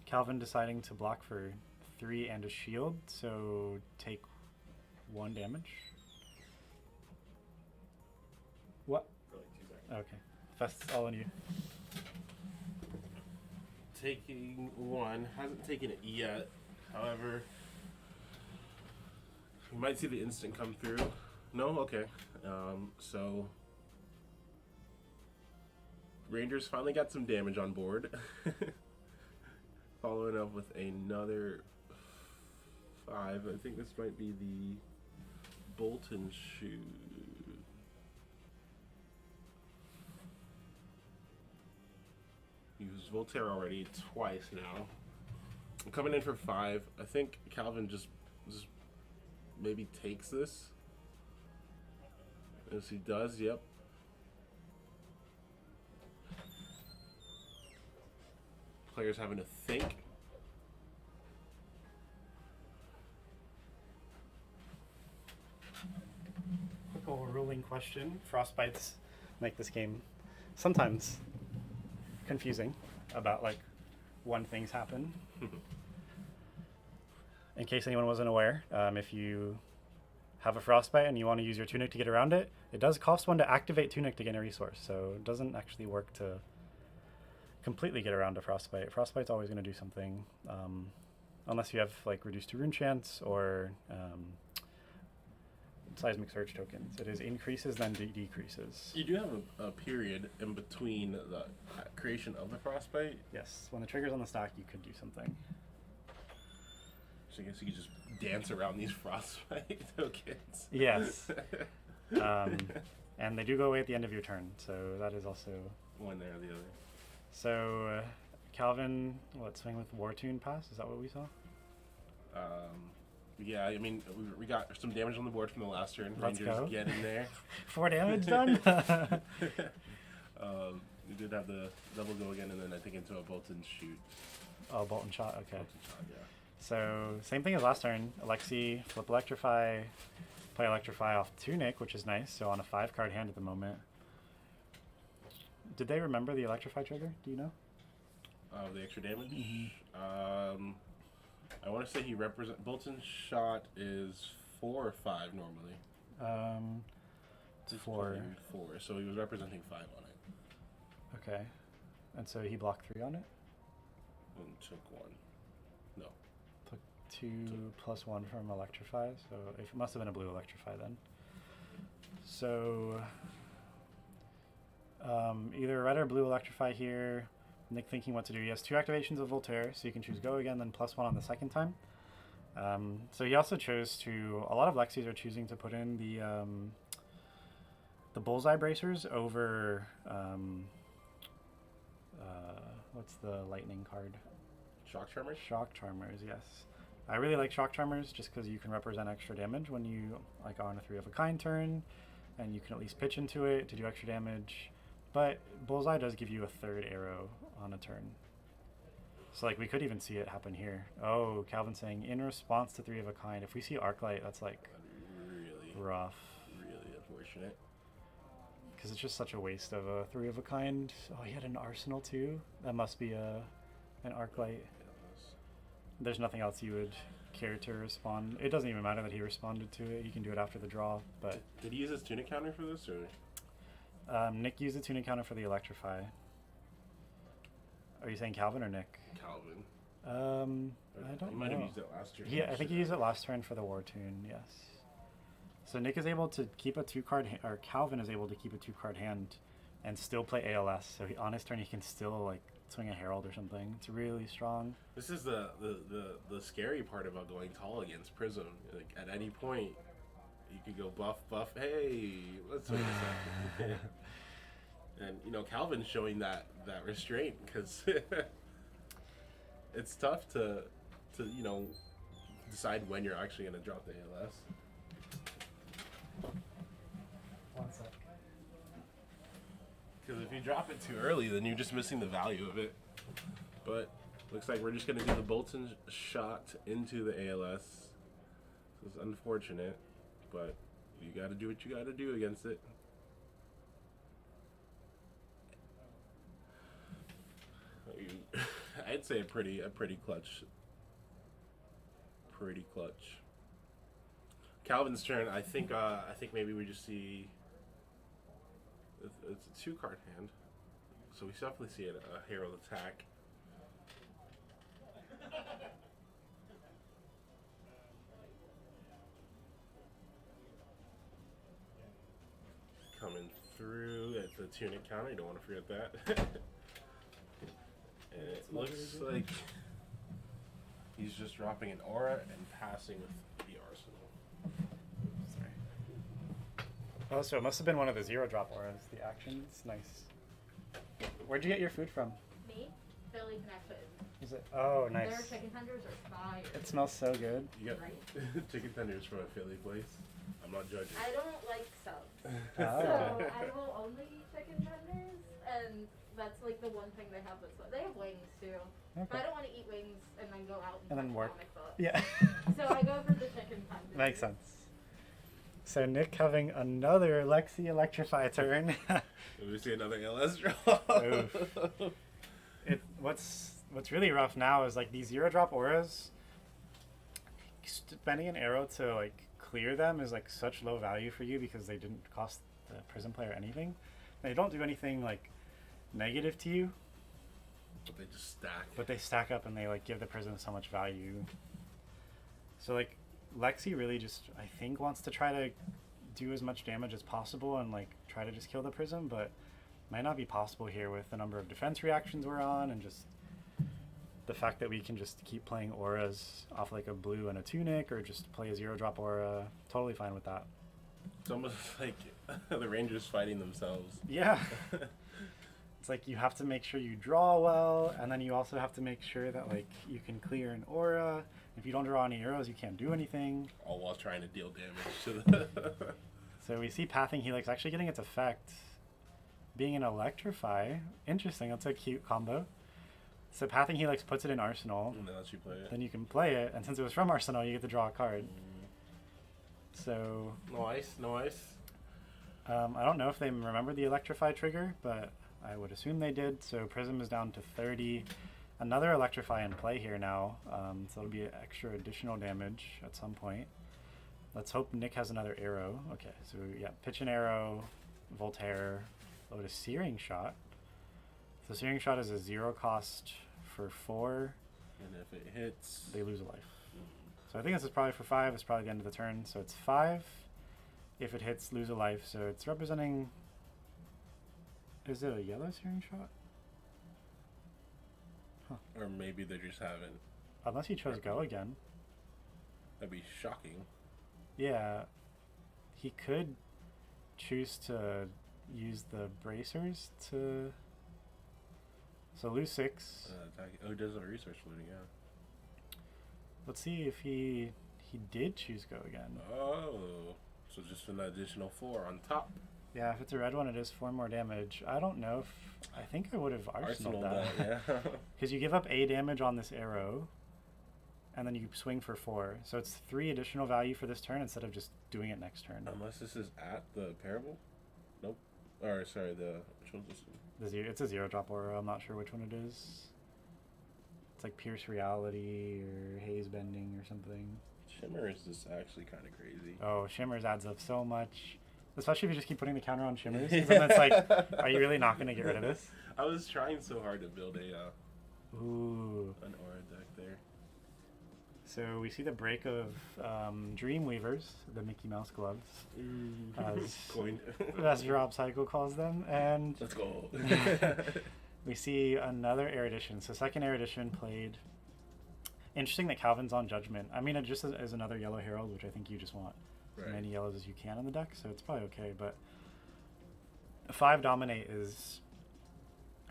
Calvin deciding to block for 3 and a shield, so take 1 damage. What? For like 2 seconds. Okay. Fest's all on you. Taking 1, hasn't taken it yet. However, you might see the instant come through. No? Okay. So Rangers finally got some damage on board. Following up with another 5. I think this might be the Bolton shoe. Used Voltaire already twice now. I'm coming in for 5. I think Calvin just maybe takes this. As he does, yep. Players having to think. Quick little ruling question. Frostbites make this game sometimes confusing about like when things happen. In case anyone wasn't aware, if you have a frostbite and you want to use your tunic to get around it, it does cost 1 to activate tunic to gain a resource, so it doesn't actually work to completely get around a frostbite. Frostbite's always going to do something, unless you have like reduced to rune chance or seismic surge tokens. It is increases then decreases. You do have a period in between the creation of the frostbite. Yes, when the trigger's on the stack, you could do something. So I guess you could just dance around these frostbite tokens. Yes. And they do go away at the end of your turn, so that is also One there or the other. So Calvin, swing with War Tune pass? Is that what we saw? Yeah, I mean, we got some damage on the board from the last turn. Let's Rangers go. get in there. 4 damage done? You did have the double go again, and then I think into a bolt and shoot. Oh, bolt and shot. Okay. Bolt and shot, yeah. So same thing as last turn. Alexi, flip Electrify, play Electrify off Tunic, which is nice. So on a 5-card hand at the moment. Did they remember the Electrify trigger? Do you know? The extra damage. I want to say he represent Bolton shot is 4 or 5 normally. It's 4. 4. So he was representing 5 on it. Okay. And so he blocked 3 on it? And took 1. No. Took 2 plus 1 from Electrify. So it must have been a blue Electrify then. So either red or blue Electrify here. Nick thinking what to do. He has 2 activations of Voltaire, so you can choose go again, then plus 1 on the second time. So he also chose to. A lot of Lexis are choosing to put in the bullseye bracers over. What's the lightning card? Shock Charmers? Shock Charmers, yes. I really like Shock Charmers just because you can represent extra damage when you like are on a 3 of a kind turn, and you can at least pitch into it to do extra damage. But Bullseye does give you a 3rd arrow on a turn. So like we could even see it happen here. Oh, Calvin's saying in response to 3 of a kind. If we see Arclight, that's like Really, rough. really unfortunate. Because it's just such a waste of a 3 of a kind. Oh, he had an Arsenal too? That must be an Arclight. There's nothing else you would care to respond. It doesn't even matter that he responded to it. You can do it after the draw. But Did he use his tunic counter for this, or? Nick used the tunic counter for the Electrify. Are you saying Calvin or Nick? Calvin. I don't He might know. have used it last turn. Yeah, I think he used it last turn for the War Tune, yes. So Nick is able to keep a 2-card, or Calvin is able to keep a 2-card hand and still play ALS. So on his turn, he can still like swing a Herald or something. It's really strong. This is the scary part about going tall against Prism. Like at any point, you could go buff. Hey, let's swing this up. And you know, Calvin's showing that restraint because it's tough to decide when you're actually going to drop the ALS. 1 sec. Because if you drop it too early, then you're just missing the value of it. But looks like we're just going to do the Bolton shot into the ALS. So it's unfortunate, but you got to do what you got to do against it. I'd say a pretty clutch. Pretty clutch. Calvin's turn. I think maybe we just see. It's a 2-card hand, so we definitely see a Herald attack. Coming through at the tunic counter. You don't want to forget that. And it looks like he's just dropping an aura and passing with the arsenal. Sorry. Oh, so it must have been one of the 0-drop auras, the actions. Nice. Where'd you get your food from? Me? Philly Connection. Is it? Oh, nice. Their chicken tenders are fire. It smells so good. You got Right? chicken tenders from a Philly place. I'm not judging. I don't like subs. Oh. So I will only eat chicken tenders, and that's like the one thing they have that's what they have wings too. But Okay. I don't want to eat wings and then go out And then watch work. comic books. Yeah. So I go for the chicken tenders. Makes sense. So Nick having another Lexi Electrify turn. We see another LS draw. Oof. What's really rough now is like these 0-drop auras. Spending an arrow to like clear them is like such low value for you because they didn't cost the Prism player anything. They don't do anything like negative to you, But they just stack. but they stack up and they like give the Prism so much value. So like Lexi really just I think wants to try to do as much damage as possible and like try to just kill the Prism, but might not be possible here with the number of defense reactions we're on and just the fact that we can just keep playing auras off like a blue and a tunic or just play a 0-drop aura. Totally fine with that. It's almost like the Rangers fighting themselves. Yeah. It's like you have to make sure you draw well, and then you also have to make sure that like you can clear an aura. If you don't draw any arrows, you can't do anything. All while trying to deal damage to the... So we see Pathing Helix actually getting its effect. being an Electrify. Interesting, that's a cute combo. So Pathing Helix puts it in Arsenal. And then lets you play it. Then you can play it, and since it was from Arsenal, you get to draw a card. So No ice, no ice. I don't know if they remember the Electrify trigger, but I would assume they did. So Prism is down to 30. Another Electrify in play here now, so it'll be extra additional damage at some point. Let's hope Nick has another arrow. Okay, so yeah, pitch an arrow, Voltaire, load a Searing Shot. So Searing Shot is a 0 cost for 4. And if it hits, They lose a life. So I think this is probably for 5. It's probably the end of the turn. So it's 5. If it hits, lose a life. So it's representing... Is it a yellow Searing Shot? or maybe they just haven't. Unless he chose go again. That'd be shocking. Yeah. He could choose to use the bracers to... So lose 6. Oh, he does have a resource floating, yeah. Let's see if he did choose go again. Oh, so just an additional 4 on top. Yeah, if it's a red one, it is 4 more damage. I don't know if... I think I would have arsenaled that. Yeah. Because you give up A damage on this arrow, and then you swing for 4. So it's 3 additional value for this turn instead of just doing it next turn. Unless this is at the parable? Nope. Or, sorry, which one's this? It's a 0-drop aura. I'm not sure which one it is. It's like Pierce Reality or Haze Bending or something. Shimmer is just actually kind of crazy. Oh, Shimmers adds up so much. Especially if you just keep putting the counter on Shimmers. 'Cause then it's like, are you really not going to get rid of this? I was trying so hard to build a Ooh. an aura deck there. So we see the break of Dreamweavers, the Mickey Mouse gloves, as Coined. as Drop Cycle calls them, and Let's go. we see another Erudition. So second Erudition played. Interesting that Calvin's on Judgment. I mean, it just is another Yellow Herald, which I think you just want as Right. many yellows as you can in the deck, so it's probably okay. But 5 Dominate is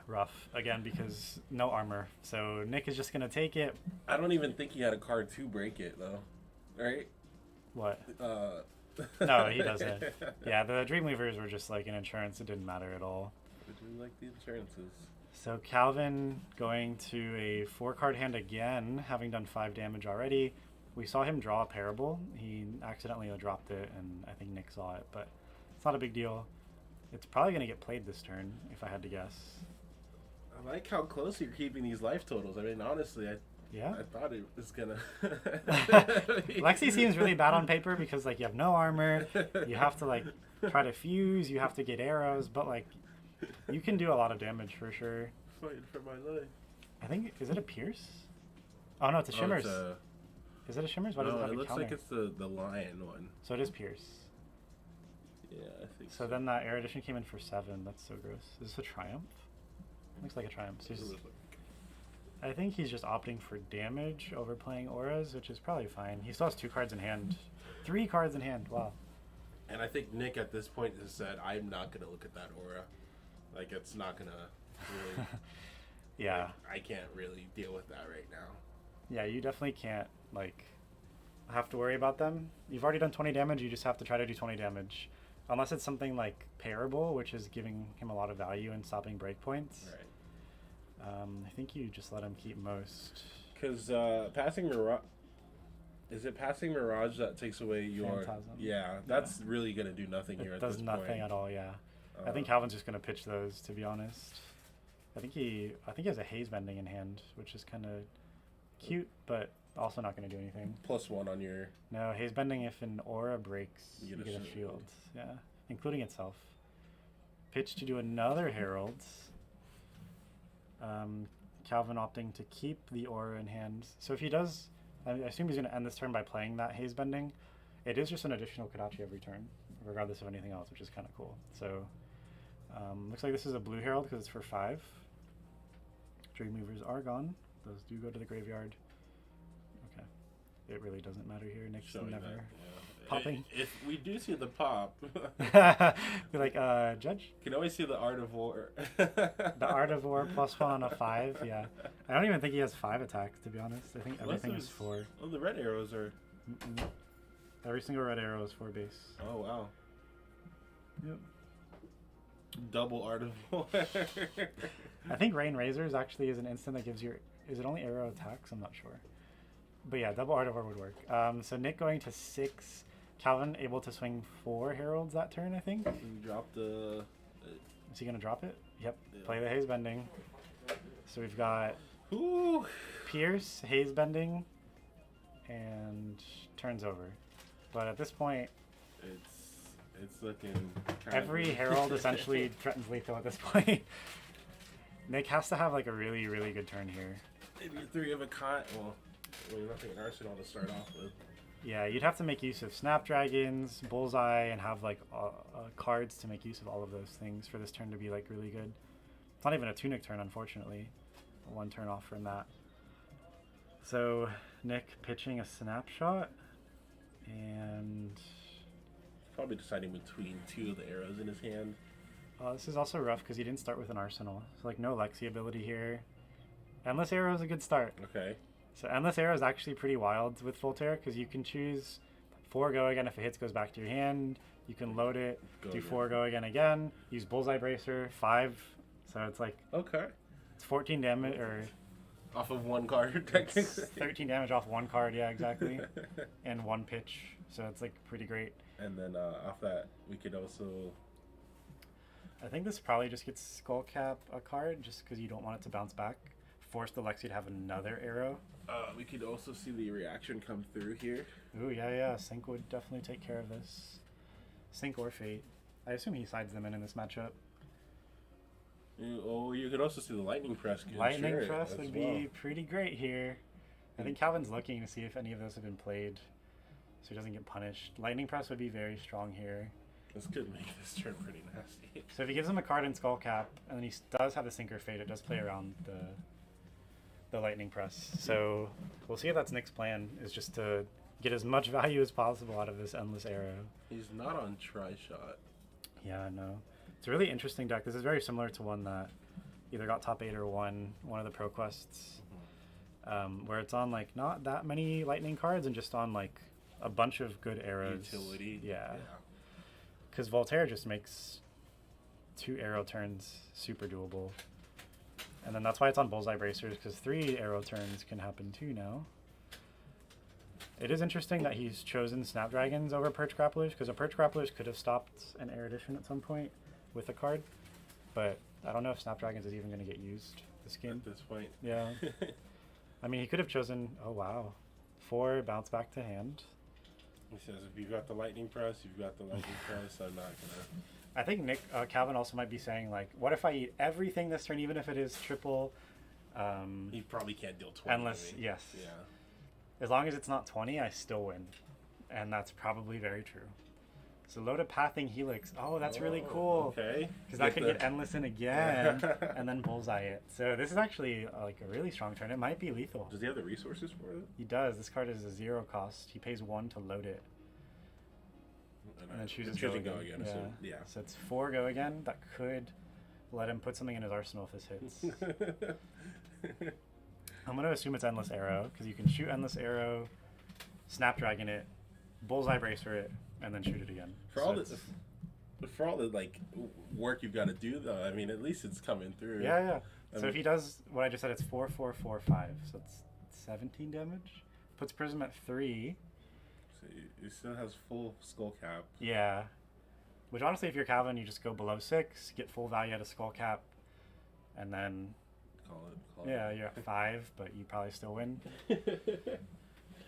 rough again because no armor. So Nick is just gonna take it. I don't even think he had a card to break it though, right? What? No, he doesn't. Yeah, the Dreamweavers were just like an insurance. It didn't matter at all. I do like the insurances. So Calvin going to a 4-card hand again, having done 5 damage already. We saw him draw a Parable. He accidentally dropped it, and I think Nick saw it, but it's not a big deal. It's probably going to get played this turn, if I had to guess. I like how close you're keeping these life totals. I mean, honestly, Yeah? I thought it was gonna. Lexi seems really bad on paper because, like, you have no armor. You have to, like, try to fuse. You have to get arrows, but, like, you can do a lot of damage for sure. Fighting for my life. I think, is it a Pierce? Oh, no, it's a Shimmers. Is it a Shimmers? Why does it No, have it a looks counter? like it's the lion one. So it is Pierce. Yeah, I think So then that Erudition came in for 7. That's so gross. Is this a Triumph? Looks like a Triumph. So he's- I think he's just opting for damage over playing auras, which is probably fine. He still has 2 cards in hand. 3 cards in hand. Wow. And I think Nick at this point has said, "I'm not gonna look at that aura. Like it's not gonna really. Yeah. Like, I can't really deal with that right now." Yeah, you definitely can't, like, have to worry about them. You've already done 20 damage. You just have to try to do 20 damage. Unless it's something like Parable, which is giving him a lot of value and stopping breakpoints. Right. I think you just let him keep most. Because passing Mirage, is it passing Mirage that takes away your? Phantasm. Yeah, that's really gonna do nothing here It at does this nothing point. at all, yeah. I think Calvin's just going to pitch those, to be honest. I think he has a Haze Bending in hand, which is kind of cute, but also not going to do anything. +1 on your. No, Haze Bending, if an aura breaks, You you get a get a shield. shield. Yeah, including itself. Pitch to do another Herald. Calvin opting to keep the aura in hand. So if he does, I assume he's going to end this turn by playing that Haze Bending. It is just an additional Kodachi every turn, regardless of anything else, which is kind of cool. So looks like this is a blue Herald because it's for 5. Dreamweavers are gone. Those do go to the graveyard. Okay. It really doesn't matter here. Nick's Showing never that, yeah. popping. If we do see the pop, Be like, Judge? you can always see the Art of War. The Art of War +1 on a 5, yeah. I don't even think he has 5 attacks, to be honest. I think Unless everything is there's- 4. Oh, the red arrows are. Mm-mm. Every single red arrow is 4 base. Oh wow. Yep. Double Art of War. I think Rain Razors actually is an instant that gives you. Is it only arrow attacks? I'm not sure. But yeah, double Art of War would work. So Nick going to 6. Calvin able to swing 4 heralds that turn, I think. You drop the. Is he gonna drop it? Yep. Yeah. Play the haze bending. So we've got Ooh. Pierce, haze bending, and turns over. But at this point, It's looking. every herald essentially threatens lethal at this point. Nick has to have like a really, really good turn here. Maybe 3 of a kind. Well, nothing in Arsenal to start off with. Yeah, you'd have to make use of Snapdragons, Bullseye, and have like cards to make use of all of those things for this turn to be like really good. It's not even a Tunic turn, unfortunately. 1 turn off from that. So Nick pitching a Snapshot, and Probably deciding between 2 of the arrows in his hand. this is also rough because he didn't start with an Arsenal. So like no Lexi ability here. Endless Arrow is a good start. Okay. So Endless Arrow is actually pretty wild with Voltaire because you can choose 4 go again if it hits goes back to your hand. You can load it, Go do again. 4 go again, use Bullseye Bracer, 5. So it's like Okay. it's 14 damage or Off of 1 card, it's technically. 13 damage off 1 card, yeah, exactly. And 1 pitch. So it's like pretty great. And then off that, we could also. I think this probably just gets Skull Cap a card just because you don't want it to bounce back. Force the Lexi to have another arrow. We could also see the reaction come through here. Ooh, yeah. Sync would definitely take care of this. Sync or Fate. I assume he sides them in this matchup. You could also see the Lightning Press. could Lightning share it Press as would well. be pretty great here. I think Calvin's looking to see if any of those have been played so he doesn't get punished. Lightning Press would be very strong here. This could make this turn pretty nasty. So if he gives him a card in Skull Cap, and then he does have the Sync or Fate, it does play around the Lightning Press. So we'll see if that's Nick's plan, is just to get as much value as possible out of this Endless Arrow. He's not on Tri-Shot. Yeah, no. It's a really interesting deck. This is very similar to one that either got top 8 or won one of the ProQuests, where it's on like not that many lightning cards and just on like a bunch of good arrows. Utility. Yeah. Because Voltaire just makes 2 arrow turns super doable. And then that's why it's on Bullseye Bracers, because 3 arrow turns can happen too now. It is interesting that he's chosen Snapdragons over Perch Grapplers, because a Perch Grapplers could have stopped an Erudition at some point with a card, but I don't know if Snapdragons is even going to get used this game. At this point. Yeah. I mean, he could have chosen, oh wow, 4 bounce back to hand. He says, if you've got the Lightning Press, you've got the Lightning Press, I'm not gonna. I think Calvin also might be saying, like, what if I eat everything this turn, even if it is triple? He probably can't deal 20. Endless, maybe. yes. Yeah. As long as it's not 20, I still win. And that's probably very true. So loaded Pathing Helix. Oh, that's really cool. Okay. Because I could get Endless in again and then Bullseye it. So this is actually like a really strong turn. It might be lethal. Does he have the resources for it? He does. This card is a 0 cost. He pays 1 to load it. And then chooses choosing go again. So, yeah. So it's 4 go again. That could let him put something in his arsenal if this hits. I'm going to assume it's Endless Arrow, because you can shoot Endless Arrow, Snapdragon it, Bullseye Bracer it, and then shoot it again. For all the like work you've got to do, though, I mean, at least it's coming through. Yeah. I So mean- if he does what I just said, it's 4, 4, 4, 5. So it's 17 damage. Puts Prism at 3. So he still has full Skull Cap. Yeah. Which honestly, if you're Calvin, you just go below 6, get full value out of Skull Cap, and then Call it. you're at 5, but you probably still win.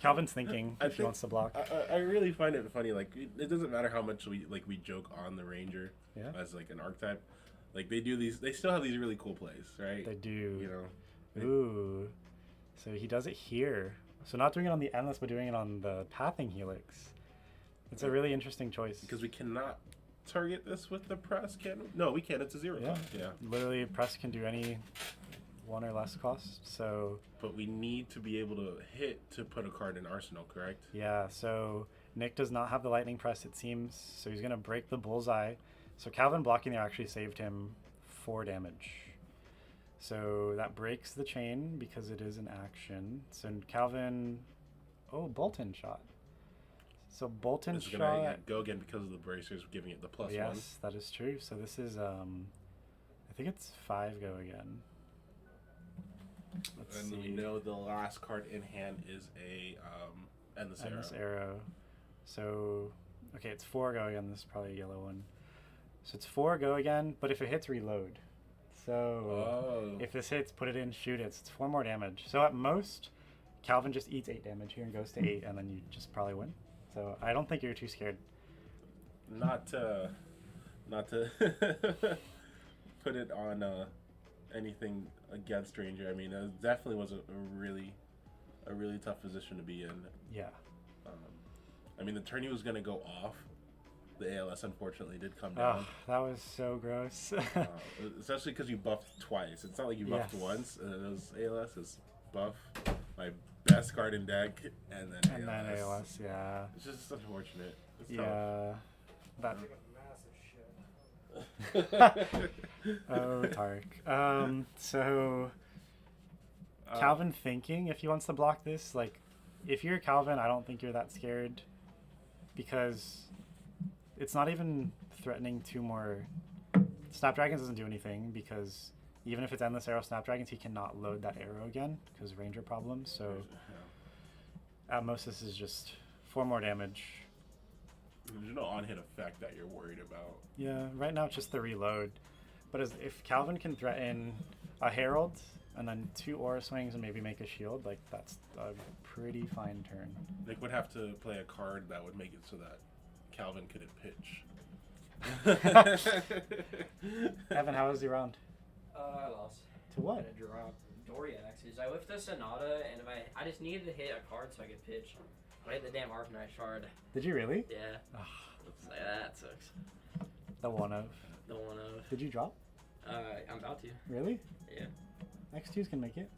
Calvin's thinking I if he think- wants to block. I really find it funny. Like, it doesn't matter how much we joke on the Ranger Yeah. as like an archetype. Like, they do these. They still have these really cool plays, right? They do. You know. Ooh. So he does it here. So not doing it on the Endless, but doing it on the Pathing Helix. It's a really interesting choice. Because we cannot target this with the press, can we? No, we can. It's a 0 Yeah. cost. Yeah. Literally, press can do any 1 or less cost. So But we need to be able to hit to put a card in Arsenal, correct? yeah, so Nick does not have the Lightning Press, it seems. So he's going to break the Bullseye. So Calvin blocking there actually saved him 4 damage. So that breaks the chain because it is an action. So Calvin, Bolton shot. So Bolton It's gonna shot. go again because of the bracers, giving it the +1. Yes, that is true. So this is I think it's 5 go again. Let's And see. we know the last card in hand is a endless arrow. Endless arrow. So okay, it's 4 go again. This is probably a yellow one. So it's 4 go again, but if it hits, reload. So Oh. if this hits, put it in, shoot it. It's 4 more damage. So at most, Calvin just eats 8 damage here and goes to 8, and then you just probably win. So I don't think you're too scared. Not to put it on anything against Ranger. I mean, it definitely was a really tough position to be in. Yeah. I mean, the turn he was gonna go off, the ALS unfortunately did come Oh, down. that was so gross. Especially because you buffed twice. It's not like you buffed Yes. once and then those ALS is buff. My best card in deck and then And then ALS, yeah. It's just unfortunate. It's Yeah. That. Massive shit. Oh, Tark. So Calvin thinking if he wants to block this, like, if you're Calvin, I don't think you're that scared because it's not even threatening 2 more. Snapdragons doesn't do anything because even if it's endless arrow Snapdragons, he cannot load that arrow again because Ranger problems. So at most, this is just 4 more damage. There's no on-hit effect that you're worried about. Yeah, right now it's just the reload. But if Calvin can threaten a Herald and then 2 Aura Swings and maybe make a shield, like that's a pretty fine turn. Nick would have to play a card that would make it so that Calvin couldn't pitch. Evan, how was your round? I lost. To what? I dropped Doriaxes. I whiffed a Sonata, and I just needed to hit a card so I could pitch. I hit the damn Arcanine shard. Did you really? Yeah. Ugh, So that sucks. the one of. The one of. Did you drop? I'm about to. Really? Yeah. X2s can make it.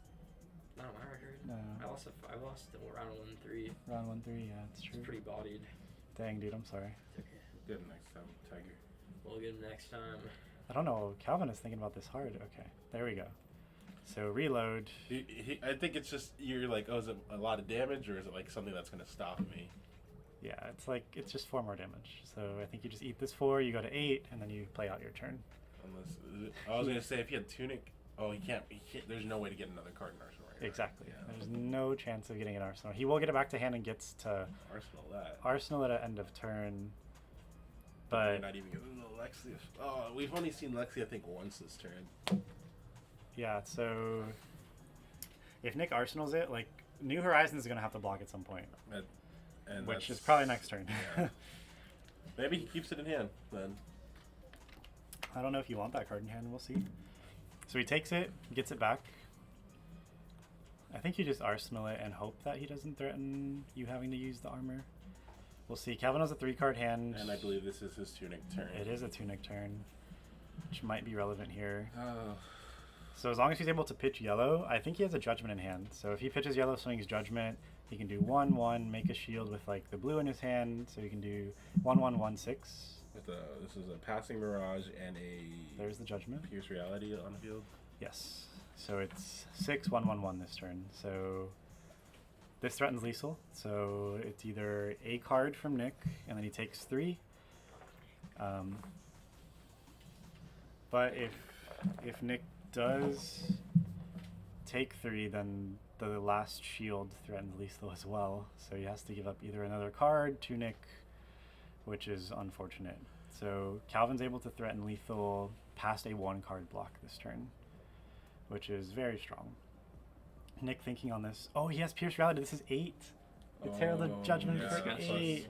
Not on my record. No. I lost the round 1-3. Round 1-3, yeah, it's true. It's pretty bodied. Dang, dude, I'm sorry. It's okay. Good next time, Tiger. We'll get him next time. I don't know. Calvin is thinking about this hard. Okay, there we go. So reload. I think it's just you're like, oh, is it a lot of damage or is it like something that's gonna stop me? Yeah, it's just 4 more damage. So I think you just eat this 4, you go to 8, and then you play out your turn. Unless I was gonna say if he had Tunic, he can't. There's no way to get another card in Arsenal right now. Exactly. Yeah. There's no chance of getting an Arsenal. He will get it back to hand and gets to Arsenal that. Arsenal at the end of turn. You're But not even getting the Lexi. Oh, we've only seen Lexi I think once this turn. yeah, so if Nick Arsenals it, like New Horizons is gonna have to block at some point, And which is that's- probably next turn. yeah. Maybe he keeps it in hand then. I don't know if you want that card in hand. We'll see. So he takes it, gets it back. I think you just Arsenal it and hope that he doesn't threaten you having to use the armor. We'll see. Calvin has a 3-card hand. And I believe this is his Tunic turn. It is a Tunic turn, which might be relevant here. Oh. So as long as he's able to pitch yellow, I think he has a Judgment in hand. So if he pitches yellow, swings Judgment, he can do 1/1, make a shield with like the blue in his hand. So he can do 1/1/1/6. This is a Passing Mirage and a There's the Judgment. Pierce Reality on the field. Yes. So it's 6/1/1/1 this turn. So this threatens lethal. So it's either a card from Nick, and then he takes 3. But if Nick does take 3, then the last shield threatens lethal as well. So he has to give up either another card to Nick, which is unfortunate. So Calvin's able to threaten lethal past a 1-card block this turn, which is very strong. Nick thinking on this. Oh, he has Pierce Reality. This is 8. It's Herald of Judgment yeah, for plus 8.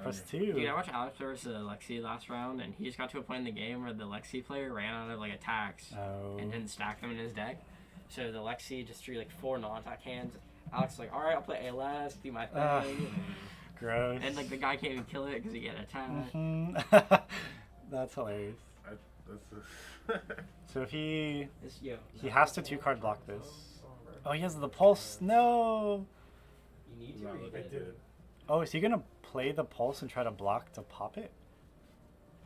Plus 2. Dude, I watched Alex versus Lexi last round, and he just got to a point in the game where the Lexi player ran out of like attacks Oh. and didn't stack them in his deck. So the Lexi just drew like 4 non-attack hands. Alex was like, all right, I'll play ALS, do my thing. Gross. And like the guy can't even kill it because he get attacked. Mhm. That's hilarious. So if he has to 2-card block this. Oh, he has the pulse. No. You need to Not read looking it. good. Oh, is he gonna play the pulse and try to block to pop it?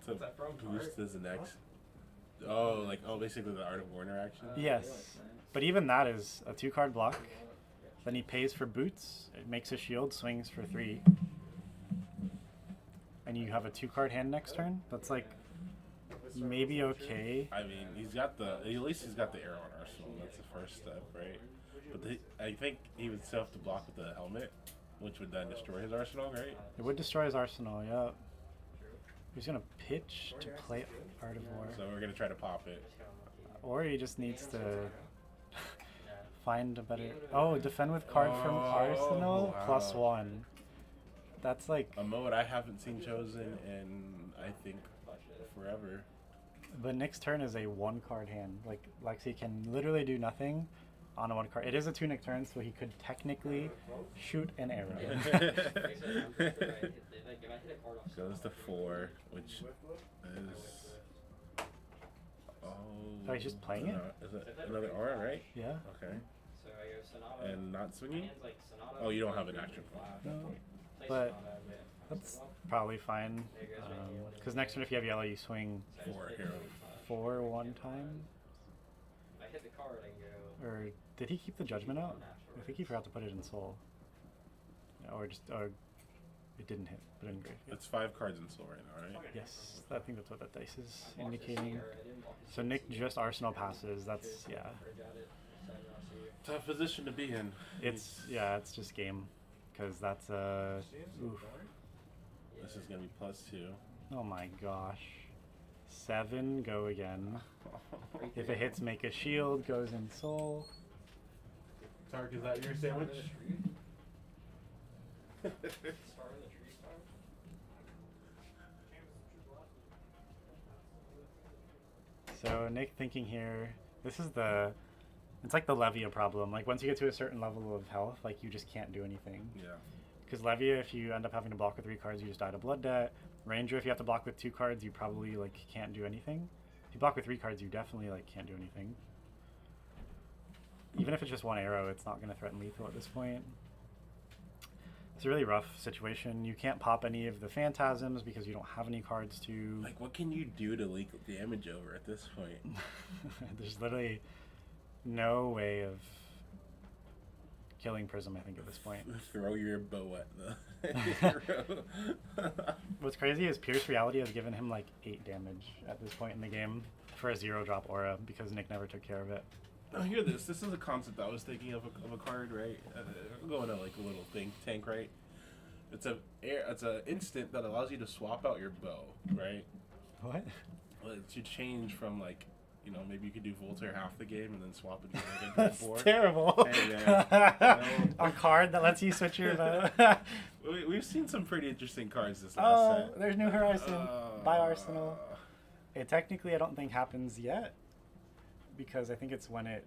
So What's that from, boost Tart? is the next. Basically the Art of War interaction. Yes. But even that is a 2-card block. Then he pays for boots. It makes a shield, swings for 3. and you have a 2-card hand next turn, that's like maybe okay. I mean, he's got the, at least he's got the arrow on arsenal. That's the first step, right? But I think he would still have to block with the helmet, which would then destroy his arsenal, right? It would destroy his arsenal, yeah. He's gonna pitch to play Art of War. So we're gonna try to pop it. Or he just needs to find a better... Oh, defend with card from Arsenal wow. +1. That's like... A mode I haven't seen chosen in, I think, forever. But Nick's turn is a 1-card hand. Like, Lexi can literally do nothing on a 1-card. It is a 2-Nick turn, so he could technically shoot an arrow. Goes to 4, which is... Oh, he's just playing it? Is it another aura, right? Yeah. Okay. And not swinging? Oh, you don't have an action. No. But that's probably fine. Because next turn, if you have yellow, you swing 4 hero. 4 1 time. Or did he keep the judgment out? I think he forgot to put it in soul. Yeah, or just, it didn't hit, but in grave. It's 5 cards in soul right now, right? Yes, I think that's what that dice is indicating. So Nick just Arsenal passes. That's, yeah. Tough position to be in. It's just game, because that's oof. This is gonna be +2. Oh my gosh. 7, go again. If it hits, make a shield, goes in soul. Tark, is that your sandwich? So Nick thinking here, this is the, it's like the Levia problem. Like once you get to a certain level of health, like you just can't do anything. Yeah. Because Levia, if you end up having to block with 3 cards, you just die to Blood Debt. Ranger, if you have to block with 2 cards, you probably like can't do anything. If you block with 3 cards, you definitely like can't do anything. Even if it's just 1 arrow, it's not going to threaten lethal at this point. It's a really rough situation. You can't pop any of the phantasms because you don't have any cards to... Like, what can you do to leak damage over at this point? There's literally no way of killing Prism, I think, at this point. Throw your bow at the hero. What's crazy is Pierce Reality has given him like 8 damage at this point in the game for a 0-drop aura because Nick never took care of it. Oh, hear this. This is a concept I was thinking of a card, right? Going to like a little tank, right? It's a instant that allows you to swap out your bow, right? What? Well, it should change from like, you know, maybe you could do Voltaire half the game and then swap it to like That's 4. terrible. Hey, man. A card that lets you switch your bow. We've seen some pretty interesting cards this last set. There's New Horizon. By Arsenal. It technically I don't think happens yet. Because I think it's when it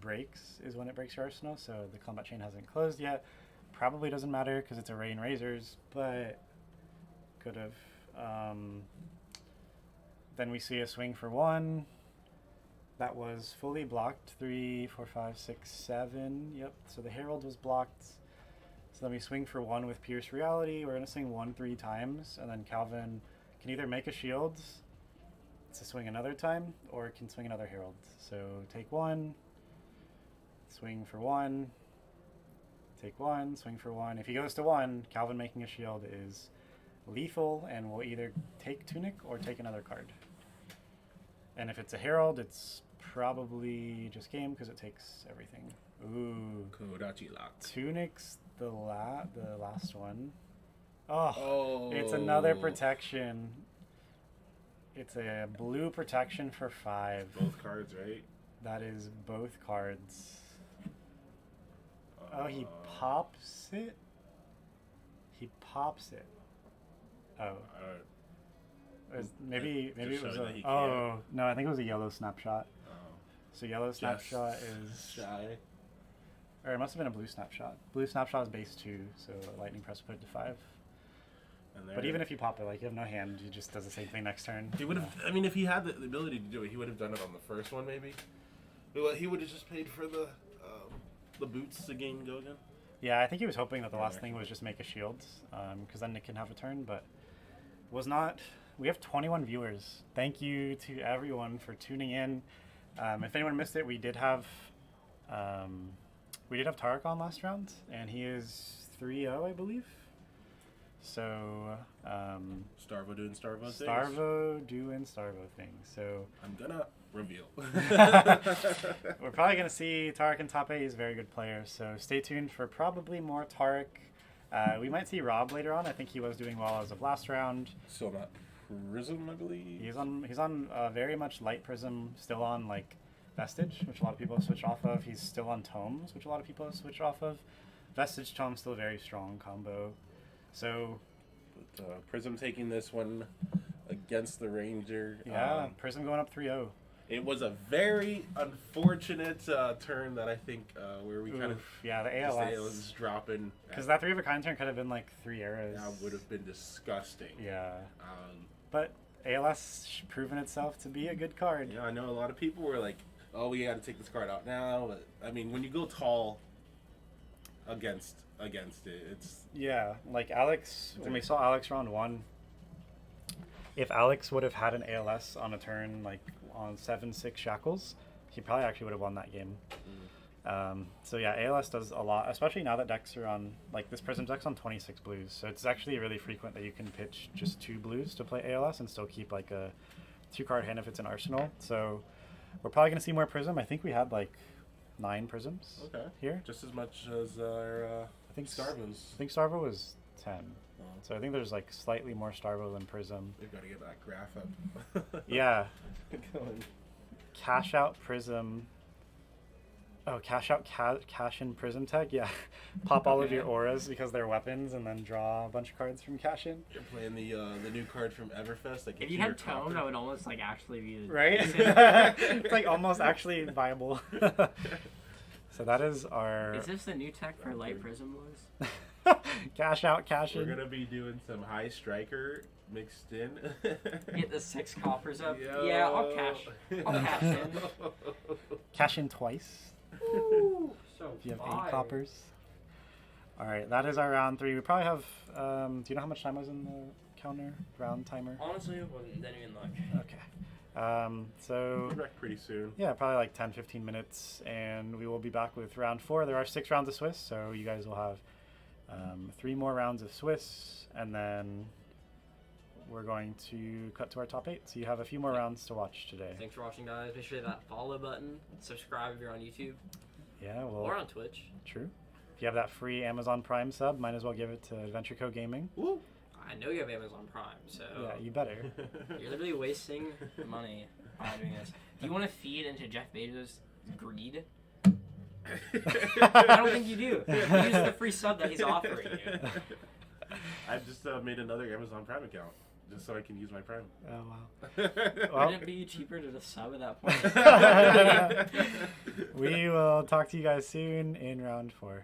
breaks is when it breaks your arsenal, so the combat chain hasn't closed yet. Probably doesn't matter because it's Array and Razors, but could have. Then we see a swing for 1. That was fully blocked. 3, 4, 5, 6, 7. Yep. So the Herald was blocked. So then we swing for 1 with Pierce Reality. We're gonna swing 1 3 times, and then Calvin can either make a shield to swing another time, or it can swing another Herald. So take 1, swing for 1, take 1, swing for 1. If he goes to 1, Calvin making a shield is lethal and will either take Tunic or take another card. And if it's a Herald, it's probably just game because it takes everything. Ooh. Kodachi lock. Tunic's the last one. Oh, Oh. it's another protection. It's a blue protection for 5. Both cards, right? That is both cards. Oh, he pops it? He pops it. Oh. Maybe it was showing that he a... can't. Oh, no, I think it was a yellow snapshot. So yellow snapshot is... shy. Or it must have been a blue snapshot. Blue snapshot is base 2, so lightning press put it to 5. But even if you pop it, like you have no hand, he just does the same thing next turn. He would have. I mean, if he had the ability to do it, he would have done it on the first one, maybe. But he would have just paid for the boots to gain go again. Yeah, I think he was hoping that the last thing was just make a shield, because then Nick can have a turn, but was not. We have 21 viewers. Thank you to everyone for tuning in. If anyone missed it, we did have Tarek on last round, and he is 3-0, I believe. So, Starvo doing Starvo things. Starvo doing Starvo things. So, I'm gonna reveal. we're probably going to see Tarek in top 8. He's a very good player. So, stay tuned for probably more Tarek. We might see Rob later on. I think he was doing well as of last round. Still not Prism, I believe. He's on very much light Prism, still on like Vestige, which a lot of people have switched off of. He's still on Tomes, which a lot of people have switched off of. Vestige Tome still a very strong combo. So But, Prism taking this one against the Ranger. yeah, Prism going up 3-0. It was a very unfortunate turn that I think where we kind of yeah, the just ALS was dropping. because that 3 of a kind turn could have been like 3 arrows. That would have been disgusting. Yeah, but ALS proven itself to be a good card. Yeah, I know a lot of people were like, "Oh, we got to take this card out now." But I mean, when you go tall against it, it's Yeah, like Alex, when we saw Alex round 1, if Alex would have had an ALS on a turn like on 7-6 shackles, he probably actually would have won that game. So yeah, ALS does a lot, especially now that decks are on, like this Prism deck's on 26 blues, so it's actually really frequent that you can pitch just 2 blues to play ALS and still keep like a 2-card hand if it's an arsenal. So we're probably going to see more Prism. I think we had like 9 Prisms here. just as much as our I think Starvos. I think Starvo was 10. Oh. So I think there's like slightly more Starvo than Prism. We've got to get that graph up. Yeah. Going. Cash out Prism. Oh, cash out cash in Prism tag? Yeah. Pop all of your auras because they're weapons and then draw a bunch of cards from cash in. You're playing the new card from Everfest. Like If you had Tome, that would almost like actually be Right? It's like almost actually viable. So that is our Is this the new tech for light Prism blues? cash out, cash We're in. gonna be doing some high striker mixed in. Get the 6 coppers up. Yo. Yeah, I'll cash in. Cash in twice. Ooh, so If you have fire. 8 coppers. Alright, that is our round 3. We probably have do you know how much time was in the counter round timer? Honestly, it didn't even look. Okay. So We'll be back pretty soon. yeah, probably like 10-15 minutes, and we will be back with round 4. There are 6 rounds of Swiss, so you guys will have 3 more rounds of Swiss, and then we're going to cut to our top 8. So you have a few more rounds to watch today. Thanks for watching, guys. Make sure to hit that follow button. Subscribe if you're on YouTube Yeah, well, or on Twitch. true. If you have that free Amazon Prime sub, might as well give it to Adventure Co Gaming. Woo! I know you have Amazon Prime, so Yeah, you better. you're literally wasting money by doing this. Do you want to feed into Jeff Bezos' greed? I don't think you do. Use the free sub that he's offering you. I've just made another Amazon Prime account just so I can use my Prime. Oh wow. Well, Wouldn't it be cheaper to just sub at that point? we will talk to you guys soon in round 4.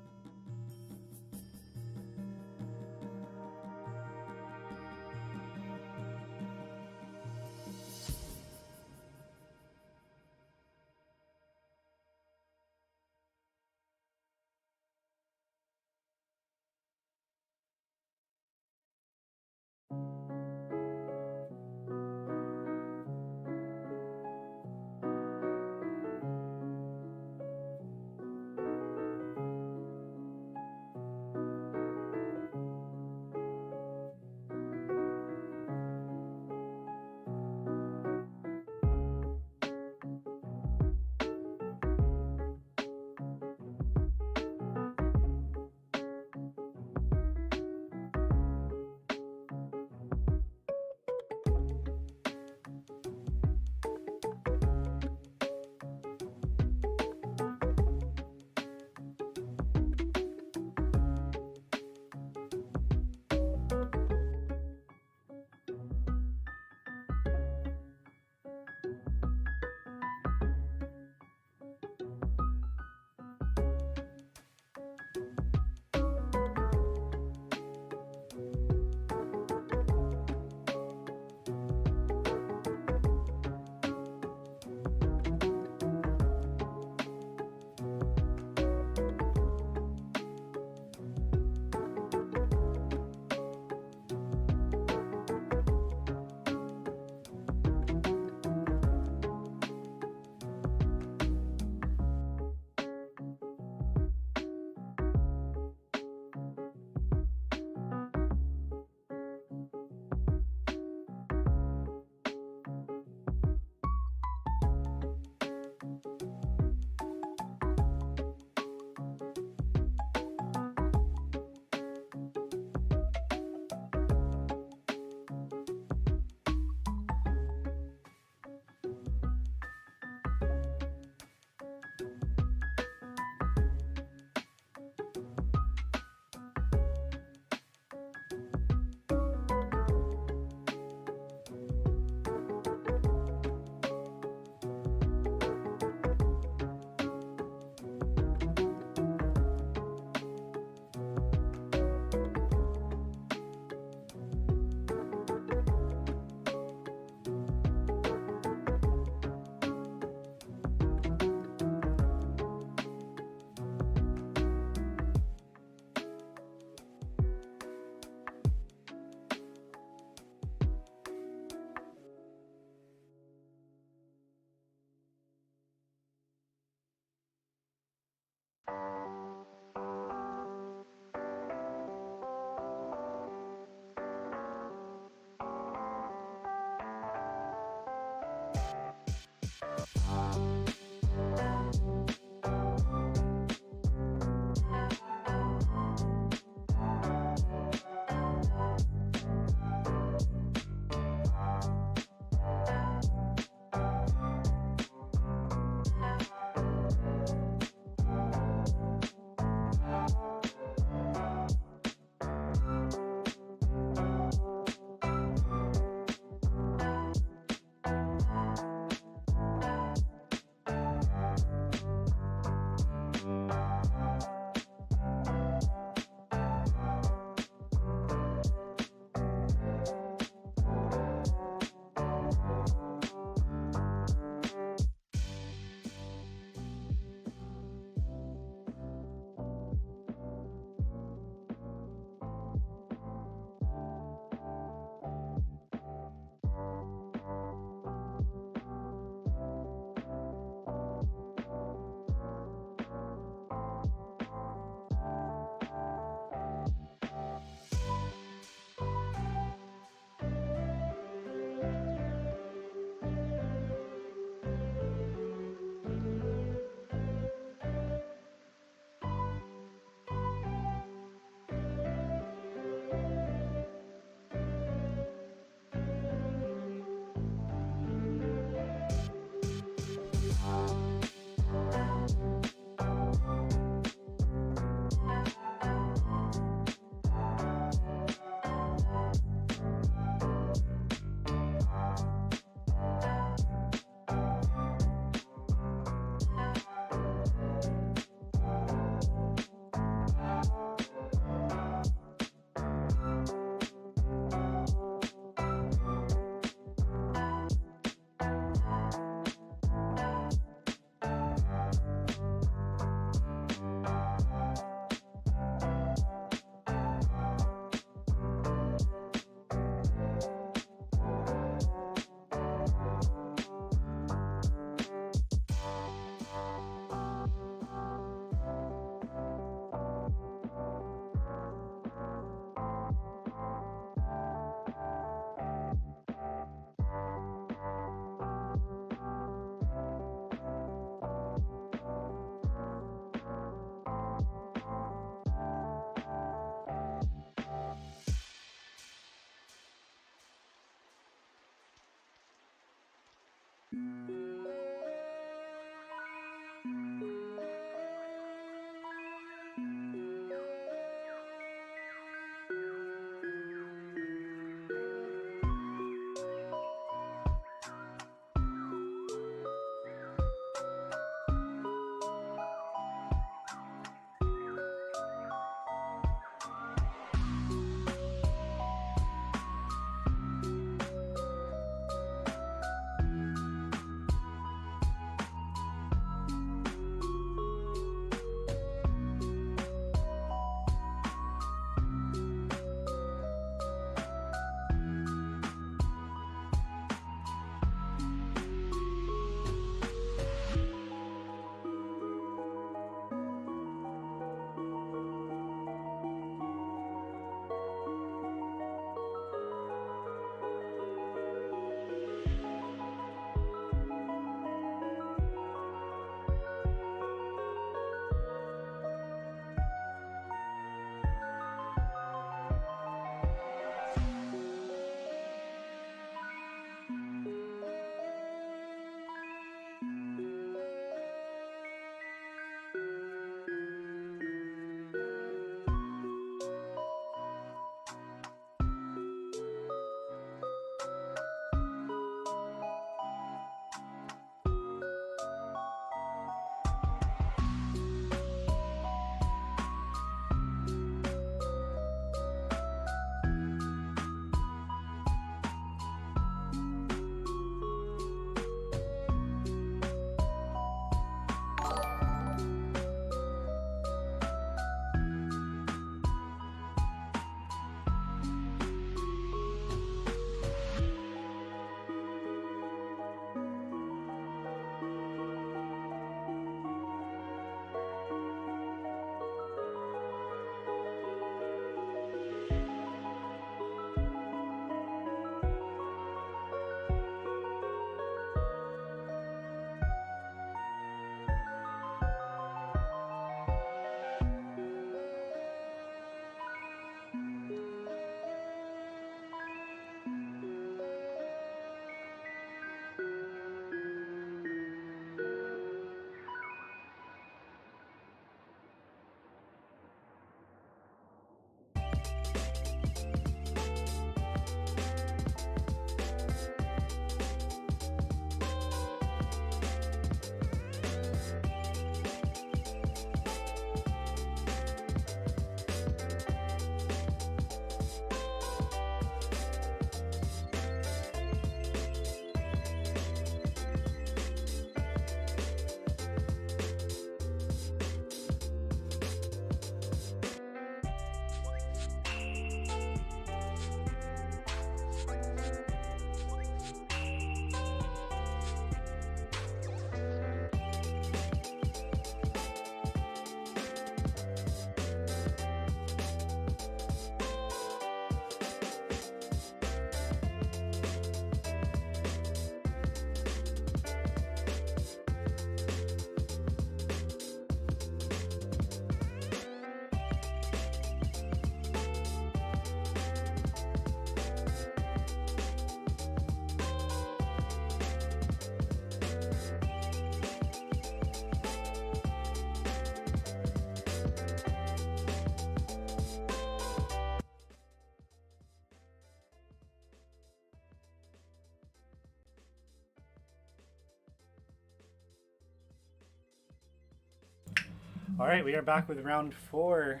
All right, we are back with round 4.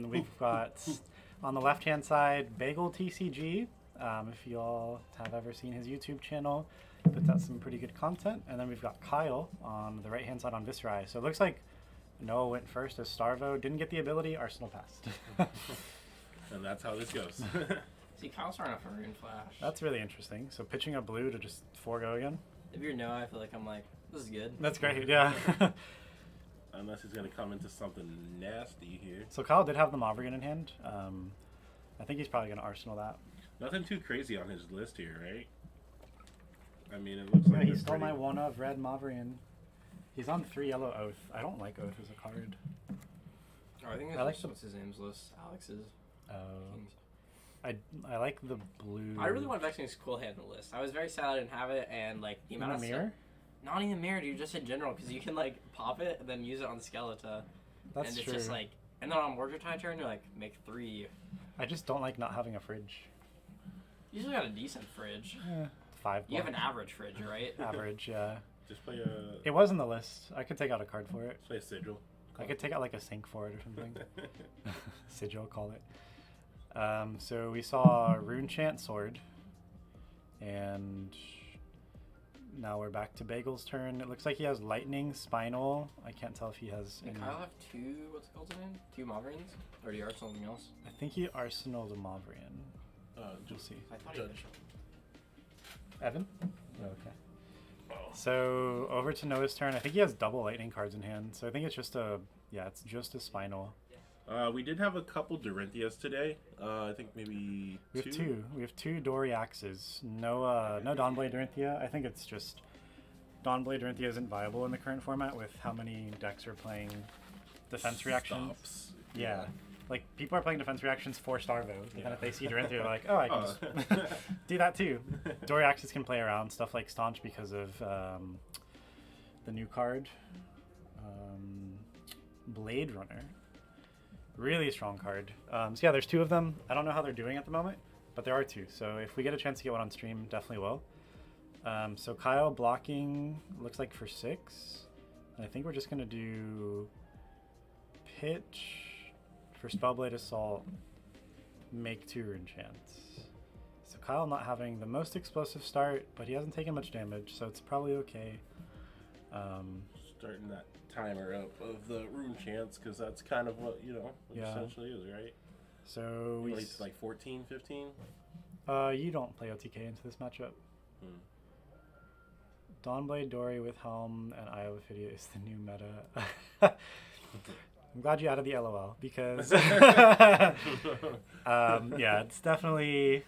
We've got on the left-hand side Bagel TCG. If you all have ever seen his YouTube channel, he puts out some pretty good content. And then we've got Kyle on the right-hand side on Viscerai. So it looks like Noah went first as Starvo, didn't get the ability, Arsenal passed. And that's how this goes. See, Kyle's starting off a Rune Flash. That's really interesting. So pitching a blue to just forego again. If you're Noah, I feel like I'm like, this is good. That's great, yeah. Unless he's going to come into something nasty here. So Kyle did have the Mauvrion in hand. I think he's probably going to Arsenal that. Nothing too crazy on his list here, right? I mean, it looks Yeah, like he they're stole my pretty- 1 of red Mauvrion. He's on 3 yellow Oath. I don't like Oath as a card. Oh, I think I that's like just, the- what's his name's list? Alex's. Oh. Kings. I like the blue. I really want Vexing's cool hand in the list. I was very sad I didn't have it, and like the in amount the of mirror. stuff. Not even mirror, dude. Just in general, because you can like pop it and then use it on Skeleton. That's and it's true. just like, and then on Mordred turn, you're like make 3. I just don't like not having a fridge. You usually got a decent fridge. 5. You have an average fridge, right? average, yeah. Just play a. It was in the list. I could take out a card for it. Play a sigil. I could take out like a sync for it or something. Sigil, call it. So we saw Rune Chant Sword, and now we're back to Bagel's turn. It looks like he has Lightning, Spinal. I can't tell if he has Did any. Kyle have 2, what's it called again? 2 Moverins? Or do you have something else? I think he arsenaled a Mavrian. We'll Just see. I thought he Judge. did. Evan? Okay. So over to Noah's turn. I think he has double lightning cards in hand. So I think it's just it's just a Spinal. We did have a couple Dorinthias today. I think maybe We have two. We have 2 Dory Axes. No Dawnblade Dorinthia. I think it's just Dawnblade Dorinthia isn't viable in the current format with how many decks are playing defense reactions. Stops. Yeah. Like people are playing defense reactions for Starvo, and Yeah. if they see Dorinthia, they're like, oh, I can just do that too. Dory Axes can play around stuff like Staunch because of the new card, Blade Runner. Really strong card. So yeah, there's 2 of them. I don't know how they're doing at the moment, but there are 2. So if we get a chance to get one on stream, definitely will. So Kyle blocking looks like for 6. And I think we're just gonna do pitch for Spellblade Assault. Make 2 Rune Chants. So Kyle not having the most explosive start, but he hasn't taken much damage, so it's probably okay. Starting that timer up of the Rune Chants, because that's kind of what, it essentially is, right? So we It's like 14, 15? you don't play OTK into this matchup. Dawnblade Dory with Helm and Eye of Ophidia is the new meta. I'm glad you added the LOL because yeah, it's definitely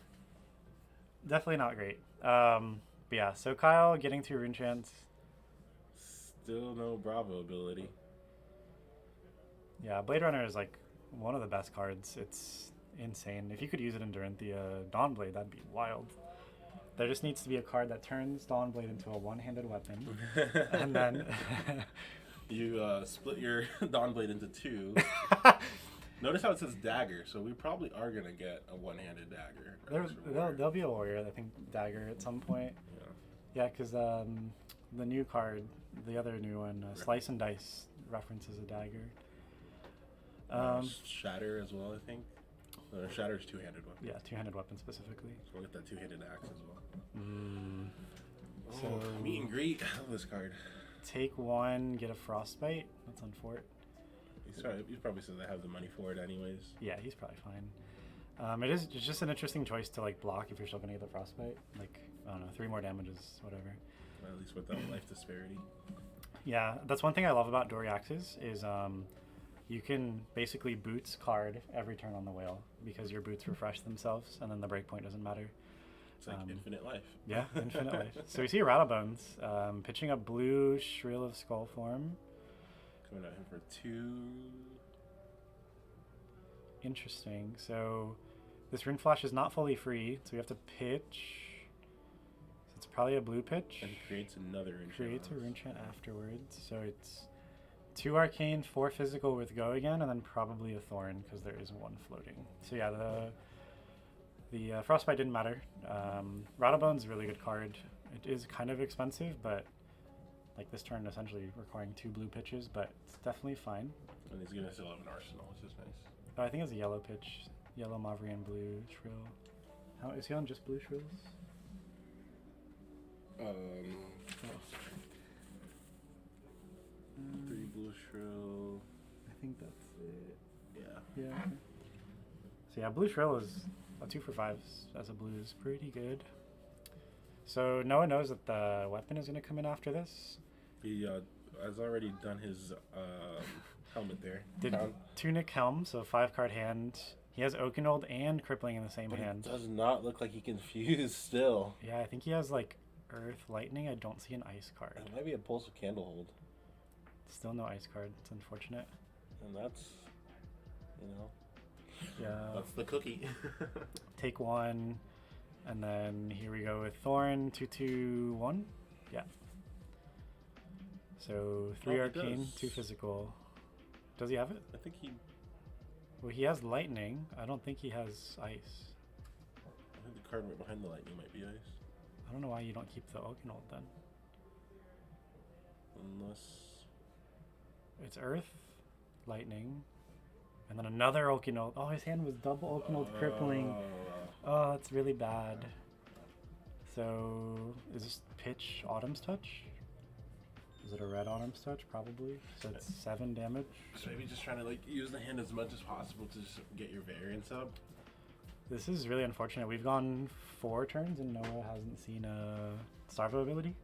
not great. But yeah, so Kyle getting 2 Rune Chants. Still no Bravo ability. Yeah, Blade Runner is like one of the best cards. It's insane. If you could use it in Dorinthia Dawnblade, that'd be wild. There just needs to be a card that turns Dawnblade into a one-handed weapon, and then you split your Dawnblade into 2. Notice how it says dagger, so we probably are gonna get a one-handed dagger. There'll be a warrior, I think, dagger at some point. Yeah, because the new card, the other new one, Slice and Dice, references a dagger. Shatter as well, I think. Shatter's 2-handed weapon. Yeah, 2-handed weapon specifically. So we'll get that 2-handed axe as well. So Meet and greet. I love this card. take 1, get a Frostbite. That's on Fort. He probably says I have the money for it anyways. Yeah, he's probably fine. It's just an interesting choice to like block if you're still gonna get the Frostbite. Like, I don't know, 3 more damages, whatever. At least without life disparity. Yeah, that's one thing I love about Dory Axes is you can basically boots card every turn on the whale because your boots refresh themselves and then the breakpoint doesn't matter. It's like infinite life. Yeah, infinite life. So we see Rattlebones pitching a blue Shrill of Skull form. Coming at him for 2. Interesting. So this Rune Flash is not fully free, so we have to pitch. So it's probably a blue pitch. And creates another Rune Chant. Creates a Rune Chant afterwards. So it's 2 Arcane, 4 Physical with Go again, and then probably a Thorn because there is 1 floating. So yeah, the Frostbite didn't matter. Rattlebone's a really good card. It is kind of expensive, but like this turn essentially requiring 2 blue pitches, but it's definitely fine. And he's gonna still have an arsenal, which is nice. Oh, I think it's a yellow pitch. Yellow Mavrian blue Shrill. How is he on just blue Shrills? 3 blue shrill. I think that's it. Yeah. Yeah. Okay. So yeah, blue Shrill is a 2 for 5 as a blue is pretty good. So Noah knows that the weapon is going to come in after this. He has already done his helmet there. Did Tunic Helm, so 5-card hand. He has Oakenold and Crippling in the same hand. It does not look like he can fuse still. Yeah, I think he has like Earth Lightning. I don't see an Ice card. It might be a Pulse of Candlehold. Still no Ice card. It's unfortunate. And that's, Yeah. That's the cookie. Take one, and then here we go with Thorn. 2/2/1. Yeah. So 3 Oh, he arcane, does. 2 physical. Does he have it? I think he. Well, he has lightning. I don't think he has ice. I think the card right behind the lightning might be ice. I don't know why you don't keep the Oakenold then. Unless. It's Earth, Lightning, and then another Oakenold. Oh, his hand was double Oakenold crippling. Oh, that's really bad. So, is this pitch Autumn's Touch? Is it a red Autumn's Touch? Probably. So it's 7 damage. So maybe just trying to like use the hand as much as possible to just get your variance up. This is really unfortunate. We've gone 4 turns and Noah hasn't seen a Starvo ability.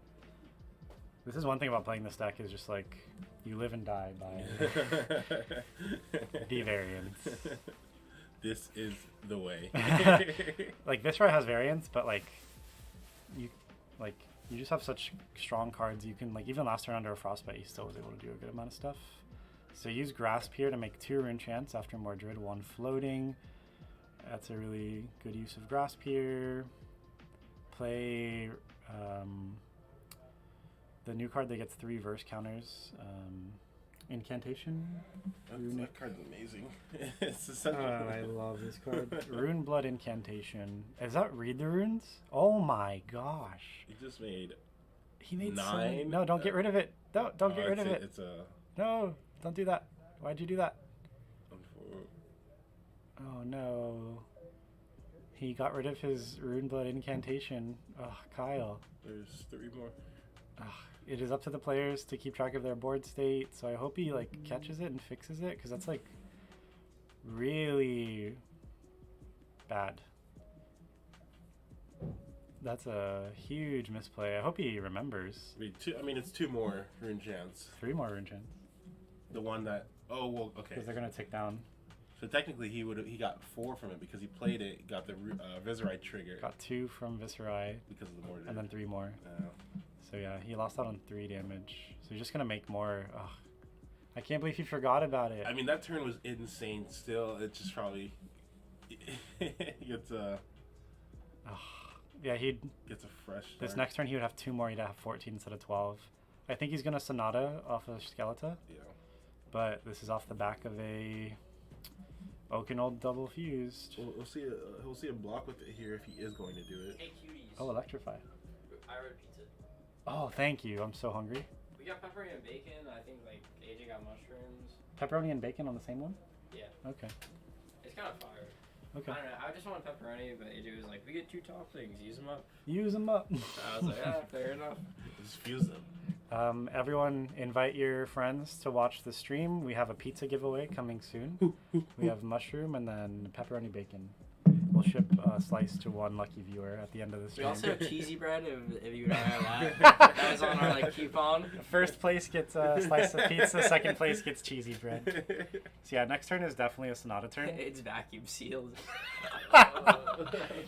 This is one thing about playing this deck is just like you live and die by the variance. This is the way. Like Viscera has variance, but like you just have such strong cards. You can like even last turn under a Frostbite, he still was able to do a good amount of stuff. So use Grasp here to make 2 Rune Chants after Mordred, 1 floating. That's a really good use of Grasp here. Play the new card that gets 3 verse counters. Incantation. That card's amazing. It's essential. I love this card. Rune Blood Incantation. Is that read the runes? Oh my gosh. He just made. He made 9. No, don't get rid of it. Don't get rid of it. It's a. No, don't do that. Why'd you do that? Oh no. He got rid of his Rune Blood Incantation. Oh, Kyle. There's 3 more. It is up to the players to keep track of their board state, so I hope he like catches it and fixes it, because that's like really bad. That's a huge misplay. I hope he remembers. I mean, it's 2 more Rune Chants. 3 more Rune Chants. The one that. Oh well, okay. Because they're gonna tick down. So technically, he got 4 from it because he played it. Got the Viserite trigger. Got 2 from Viscerai, Because of the Mordred. and then 3 more. Yeah. So yeah, he lost out on 3 damage. So he's just gonna make more. Ugh. I can't believe he forgot about it. I mean, that turn was insane. Still, it's just probably gets a Yeah, he'd gets a fresh. this start. next turn he would have 2 more. He'd have 14 instead of 12. I think he's gonna Sonata off of Skeleton. Yeah. But this is off the back of a Oakenold double fused. We'll see. He'll see a block with it here if he is going to do it. Hey cuties. Oh, Electrify. I ordered pizza. Oh, thank you. I'm so hungry. We got pepperoni and bacon. I think like AJ got mushrooms. Pepperoni and bacon on the same one? Yeah. Okay. It's kind of fire. Okay. I don't know. I just wanted pepperoni, but AJ was like, "We get 2 toppings. Use them up." Use them up. I was like, "Yeah, fair enough." Just fuse them. Everyone, invite your friends to watch the stream. We have a pizza giveaway coming soon. We have mushroom and then pepperoni bacon. We'll ship a slice to 1 lucky viewer at the end of the We stream. also have cheesy bread if you would have that. That was on our like coupon. First place gets a slice of pizza. Second place gets cheesy bread. So yeah, next turn is definitely a Sonata turn. It's vacuum sealed.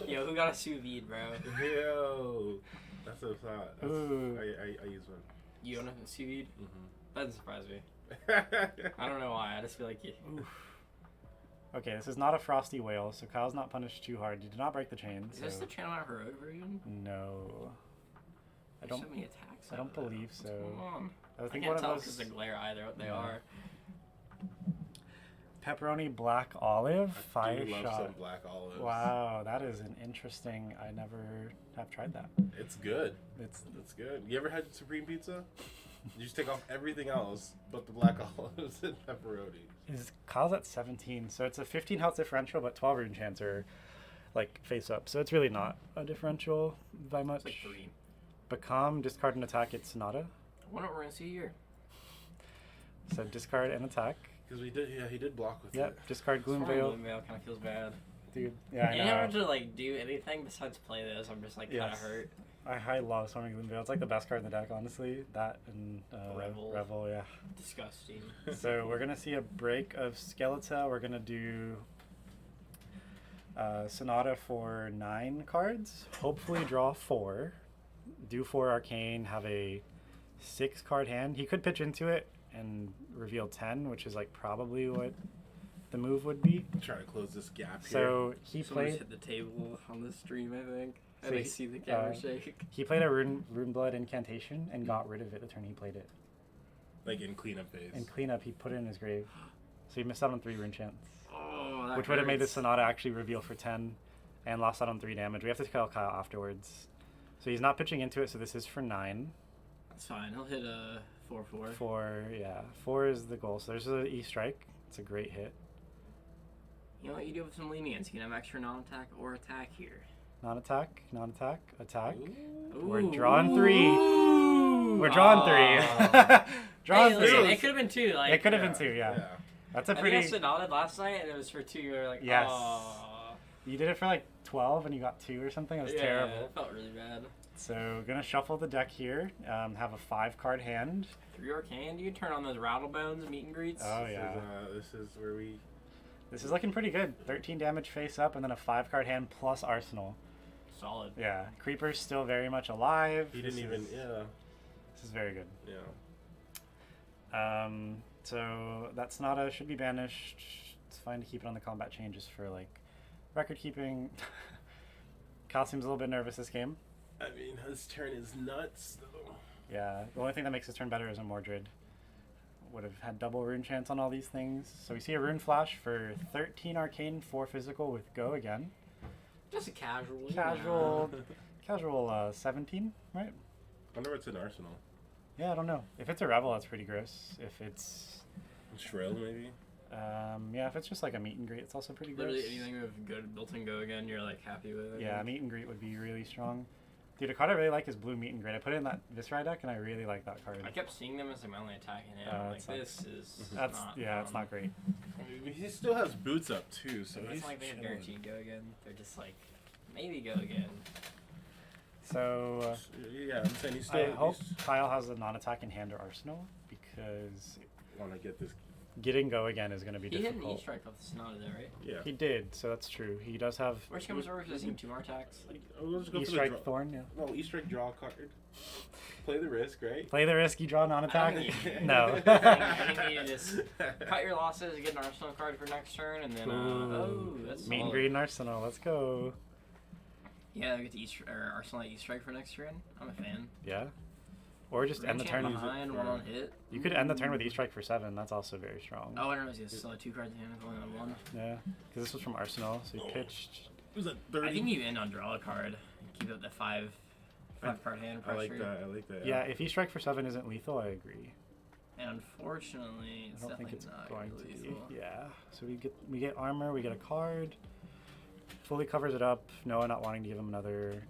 Yo, who got a sous vide, bro? Yo, that's a thought. Ooh. I use one. You don't have a sous vide? Mm-hmm. That doesn't surprise me. I don't know why. I just feel like you. Okay, this is not a Frosty Whale, so Kyle's not punished too hard. You did not break the chain. Is this so the channel out heroic version? no. I There's don't. so many attacks. I don't out of that. believe What's so. going on? I I think can't one tell of because those the glare either what they Yeah. are. pepperoni black olive I fire do love shot. some black olives. Wow, that is an interesting. I never have tried that. It's good. It's It's good. You ever had Supreme Pizza? You just take off everything else but the black olives and pepperoni. is Kyle's at 17, so it's a 15 health differential, but 12 rune chance are like face up, so it's really not a differential by much. It's like 3. Become, discard and attack. It's Sonata. I wonder what we're gonna see here. So discard and attack. Because he did block with Yep. it. Discard Gloom Swearing Veil. Gloom Veil kind of feels bad. Dude, yeah, I Anytime I have know. to like do anything besides play this, I'm just like kind of Yes. hurt. I love Swarming Gloom Veil. It's like the best card in the deck, honestly. That and Revel. yeah. Disgusting. So we're gonna see a break of Skeleton. We're gonna do Sonata for 9 cards. Hopefully draw 4. Do 4 Arcane. Have a 6 card hand. He could pitch into it and reveal 10, which is like probably what the move would be. Trying to close this gap here. So he Someone's played. hit the table on the stream, I think. So I he- see the camera uh, shake. He played a rune blood incantation and got rid of it the turn he played it. Like in cleanup phase. In cleanup, he put it in his grave. So he missed out on 3 rune chants, Oh, that which would have made the hurts. Sonata actually reveal for 10, and lost out on 3 damage. We have to kill Kyle afterwards. So he's not pitching into it. So this is for 9. That's fine. He'll hit a 4/4. 4 is the goal. So there's an E strike. It's a great hit. You know what? You do have some lenience. You can have extra non-attack or attack here. Non-attack, non-attack, attack. Ooh. We're drawing 3. Ooh. We're drawing 3. Drawing Hey, 3. listen, it could have been 2. Like, It could have been 2, yeah. That's a I think pretty. I Sonata last night, and it was for 2. You were like, Yes. "Aw." You did it for like 12 and you got 2 or something. It was Yeah, terrible. it felt really bad. So gonna shuffle the deck here. Have a 5-card hand. 3 Arcane. You can turn on those Rattlebones meet and greets. Oh This yeah. is, this is where we. This is looking pretty good. 13 damage face up, and then a 5-card hand plus Arsenal. Solid. Yeah, Creeper's still very much alive. He didn't This even. is- Yeah. This is very good. Yeah. So that Sonata should be banished. It's fine to keep it on the combat changes for like record keeping. Kyle seems a little bit nervous this game. I mean, his turn is nuts, though. Yeah, the only thing that makes his turn better is a Mordred. Would have had double rune chance on all these things. So we see a rune flash for 13 arcane, 4 physical with go again. Just a casual. Casual 17, right? Wonder what's in Arsenal. Yeah, I don't know. If it's a Revel, that's pretty gross. If it's, Shrill, maybe? yeah, if it's just like a meet and greet, it's also pretty gross. Literally anything with good built-in go again, you're like happy with it. Yeah, meet and greet would be really strong. Dude, a card I really like is blue meet and greet. I put it in that Viscera deck, and I really like that card. I kept seeing them as like my only attack in it. That Like sucks. this is That's not it's fun. not great. I mean, he still has boots up, too, so It's he's not like they have chilling. guaranteed go again. They're just like maybe go again. So Yeah, I'm saying he's still. I hope Kyle has a non-attack in hand or arsenal, because Want to get this. getting go again is going to be He hit an difficult. E-strike off the Sonata though, right? Yeah. He did, so that's true. He does have Worst comes to worst, does he have 2 more attacks? Like, we'll just go for the E-strike draw. Thorn, yeah. No, E-strike draw card. Play the risk, right? Play the risk, you draw non-attack? I think No. I think you just cut your losses, get an Arsenal card for next turn, and then Ooh. that's Meet and solid. greet and arsenal, let's go. Yeah, get the Arsenal E-strike for next turn. I'm a fan. Yeah. Or just end the turn. Rune behind, 1 on hit. You could end the turn with E-strike for 7, that's also very strong. Oh, I don't know. He still had 2 cards in hand, only on 1. Yeah, because this was from Arsenal, so he pitched. It was a 30. I think you end on draw a card. Keep up the 5 card hand I pressure. like that. I like that. Yeah, if E-strike for 7 isn't lethal, I agree. And unfortunately, it's I don't think definitely it's not going really to be. lethal. Yeah, so we get armor, we get a card. Fully covers it up. Noah not wanting to give him another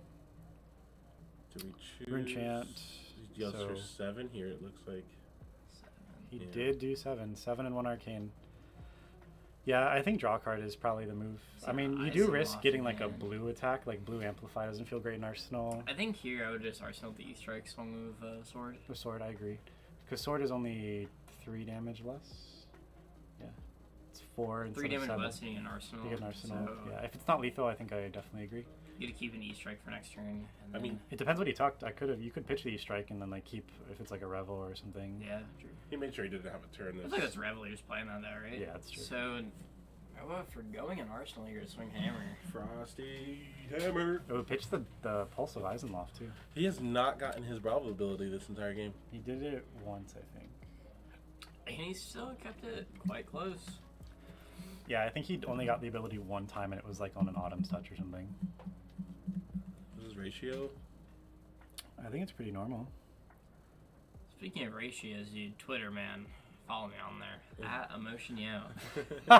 Do we choose? rune chant. He deals for So 7 here, it looks like. 7. he Yeah. did do 7 and 1 arcane. Yeah, I think draw card is probably the move. I mean, you I do see risk lots getting in like a hand. blue attack, like blue amplify doesn't feel great in Arsenal. I think here I would just Arsenal the E-strike swung move sword. With sword, I agree, because sword is only 3 damage less. Yeah, it's 4 instead 3 of damage 7. less than an Arsenal. You get an arsenal. So Yeah, if it's not lethal, I think I definitely agree. you get to keep an E-strike for next turn. And I then, mean, It depends what he talked. You could pitch the E-strike and then like keep if it's like a revel or something. yeah, true. he made sure he didn't have a turn. I feel like that's Revelier's playing that though, right? Yeah, that's true. So, for going in Arsenal, you're gonna swing hammer. Frosty Hammer. It would pitch the Pulse of Eisenloft too. He has not gotten his Bravo ability this entire game. He did it once, I think. And he still kept it quite close. Yeah, I think he only got the ability one time, and it was like on an Autumn's Touch or something. What's his ratio? I think it's pretty normal. Speaking of ratios, dude, Twitter, man. Follow me on there. At Emotion Yo.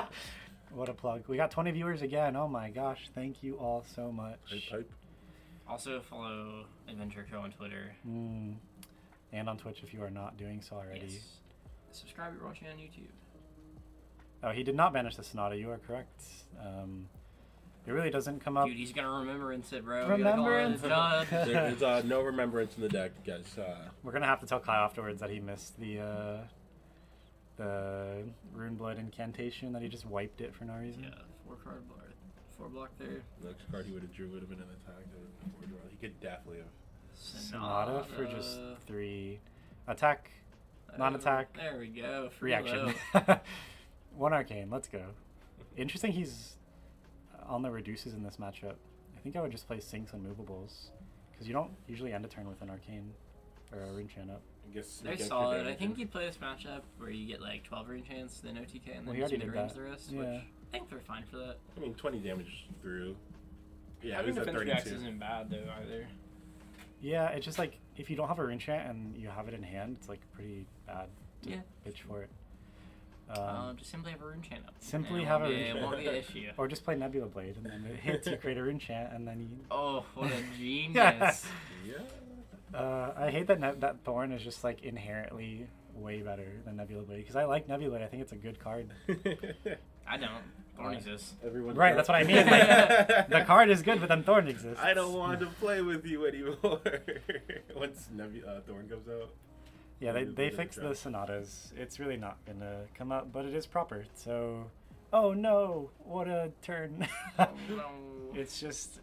What a plug. We got 20 viewers again. Oh my gosh. Thank you all so much. Pipe. Also follow Adventure Co on Twitter. And on Twitch if you are not doing so already. Yes. Subscribe if you're watching on YouTube. Oh, he did not banish the Sonata. You are correct. It really doesn't come up. Dude, he's gonna remembrance it, bro. Remembrance. We gotta call it done. There's no remembrance in the deck, guys. We're gonna have to tell Kyle afterwards that he missed the Rune Blood incantation, that he just wiped it for no reason. Yeah, 4 block there. The next card he would have drew would have been an attack. He could definitely have. Sonata for just 3. Attack, non-attack, There we go. Free reaction. low. 1 arcane, let's go. Interesting he's on the reduces in this matchup. I think I would just play sinks and movables. Because you don't usually end a turn with an arcane or a rune chant up. I guess They're sneak in for solid. I damage think and- you play this matchup where you get like 12 rune chants, then OTK, and Well, then he just already did mid-range that. the rest, Yeah. which I think they're fine for that. I mean, 20 damage through. Yeah, Having it was at defense 32. reacts isn't bad though either. Yeah, it's just like if you don't have a rune chant and you have it in hand, it's like pretty bad to Yeah. pitch for it. Just simply have a rune chant up. Simply and it have won't a be- rune It won't be an chant. issue. Or just play Nebula Blade and then it hits, you create a rune chant, and then you. Oh, what a genius! Yeah. I hate that that Thorn is just like inherently way better than Nebula Blade because I like Nebula Blade. I think it's a good card. I don't. Thorn exists. Everyone Right, that's what I mean. Like, the card is good, but then Thorn exists. I don't want to play with you anymore. Once Thorn comes out. Yeah, Nebula they Blade fixed the drops. Sonatas. It's really not gonna come up, but it is proper. So, oh no, what a turn! Oh, no. It's just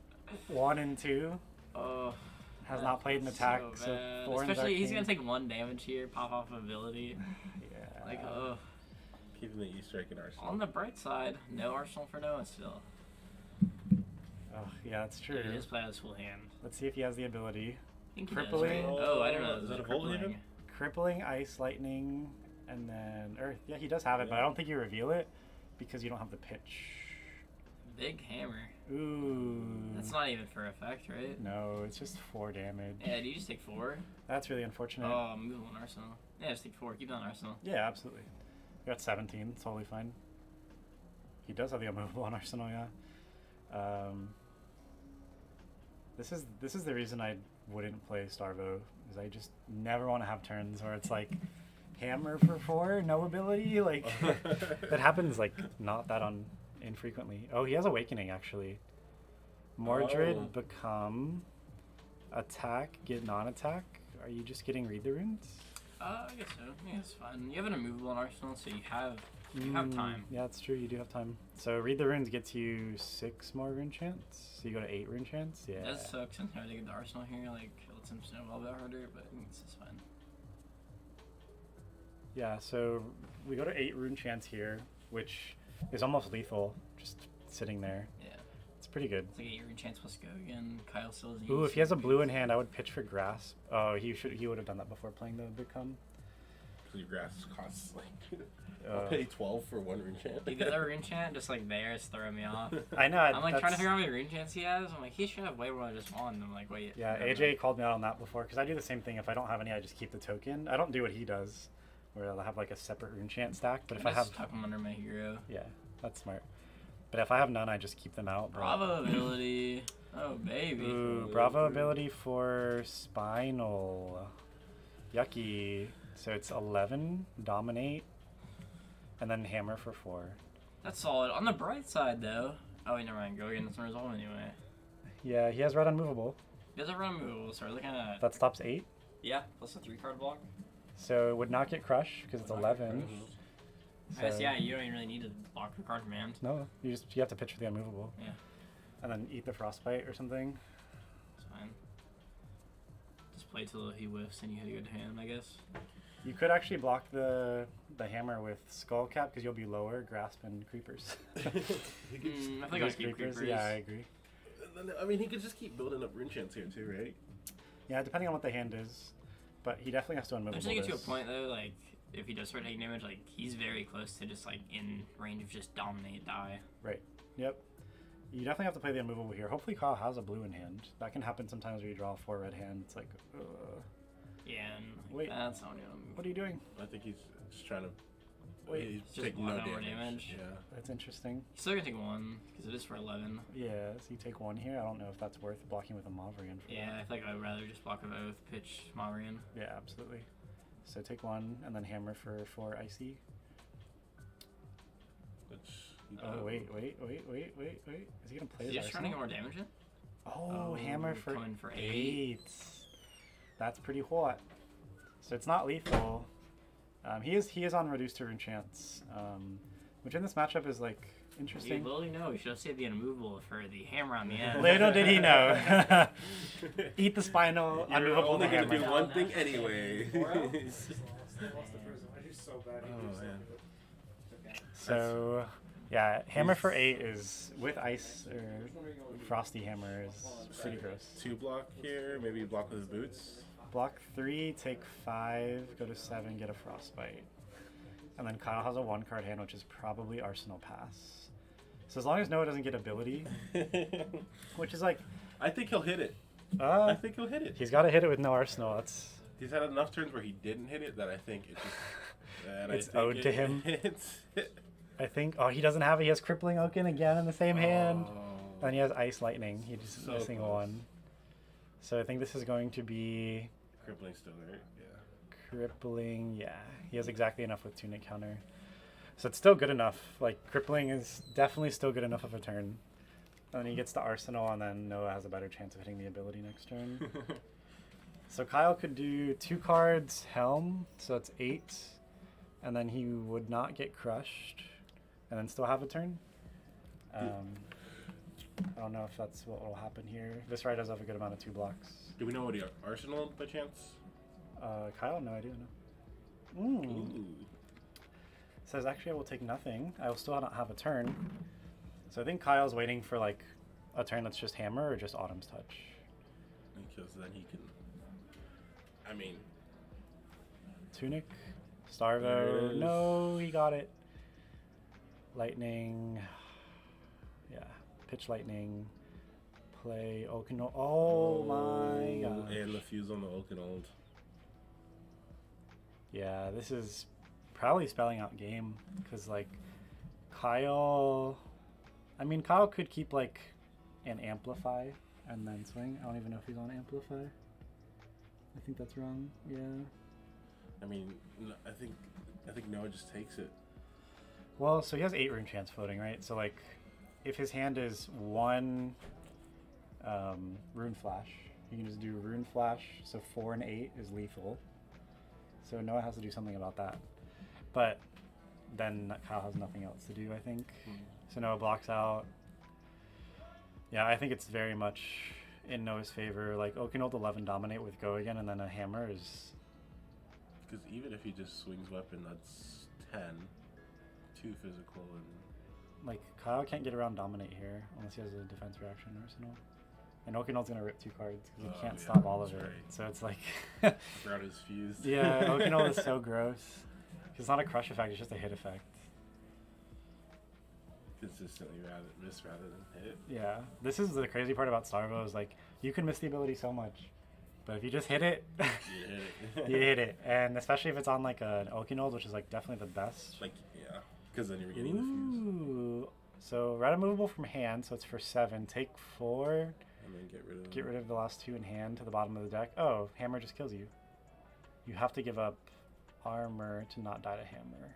1 and 2. Oh, Has not played an attack, so so bad. Thorn's Especially he's gonna arcane. take 1 damage here, pop off ability. Yeah. Like, oh. Keeping the Easter egg in Arsenal. On the bright side, no Arsenal for Noah still. Oh, yeah, that's true. He just play out his full hand. Let's see if he has the ability. I think he Crippling. does, right? Oh, I don't know. Is that a crippling. Volt Haven? Crippling, Ice, Lightning, and then Earth. Yeah, he does have it, but I don't think you reveal it because you don't have the pitch. Big hammer. Ooh. That's not even for effect, right? No, it's just 4 damage. Yeah, do you just take 4? That's really unfortunate. Oh, move on Arsenal. Yeah, just take 4. Keep it on Arsenal. Yeah, absolutely. You got 17, totally fine. He does have the unmovable on Arsenal, yeah. This is the reason I wouldn't play Starvo, is I just never want to have turns where it's like hammer for 4, no ability. Like that happens like not that infrequently. Oh, he has Awakening actually. Mordred Oh. become attack, get non-attack. Are you just getting read the runes? I guess so. Yeah, it's fine. You have an immovable on Arsenal, so you have time. Yeah, that's true. You do have time. So read the runes gets you 6 more rune chants. So you go to 8 rune chants. Yeah. It does suck since having to get the Arsenal here, like, it lets him snowball a bit harder, but it's just fine. Yeah. So we go to 8 rune chants here, which is almost lethal, just sitting there. Yeah. It's pretty good. It's like 8 chance plus go again. Kyle still doesn't Ooh, use if he has a it. blue in hand, I would pitch for Grasp. Oh, he would have done that before playing the Become. So your grass costs like. Uh, I'll pay 12 for 1 rune chant. You get that rune chant just like there, it's throwing me off. I know. I'm like trying to that's- figure out how many rune chants he has. I'm like, he should have way more than just 1. I'm like, wait. Yeah, no, AJ called me out on that before because I do the same thing. If I don't have any, I just keep the token. I don't do what he does, where I'll have like a separate rune chant stack. But if I have, tuck him under my hero. yeah, that's smart. But if I have none, I just keep them out. but- Bravo ability. Oh baby. Ooh, Bravo ability for Spinal. Yucky. So it's 11, Dominate, and then Hammer for 4. That's solid. On the bright side though. Oh wait, never mind. Go again. That's resolve anyway. Yeah, he has Red Unmovable. He has a run move, so we're looking at That stops 8. yeah, plus a 3-card block. So it would not get Crush because it's 11. I guess So- yeah, you don't even really need to block the card command. No, you have to pitch for the Unmovable. Yeah. And then eat the Frostbite or something. It's fine. Just play till he whiffs and you hit a good hand, I guess. You could actually block the hammer with Skull Cap because you'll be lower, Grasp, and Creepers. He could just- I think I'll keep creepers. Yeah, I agree. and then, I mean, he could just keep building up rune chants here too, right? Yeah, depending on what the hand is. But he definitely has to Unmovable I'm just gonna get to a this. point though, like if he does start taking damage, like he's very close to just like in range of just dominate die. Yep. You definitely have to play the Unmovable here. Hopefully Kyle has a blue in hand. That can happen sometimes where you draw a 4 red hand. It's like, Yeah, and like, Wait. that's not gonna move. what are you doing? I think he's just trying to. Wait, he's just taking one no hour damage. damage. Yeah. That's interesting. He's still gonna take 1 because it is for 11. Yeah, so you take 1 here. I don't know if that's worth blocking with a Mavrian for Yeah, I that. think I'd rather just block a oath, pitch Mavrian. Yeah, absolutely. So take 1 and then hammer for 4 icy. Which. Oh, wait. Is he gonna play Is his he just trying to get Arsenal? more damage in? Oh, hammer for coming for 8. That's pretty hot. So it's not lethal. He is on reduced to rune chance, which in this matchup is like You interesting. literally know. You should have saved the unmovable for the hammer on the end. Little did he know. Eat the Spinal, You're Unmovable only the gonna hammer. do one thing anyway. They lost the first one. I do so bad. He Oh, keeps man. letting me- Okay. So Yeah, hammer for 8 is with ice or frosty hammer is pretty gross. 2 block here, maybe block with his boots. Block 3, take 5, go to 7, get a frostbite. And then Kyle has a 1-card hand, which is probably Arsenal Pass. So as long as Noah doesn't get ability, which is like... I think he'll hit it. I think he'll hit it. He's got to hit it with no Arsenal. That's... He's had enough turns where he didn't hit it that I think it just... And It's I think owed to him. It's, I think... Oh, he doesn't have it. He has Crippling Oaken again in the same hand. And he has Ice Lightning. He's just So missing close. one. So I think this is going to be... Crippling still there, yeah. Crippling, yeah. He has exactly enough with Tunic Counter. So it's still good enough. Like, Crippling is definitely still good enough of a turn. And then he gets the Arsenal, and then Noah has a better chance of hitting the ability next turn. So Kyle could do 2 cards, Helm, so it's 8. And then he would not get crushed, and then still have a turn. I don't know if that's what will happen here. Viscerai does have a good amount of 2 blocks. Do we know what he Arsenal by chance? Kyle, no idea, no. Ooh. Says actually I will take nothing. I will still not have a turn. So I think Kyle's waiting for like a turn that's just hammer or just Autumn's Touch. Because then he can... I mean... Tunic, There Starvo. it is. No, he got it. Lightning. Yeah, pitch lightning. Play Okino. Oh my gosh. And the fuse on the Oakenold. Yeah, this is probably spelling out game because like Kyle. I mean, Kyle could keep like an amplify and then swing. I don't even know if he's on amplify. I think that's wrong. Yeah. I mean, I think Noah just takes it. Well, so he has 8 rune chance floating, right? So like, if his hand is 1 rune flash, you can just do rune flash. So 4 and 8 is lethal. So Noah has to do something about that. But then Kyle has nothing else to do, I think. So Noah blocks out. Yeah, I think it's very much in Noah's favor. Like Okinold 11 dominate with go again, and then a hammer is... Because even if he just swings weapon, that's 10. 2 physical and... Like, Kyle can't get around dominate here unless he has a defense reaction arsenal. And Okinold's going to rip 2 cards because he can't yeah, stop all of that's it. right. So it's like... Ground is fused. Yeah, Okinold is so gross. It's not a crush effect, it's just a hit effect. Consistently miss rather than hit. Yeah, this is the crazy part about Starvo is like, you can miss the ability so much. But if you just hit it, You hit it. you hit it. And especially if it's on like an Okinold, which is like definitely the best. Like, yeah. Because then you're getting the fuse. Ooh. So red movable from hand, so it's for 7. Take 4. And then Get rid of the last 2 in hand to the bottom of the deck. Oh, hammer just kills you. You have to give up armor to not die to hammer.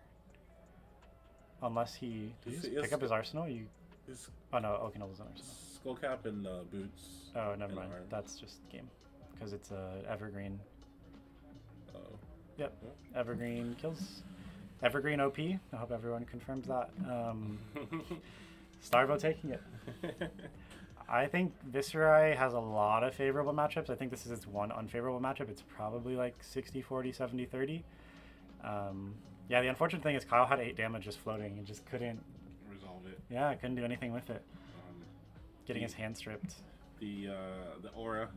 Unless he... Did he Yes, just yes. pick up his arsenal? You... His Oh no, Okinold is an arsenal. skull cap and boots. Oh, never and mind. arm. That's just game. Because it's evergreen. Oh. Yep. Evergreen kills. Evergreen OP. I hope everyone confirms that. Starvo taking it. I think Viscerai has a lot of favorable matchups. I think this is its one unfavorable matchup. It's probably like 60-40, 70-30. Yeah, the unfortunate thing is Kyle had 8 damage just floating and just couldn't... Resolve it. Yeah, couldn't do anything with it. Getting the- his hand stripped. The aura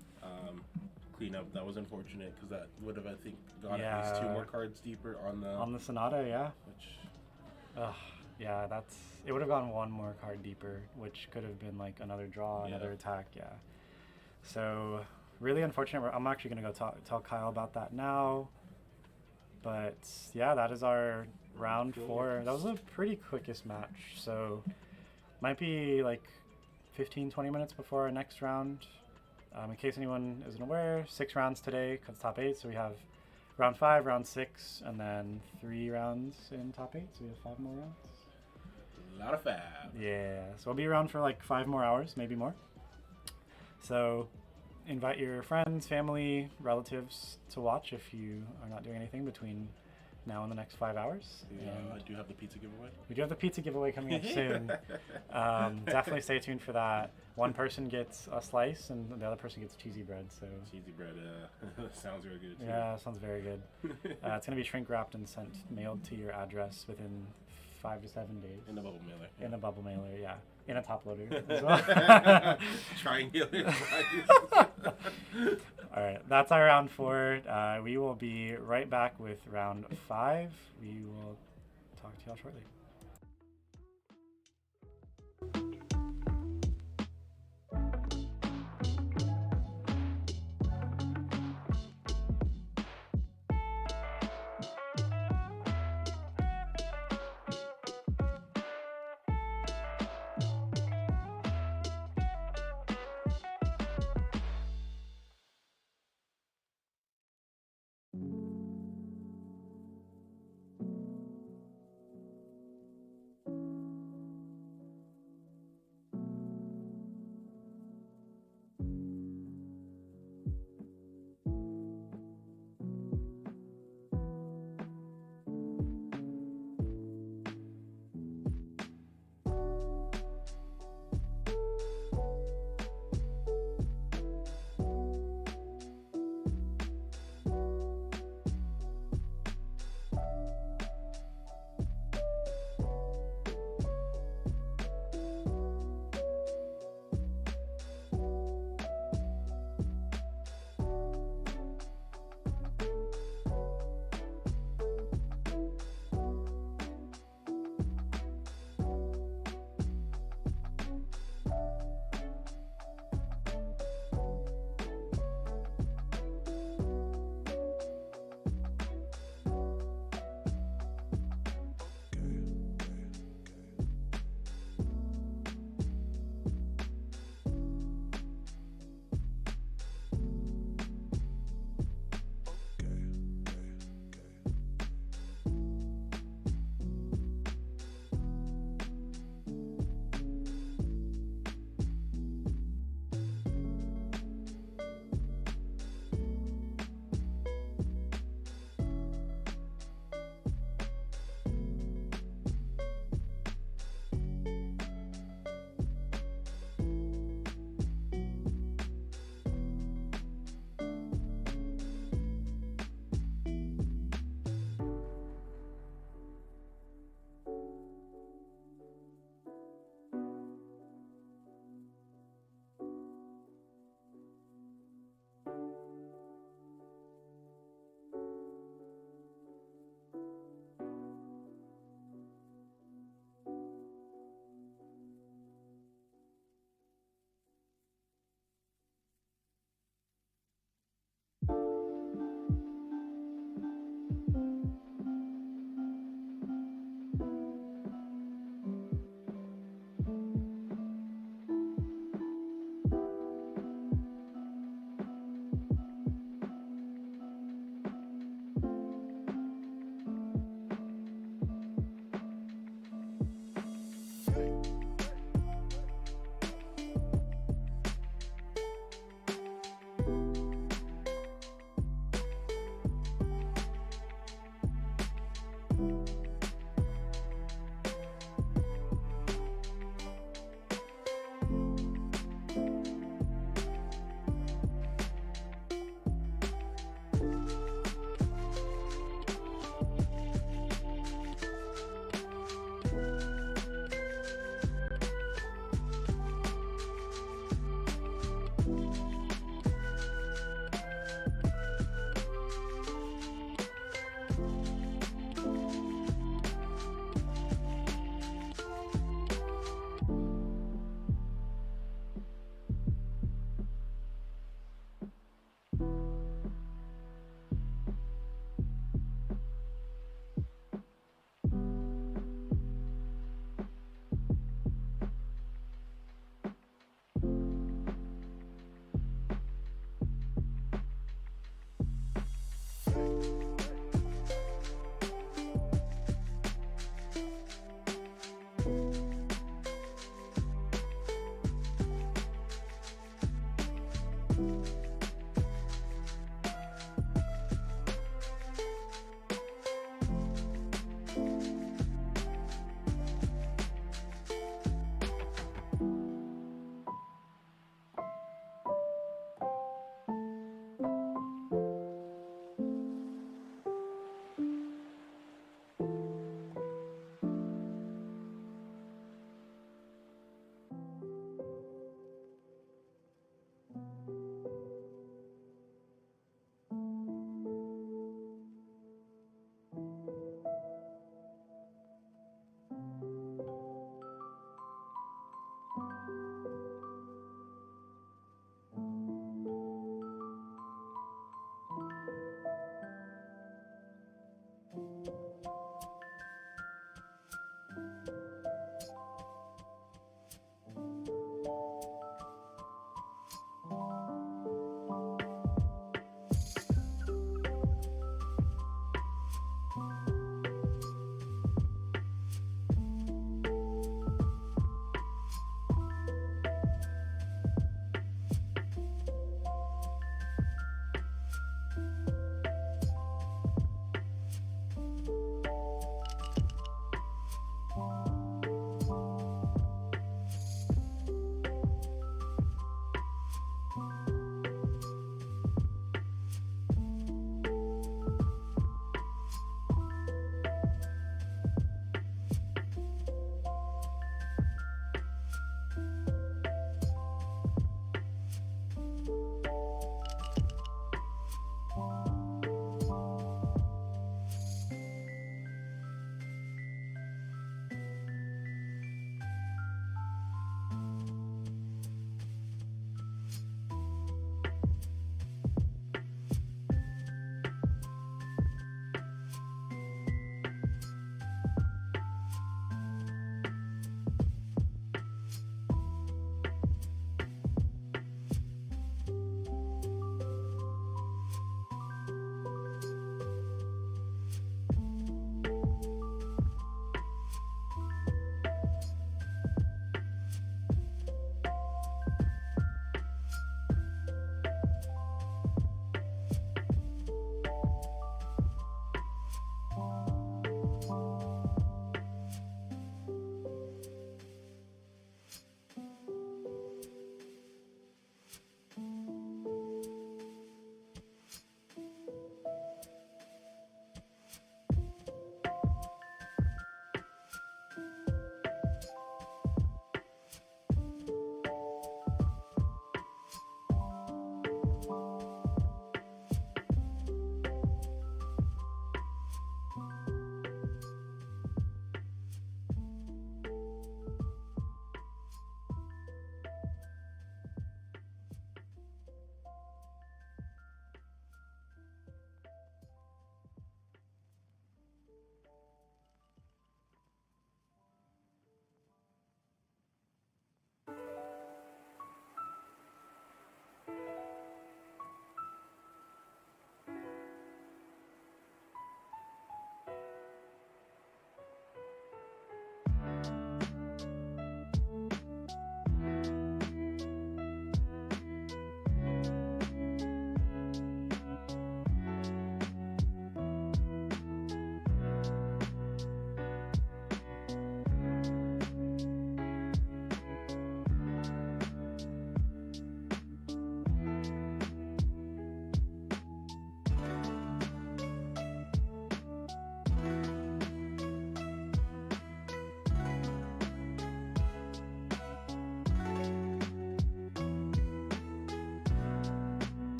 cleanup, that was unfortunate because that would have, I think, got at least 2 Yeah. more cards deeper on the... On the Sonata, yeah. Which... Ugh, yeah, that's... It would have gone 1 more card deeper, which could have been like another draw, another Yeah. attack, yeah. So, really unfortunate. I'm actually going to go tell Kyle about that now. But, yeah, that is our round 4. That was the pretty quickest match. So, might be like 15-20 minutes before our next round. In case anyone isn't aware, 6 rounds today because top 8. So we have round 5, round 6, and then 3 rounds in top 8. So we have 5 more rounds. A lot of fab. Yeah, so we'll be around for like 5 more hours, maybe more. So invite your friends, family, relatives to watch if you are not doing anything between now and the next 5 hours. Yeah, And I do have the pizza giveaway. we do have the pizza giveaway coming up soon. Definitely stay tuned for that. One person gets a slice and the other person gets cheesy bread. So Cheesy bread sounds really good too. yeah, sounds very good. It's going to be shrink wrapped and mailed to your address within 5 to 7 days. In a bubble mailer. In a bubble mailer, yeah. In a top loader as well. Triangular. All right, that's our round 4. We will be right back with round 5. We will talk to y'all shortly.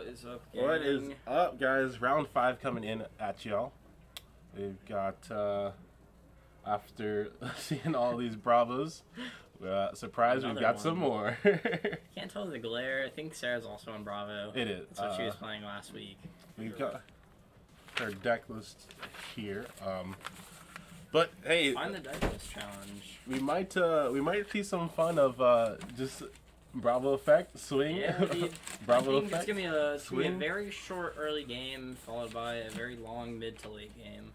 is up, gang? What is up, guys? Round 5 coming in at y'all. We've got, after seeing all these Bravos, surprise, we've Another got one. some more. Can't tell the glare. I think Sarah's also on Bravo. It is. That's what she was playing last week. We've got our deck list here. But hey, Find the deck list challenge. we might see some fun of just Bravo effect swing. Yeah, dude. Bravo I think effect. it's gonna be a swing. very short early game followed by a very long mid to late game.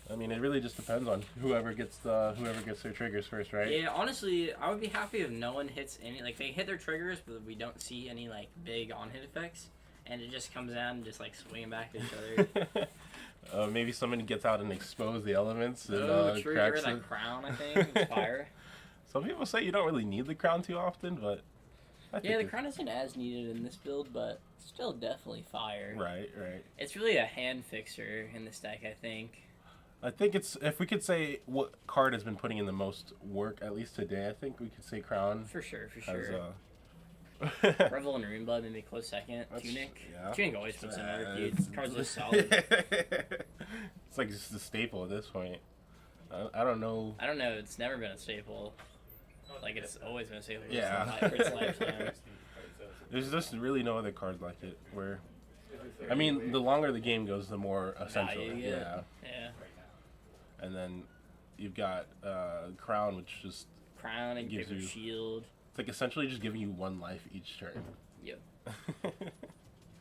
I mean, it really just depends on whoever gets their triggers first, right? Yeah, honestly, I would be happy if no one hits any, like, they hit their triggers, but we don't see any, like, big on-hit effects, and it just comes down and just, like, swinging back at each other. Maybe somebody gets out and expose the elements and True, cracks that it. crown, I think, with fire. Some people say you don't really need the crown too often, but I think Yeah, the it- crown isn't as needed in this build, but still definitely fire. Right. It's really a hand fixer in this deck, I think. I think it's, if we could say what card has been putting in the most work, at least today, I think we could say crown. For sure. As, Revel and Runeblood maybe close second. That's- Tunic. yeah. Tunic always puts in work, dude. It's- Card's just solid. It's like just a staple at this point. I don't know. I don't know, it's never been a staple. Like, it's always been a staple for Yeah. its lifetime. There's just really no other cards like it. Where, I mean, the longer the game goes, the more essential. Value you get. Yeah. Yeah. And then you've got crown, which just Crown and Gives paper you- shield. it's like essentially just giving you one life each turn. Yep.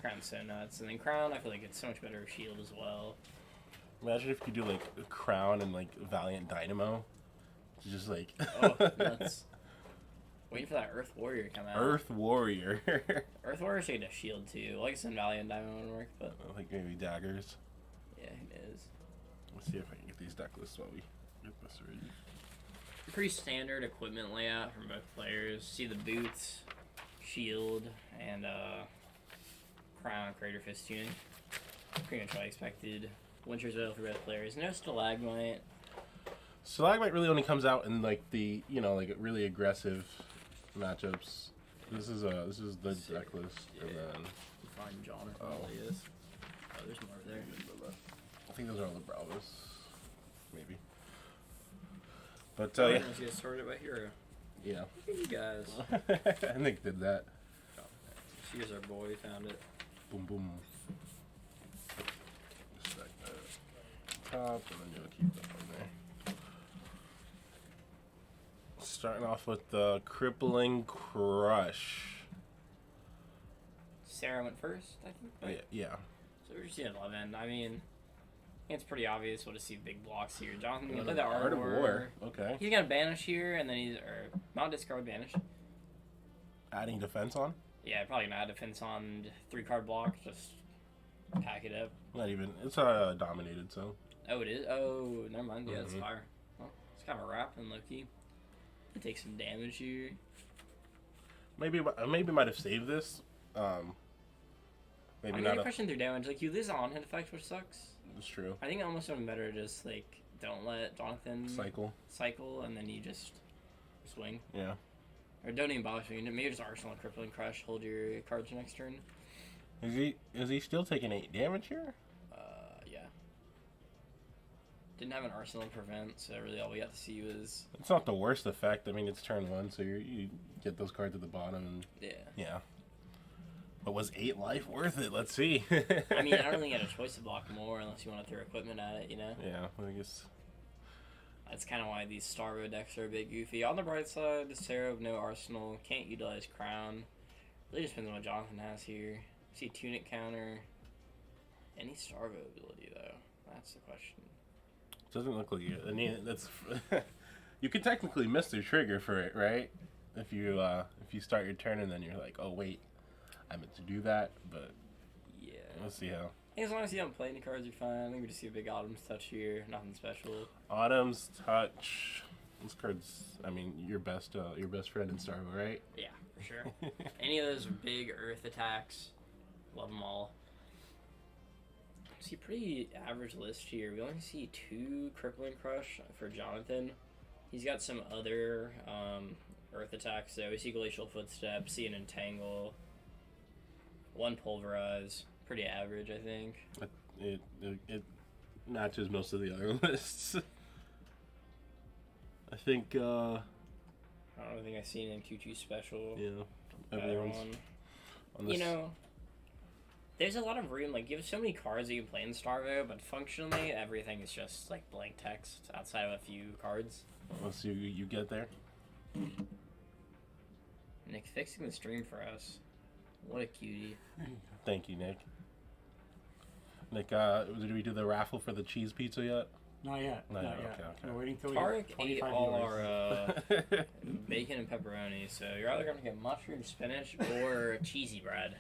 Crown's so nuts. And then Crown, I feel like it's so much better with shield as well. Imagine if you do like a crown and like Valiant Dynamo. It's just like Oh, nuts. Waiting for that Earth Warrior to come out. Earth Warrior. Earth Warrior should get a shield too. Like I said, Valiant Diamond would work, but Like maybe daggers. yeah, it is. Let's see if I can get these deck lists while we get this ready. Pretty standard equipment layout from both players. See the boots, shield, and crown, crater fist tuning. Pretty much what I expected. Winter's Veil for both players. No stalagmite. Stalagmite really only comes out in like the like really aggressive matchups. This is the deck list, and then Find Jonathan. Oh. Oh, is. Oh, there's more over there. I think those are all the Bravos, maybe. But Oh, yeah, let's get started by hero. yeah. Look at you guys. I think did that. Here's our boy. Found it. Boom boom. Stack that top, and then you'll keep that on there. Starting off with the Crippling Crush. Sarah went first, I think. Right? Yeah. So we're just seeing 11. I mean, I think it's pretty obvious we'll just see big blocks here. Jonathan can play the Art of War. Okay. He's gonna banish here, and then not discard banish. Adding defense on? Yeah, probably gonna add defense on 3-card block. Just pack it up. Not even. It's dominated, so. Oh, it is. Oh, never mind. Yeah, it's Mhm. fire. Well, it's kind of a wrap and low key. It takes some damage here. Maybe might have saved this. Maybe I'm not. gonna question through damage. Like, you lose the on-hit effect, which sucks. It's true. I think almost something better to just, like, don't let Jonathan cycle, and then you just swing. Yeah. Or don't even bother swinging. Maybe just Arsenal, Crippling Crush, hold your cards next turn. Is he still taking 8 damage here? Yeah. Didn't have an Arsenal prevent, so really all we got to see was... It's not the worst effect. I mean, it's turn 1, so you get those cards at the bottom. And, Yeah. yeah. But was 8 life worth it? Let's see. I mean, I don't think you had a choice to block more unless you want to throw equipment at it, you know? Yeah, I guess. That's kind of why these Starvo decks are a bit goofy. On the bright side, the Sarah of no Arsenal, can't utilize Crown. Really just depends on what Jonathan has here. See Tunic counter. Any Starvo ability, though? That's the question. Doesn't look like it. I mean, that's. You could technically miss the trigger for it, right? If you start your turn and then you're like, oh wait, I meant to do that, but Yeah. let's see how. I think as long as you don't play any cards, you're fine. I think we just see a big Autumn's Touch here. Nothing special. Autumn's Touch. This card's, I mean, your best friend in Starvo, right? Yeah, for sure. Any of those big Earth attacks, love them all. See, pretty average list here. We only see 2 Crippling Crush for Jonathan. He's got some other Earth attacks, though. We see Glacial Footstep, see an Entangle. 1 pulverize. Pretty average, I think. It matches most of the other lists. I think, I don't think I've seen in Q2 special. yeah, Better everyone's one. on this. You know, there's a lot of room. Like, you have so many cards that you can play in Starvo, but functionally, everything is just like blank text outside of a few cards. Once you get there. Nick fixing the stream for us. What a cutie. Thank you, Nick. Nick, did we do the raffle for the cheese pizza yet? Not yet. Not Not yet, yet. okay. We're waiting till we Tarek get ate 25 all viewers. our bacon and pepperoni, so you're either going to get mushroom spinach or cheesy bread.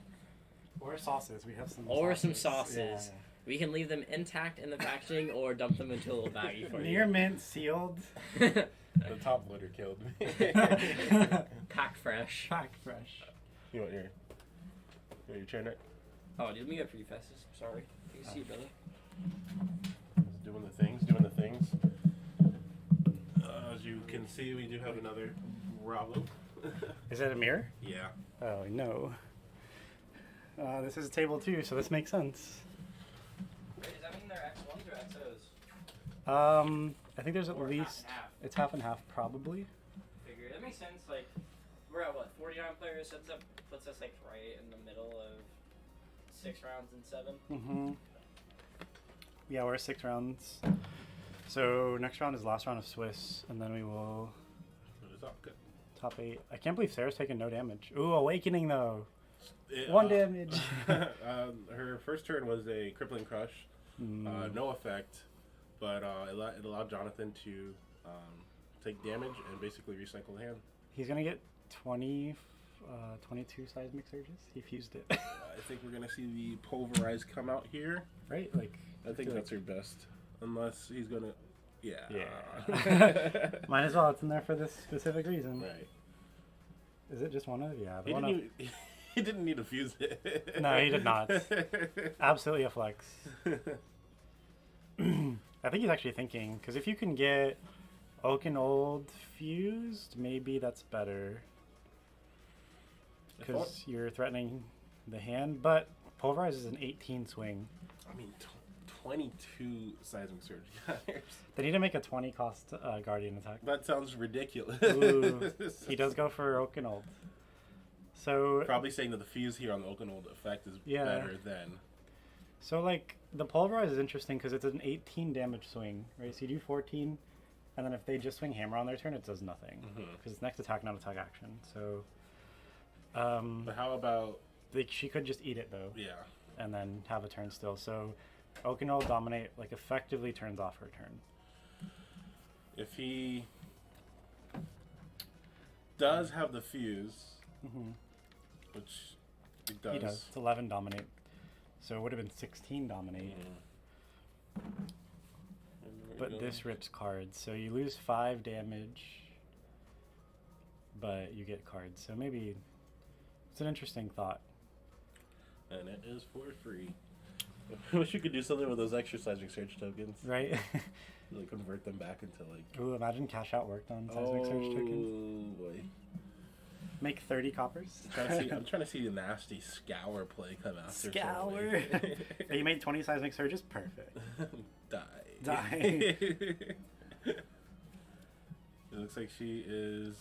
Or sauces. We have some. Or some sauces. sauces. We can leave them intact in the packaging or dump them into a little baggie for Near you. mint, sealed, The top loader killed me. Pack fresh. packed fresh. You want your turn, Nick? Oh, let me go for you, Festus. Sorry. You see, brother. Doing the things. As you can see, we do have another problem. Is that a mirror? Yeah. Oh no. This is a table too, so this makes sense. Wait, does that mean they're X1s or XOs? I think there's at Or half least and half? it's half and half probably. Figure. That makes sense. Like, we're at what, 49 players? Puts us like right in the middle of 6 rounds and 7. Mm-hmm. Yeah, we're 6 rounds. So next round is last round of Swiss, and then we will It's all good. top 8. I can't believe Sarah's taking no damage. Ooh, Awakening though. It, 1 damage. Her first turn was a crippling crush. No effect, but it allowed Jonathan to take damage and basically recycle the hand. He's gonna get 22 seismic surges. He fused it. I think we're gonna see the pulverize come out here. Right? Like I think that's her best, unless he's gonna. Yeah. Yeah. Might as well. It's in there for this specific reason. Right. Is it just one of? Yeah. The He one didn't, even, he didn't need to fuse it. No, he did not. Absolutely a flex. I think he's actually thinking, because if you can get Oak and Old fused, maybe that's better. Because you're threatening the hand, but Pulverize is an 18 swing. I mean, 22 seismic surge counters. They need to make a 20 cost Guardian attack. That sounds ridiculous. Ooh, he does go for Oak and Old. So Probably saying that the fuse here on the Oakenold effect is Yeah. better than. So, like, the Pulverize is interesting because it's an 18 damage swing, right? So you do 14, and then if they just swing Hammer on their turn, it does nothing. Because it's next attack, not attack action. So, But how about, she could just eat it, though, yeah. and then have a turn still. So, Oakenol Dominate, like, effectively turns off her turn. If he does have the fuse, which he does. He does. It's 11 Dominate. So it would have been 16 Dominate. But this rips cards. So you lose 5 damage, but you get cards. So maybe it's an interesting thought. And it is for free. I wish you could do something with those exercising surge tokens. Right? Like convert them back into like. Ooh, imagine cash out worked on seismic surge tokens. Oh boy. Make 30 coppers. I'm trying to see the nasty scour play come out. Scour. You made 20 seismic surges? Perfect. Die. It looks like she is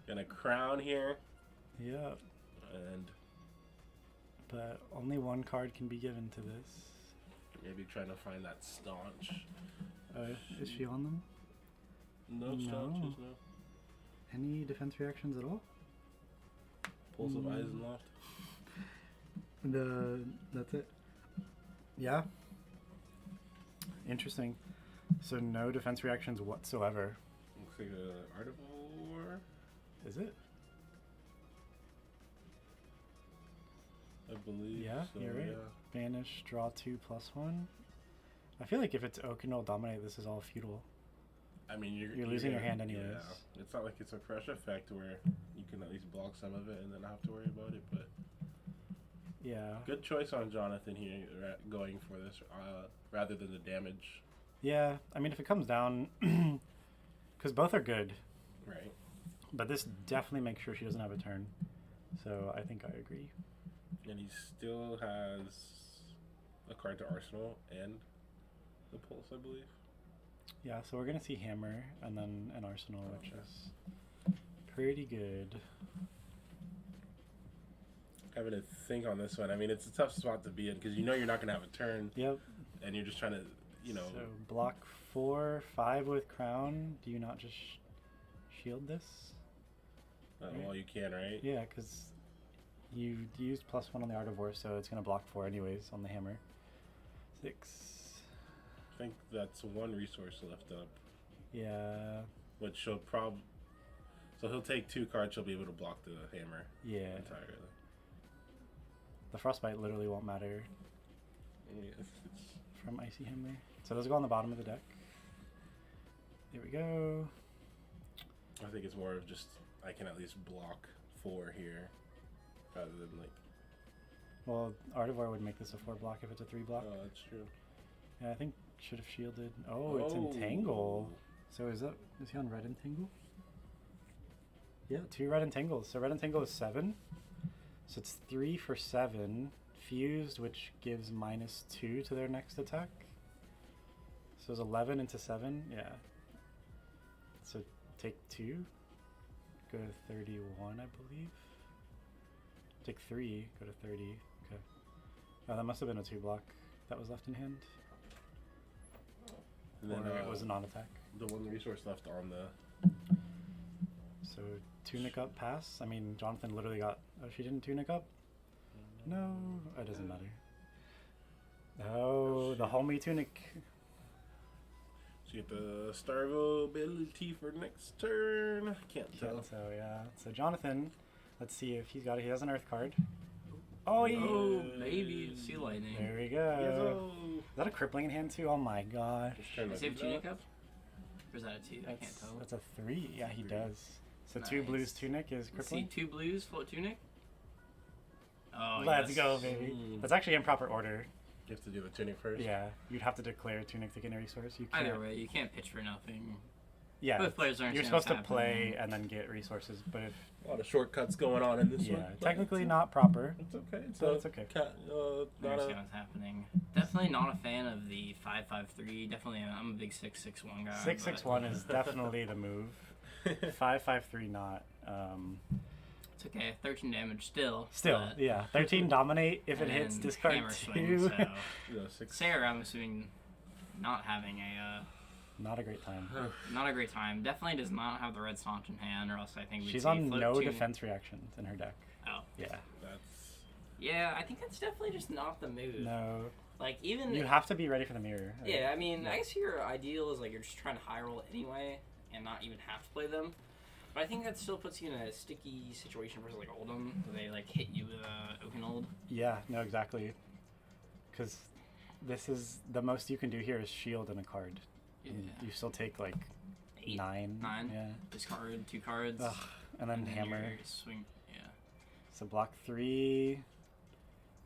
gonna crown here. Yeah. And But only 1 card can be given to this. maybe trying to find that staunch. Is she on them? No No. staunches, no. Any defense reactions at all? Pulse of eyes and loft. That's it. Yeah. Interesting. So no defense reactions whatsoever. Looks like a Art of War. Is it? I believe. Yeah, so, you're right. yeah. Banish, draw 2 + 1. I feel like if it's Oakenol Dominate, this is all futile. I mean, you're losing your gonna- hand anyways. Yeah. It's not like it's a crush effect where you can at least block some of it and then not have to worry about it. But Yeah. good choice on Jonathan here, going for this rather than the damage. Yeah, I mean, if it comes down, because both are good, Right. but this definitely makes sure she doesn't have a turn. So I think I agree. And he still has a card to Arsenal and the Pulse, I believe. Yeah, so we're gonna see Hammer and then an Arsenal, which is pretty good. Having to think on this one. I mean, it's a tough spot to be in because you know you're not going to have a turn. Yep. And you're just trying to, you know. So block 4, 5 with Crown. Do you not just shield this? Well, you can, right? Yeah, because you used +1 on the Art of War, so it's going to block 4 anyways on the Hammer. 6. I think that's one resource left up. Yeah. Which she'll probably. So he'll take 2 cards, she'll be able to block the Hammer Yeah. entirely. The Frostbite literally won't matter Yes, from Icy Hammer. So those go on the bottom of the deck. There we go. I think it's more of just, I can at least block 4 here. Rather than like. Well, Art of War would make this a 4 block if it's a 3 block. Oh, that's true. Yeah, I think should have shielded. Oh, it's Entangle. So is he on Red Entangle? Yeah, 2 Red Entangles. So Red Entangle is 7. So it's 3 for 7. Fused, which gives -2 to their next attack. So it's 11 into 7. Yeah. So take 2. Go to 31, I believe. Take 3. Go to 30. Okay. Oh, that must have been a 2 block that was left in hand. And then Or it was a non-attack. the one resource left on the. So Tunic up, pass. I mean, Jonathan literally got. Oh, she didn't Tunic up? No, it doesn't matter. Oh, the homie Tunic. So you get the Starvo ability for next turn. Can't tell. So yeah. So Jonathan, let's see if he's got it. He has an Earth card. Oh, Oh, maybe Sea Lightning. there we go. Yes-o. Is that a crippling in hand too? Oh my gosh. Just turn Does my he have Tunic up? Or is that a 2? I can't tell. That's a 3. Yeah, he does. So 2 Nice. blues Tunic is Let's see, crippling. 2 blues, float Tunic. Oh, Let's yes. go, baby. Mm. That's actually in proper order. You have to do the tunic first. Yeah, you'd have to declare Tunic to get a resource. You can't. Either way, you can't pitch for nothing. Yeah, Both players you're understand supposed to what's play happening. and then get resources, but if A lot of shortcuts going on in this one. yeah, but technically it's- not proper. It's okay. It's, But it's okay. I Not understand a, what's happening. Definitely not a fan of the 5-5-3. Definitely, I'm a big 6-6-1 guy. 6-6-1 is definitely the move. 5-5-3 not. It's okay. 13 damage still. Still, but- yeah. 13 dominate if it and hits then discard hammer 2. swing, so. you know, 6. Sarah, I'm assuming, not having Not a great time. not a great time. Definitely does not have the red staunch in hand, or else I think we'd She's see on float no 2. defense reactions in her deck. Oh. Yeah. That's. Yeah, I think that's definitely just not the move. No. Like, even... You have to be ready for the mirror. Yeah, I mean, Yeah. I guess your ideal is, like, you're just trying to high roll anyway, and not even have to play them. But I think that still puts you in a sticky situation versus, like, Oldham, where they, like, hit you with Oakenhold. Yeah, no, exactly. Because this is the most you can do here is shield and a card. And Yeah. you still take like 8, 9. 9. Yeah. Discard 2 cards. Ugh. And then hammer. your Swing. Yeah. So block 3.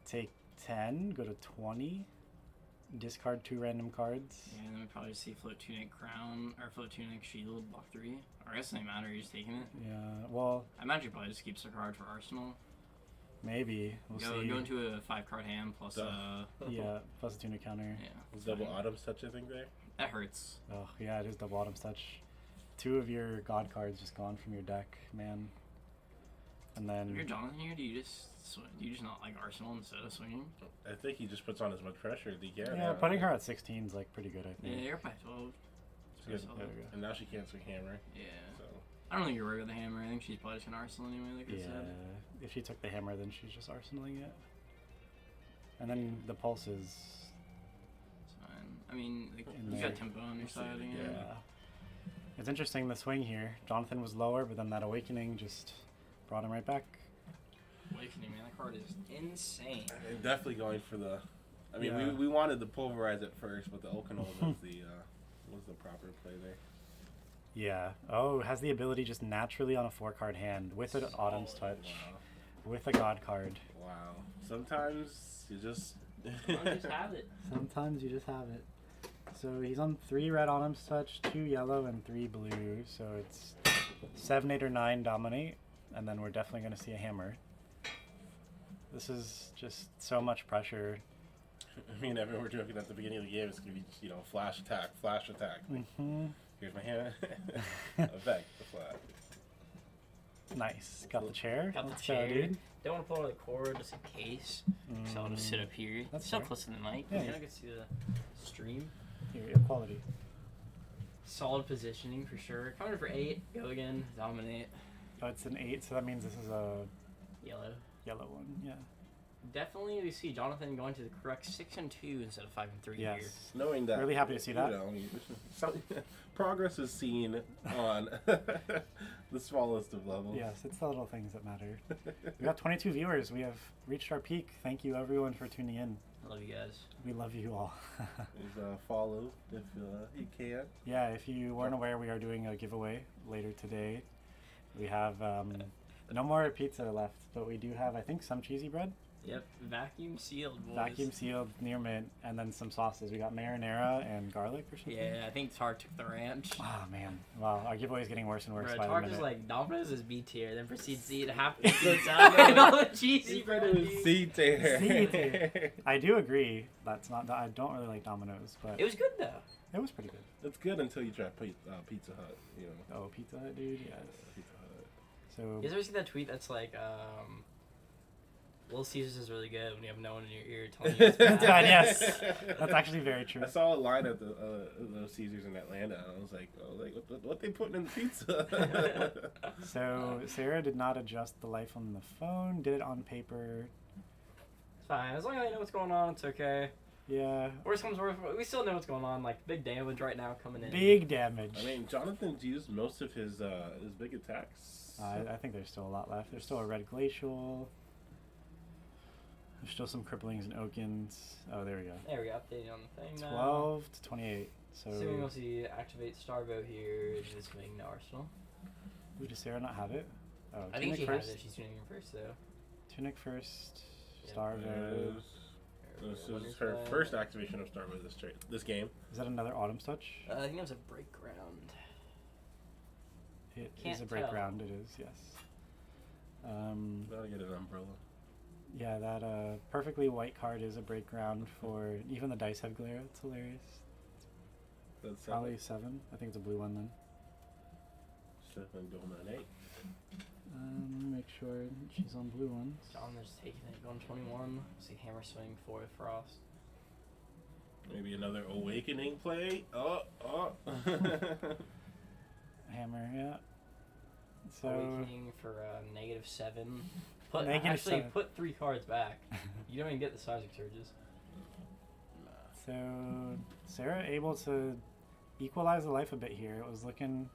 Take 10. Go to 20. Discard 2 random cards. Yeah, and then we probably see Float Tunic Crown, or Float Tunic Shield, block 3. Or I guess it doesn't matter, you're just taking it. Yeah. Well, I imagine probably just keeps a card for Arsenal. maybe we'll see. Go into a 5-card hand plus Yeah. Plus a tunic counter. yeah. It's that's double fine. Autumn's touch, I think, there. That hurts. Oh yeah, it is double autumn's touch. 2 of your god cards just gone from your deck, man. And If you're then Jonathan here, do you just not like Arsenal instead of swinging? I think he just puts on as much pressure as he can. yeah, putting her at 16 is like pretty good, I Yeah, think. you're by 12. It's good. There we go. And now she can't swing hammer. Yeah. So I don't think you're worried with the hammer. I think she's probably just gonna Arsenal anyway, like I Yeah, said. if she took the hammer, then she's just arsenaling it. And then the pulse is, It's fine. I mean, like, In you there. got tempo on your side again. yeah. It's interesting the swing here. Jonathan was lower, but then that awakening just brought him right back. Awakening, man, that card is insane. and definitely going for the. I mean, Yeah. we wanted to pulverize it first, but the Oakenhold was the proper play there. Yeah. Oh, has the ability just naturally on a 4-card hand with an Autumn's Touch, Wow. with a God card. Wow. Sometimes you just. I just have it. Sometimes you just have it. So he's on 3 red Autumn's Touch, 2 yellow, and 3 blue. So it's 7, 8, or 9 dominate, and then we're definitely going to see a hammer. This is just so much pressure. I mean, everyone were joking at the beginning of the game. It's gonna be just, flash attack, flash attack. Like, here's my hand. Effect the flash. Nice. Got the chair. Got the Let's go, chair. dude. Don't want to pull out the cord just in case. So I'll just sit up here. That's Still fair. close to the mic. Yeah. Yeah, I can see the stream. Here, equality. Solid positioning for sure. Coming for 8. Go again. Dominate. Oh, it's an 8, so that means this is a Yellow. yellow one. Yeah. Definitely, we see Jonathan going to the correct 6 and 2 instead of 5 and 3 here. Yes. Knowing that, Really happy to see that. Progress is seen on the smallest of levels. Yes, it's the little things that matter. We got 22 viewers. We have reached our peak. Thank you, everyone, for tuning in. I love you guys. We love you all. Please follow if you can. Yeah, if you weren't aware, we are doing a giveaway later today. We have no more pizza left, but we do have, I think, some cheesy bread. Yep, vacuum sealed, boys. Vacuum sealed, near mint, and then some sauces. We got marinara and garlic or something. Yeah, I think Tar took the ranch. Oh, man. Wow, our giveaway is getting worse and worse Bro, by the Tar minute. just like, Domino's is B tier, then proceeds to eat half the pizza and all the cheesy bread. C tier. C tier. I do agree. That's not. I don't really like Domino's, but It was good though. it was pretty good. It's good until you try Pizza Hut. Oh, Pizza Hut, dude. Yes. Pizza Hut. So You guys ever see that tweet that's like, Little Caesars is really good when you have no one in your ear telling you it's bad. God, yes. That's actually very true. I saw a line at the Caesars in Atlanta, and I was like, what they putting in the pizza? So Sarah did not adjust the life on the phone. Did it on paper. It's fine. As long as I know what's going on, it's okay. Yeah. Worst comes worst, we still know what's going on. Like, big damage right now coming in. Big damage. I mean, Jonathan's used most of his big attacks. I think there's still a lot left. There's still a red glacial. There's still some cripplings and Okins. Oh, there we go. There we go, updating on the thing now. 12 to 28. So, Assuming we'll see activate Starvo here, is swing to Arsenal. ooh, does Sarah not have it? Oh, I think Tunic she first. has it. She's tuning in first, though. Tunic first. Yep. Starvo. This is her first activation of Star Wars this game. Is that another Autumn's Touch? I think that was a break ground. It Can't is a break tell. round, it is, yes. Gotta get an umbrella. Yeah, that perfectly white card is a break ground for even the dice have glare. It's hilarious. That's Probably 7. I think it's a blue one then. 7 going on 8. Let me make sure she's on blue ones. John is taking it, going 21. See Hammer swing for Frost. Maybe another awakening play. Oh. Hammer, yeah. So Awakening for -7. Put -7. put 3 cards back. You don't even get the Seismic Surges. so Sarah able to equalize the life a bit here. It was looking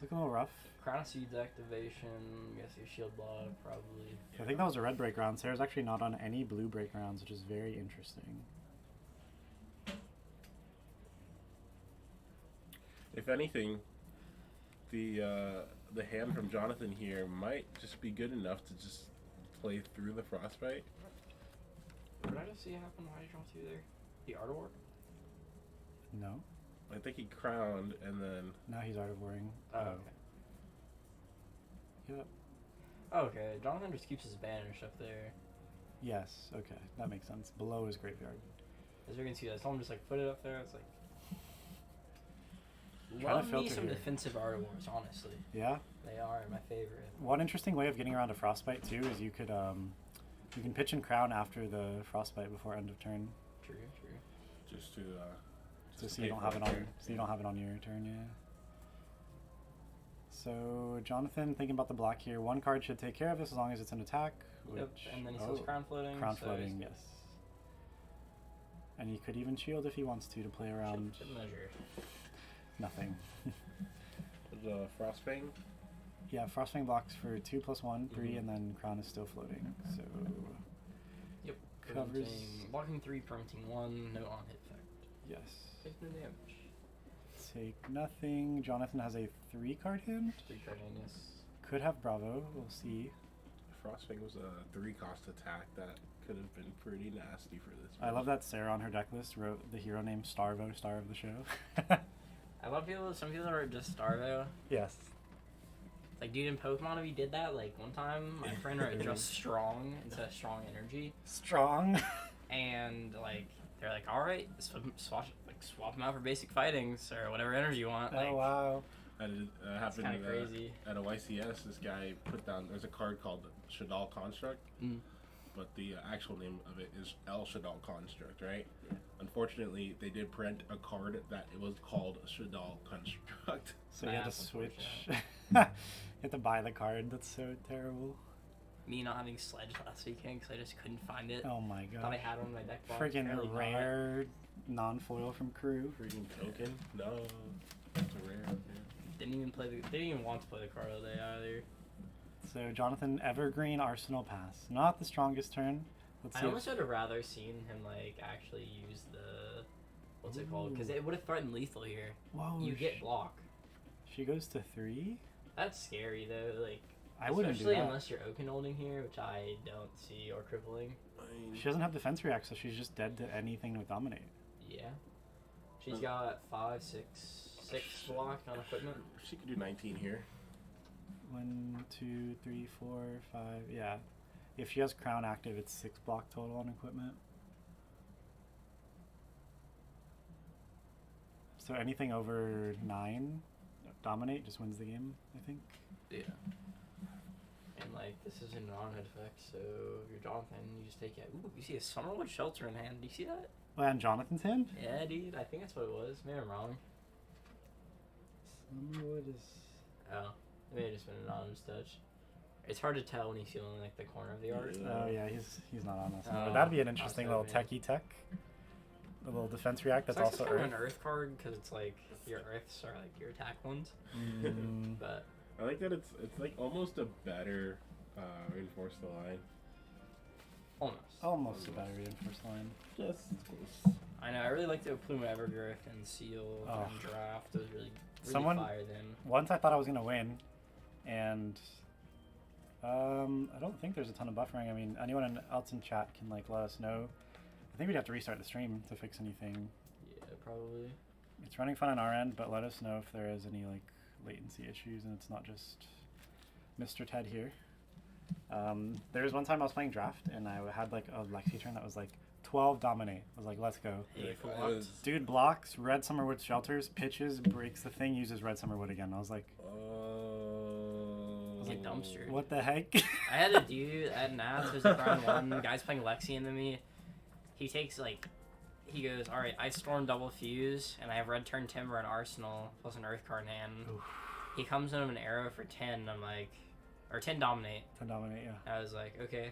a little rough. Crown of Seeds activation. Guess your shield block probably. I think that was a red break round. Sarah's actually not on any blue break rounds, which is very interesting. If anything, the hand from Jonathan here might just be good enough to just play through the Frostbite. What did I just see happen? Why did you draw 2 there? The Art of War? No, I think he crowned and then now he's Art of Warring. Oh, okay. Yep. Okay, Jonathan just keeps his banish up there. Yes. Okay, that makes sense. Below his graveyard. As we can see, someone just like put it up there. It's like. Trying to Love me filter some here. defensive Art of Wars, honestly. Yeah. They are my favorite. One interesting way of getting around a Frostbite too is you can pitch and crown after the Frostbite before end of turn, True. just to so you don't have it on your turn. Yeah. So Jonathan thinking about the block here. One card should take care of this as long as it's an attack. Which, Yep, and then he says crown floating. Crown so floating, he's- yes. And he could even shield if he wants to play around. Should measure. Nothing. the Frostbang. Yeah, Frostfang blocks for 2 + 1, 3, Mhm. and then Crown is still floating. So Yep. Covers. Blocking 3, preventing 1, no on hit effect. yes, Take no damage. take nothing. Jonathan has a 3-card hand. 3 card hand, yes. Could have Bravo. We'll see. Frostbang was a 3-cost attack that could have been pretty nasty for this. I love that Sarah on her deck list wrote the hero name Starvo, star of the show. I love some people are just Starvo. Yes. Like, dude, in Pokemon, if you did that, like, one time, my friend wrote just strong instead of strong energy. Strong. And, like, they're like, alright, swap them out for basic fightings or whatever energy you want. Like, Oh wow. And it it's happened kind of crazy. at a YCS. This guy put down. There's a card called Shadal Construct, but the actual name of it is El Shadal Construct, right? Yeah. Unfortunately, they did print a card that it was called Shadal Construct. So you had to That's switch. unfortunate. You had to buy the card. That's so terrible. Me not having Sledge last weekend because I just couldn't find it. Oh my Thought I god. had one in my deck box. Freaking apparently not. rare non-foil from crew. Freaking token? No, that's a rare. Okay. Didn't even want to play the card all day either. So Jonathan, Evergreen Arsenal pass. Not the strongest turn. Let's I see. almost would have rather seen him like actually use the what's it called? Because it would have threatened lethal here. Whoa. You get block. She goes to 3. That's scary though. Like I wouldn't do especially that. unless you're Oaken holding here, which I don't see, or crippling. She doesn't have defense react, so she's just dead to anything with dominate. Yeah. She's got 5, 6 block on equipment. She could do 19 here. 1, 2, 3, 4, 5. Yeah. If she has crown active, it's 6 block total on equipment. So anything over 9, dominate just wins the game, I think. Yeah. And like this is a non-head effect, so if you're Jonathan, you just take it. Ooh, you see a Summerwood Shelter in hand. Do you see that? Oh, and Jonathan's hand? Yeah, dude. I think that's what it was. Maybe I'm wrong. Summerwood is... Oh, it may have just been an anonymous touch. It's hard to tell when he's feeling like the corner of the art. Oh yeah, he's not on us. Oh, But that'd be an interesting also, little yeah. techie tech. A little defense react that's It's also kind of Earth. an Earth card because it's like your Earths are like your attack ones. Mm, But I like that it's like almost a better reinforce the line. almost. almost a better reinforced line. Just close. I know. I really like the Plume Evergrowth and Seal Oh. and Draft. Those really Someone- fire them. Once I thought I was gonna win, and I don't think there's a ton of buffering. I mean, anyone else in chat can like let us know. I think we'd have to restart the stream to fix anything. Yeah, probably. It's running fine on our end, but let us know if there is any like latency issues and it's not just Mr. Ted here. There was one time I was playing draft and I had like a Lexi turn that was like 12 dominate. I was like, let's go. Hey, Like, for it what? was- Dude blocks, red Summerwood shelters, pitches, breaks the thing, uses red Summerwood again. I was like, It's like dumpster. what the heck? I had a dude at Nats who's like round 1. The guy's playing Lexi into me. He takes like, he goes, all right, I storm double fuse and I have red turn timber and arsenal plus an earth card in hand. He comes in with an arrow for 10. And I'm like, or 10 dominate. To dominate, yeah. I was like, okay.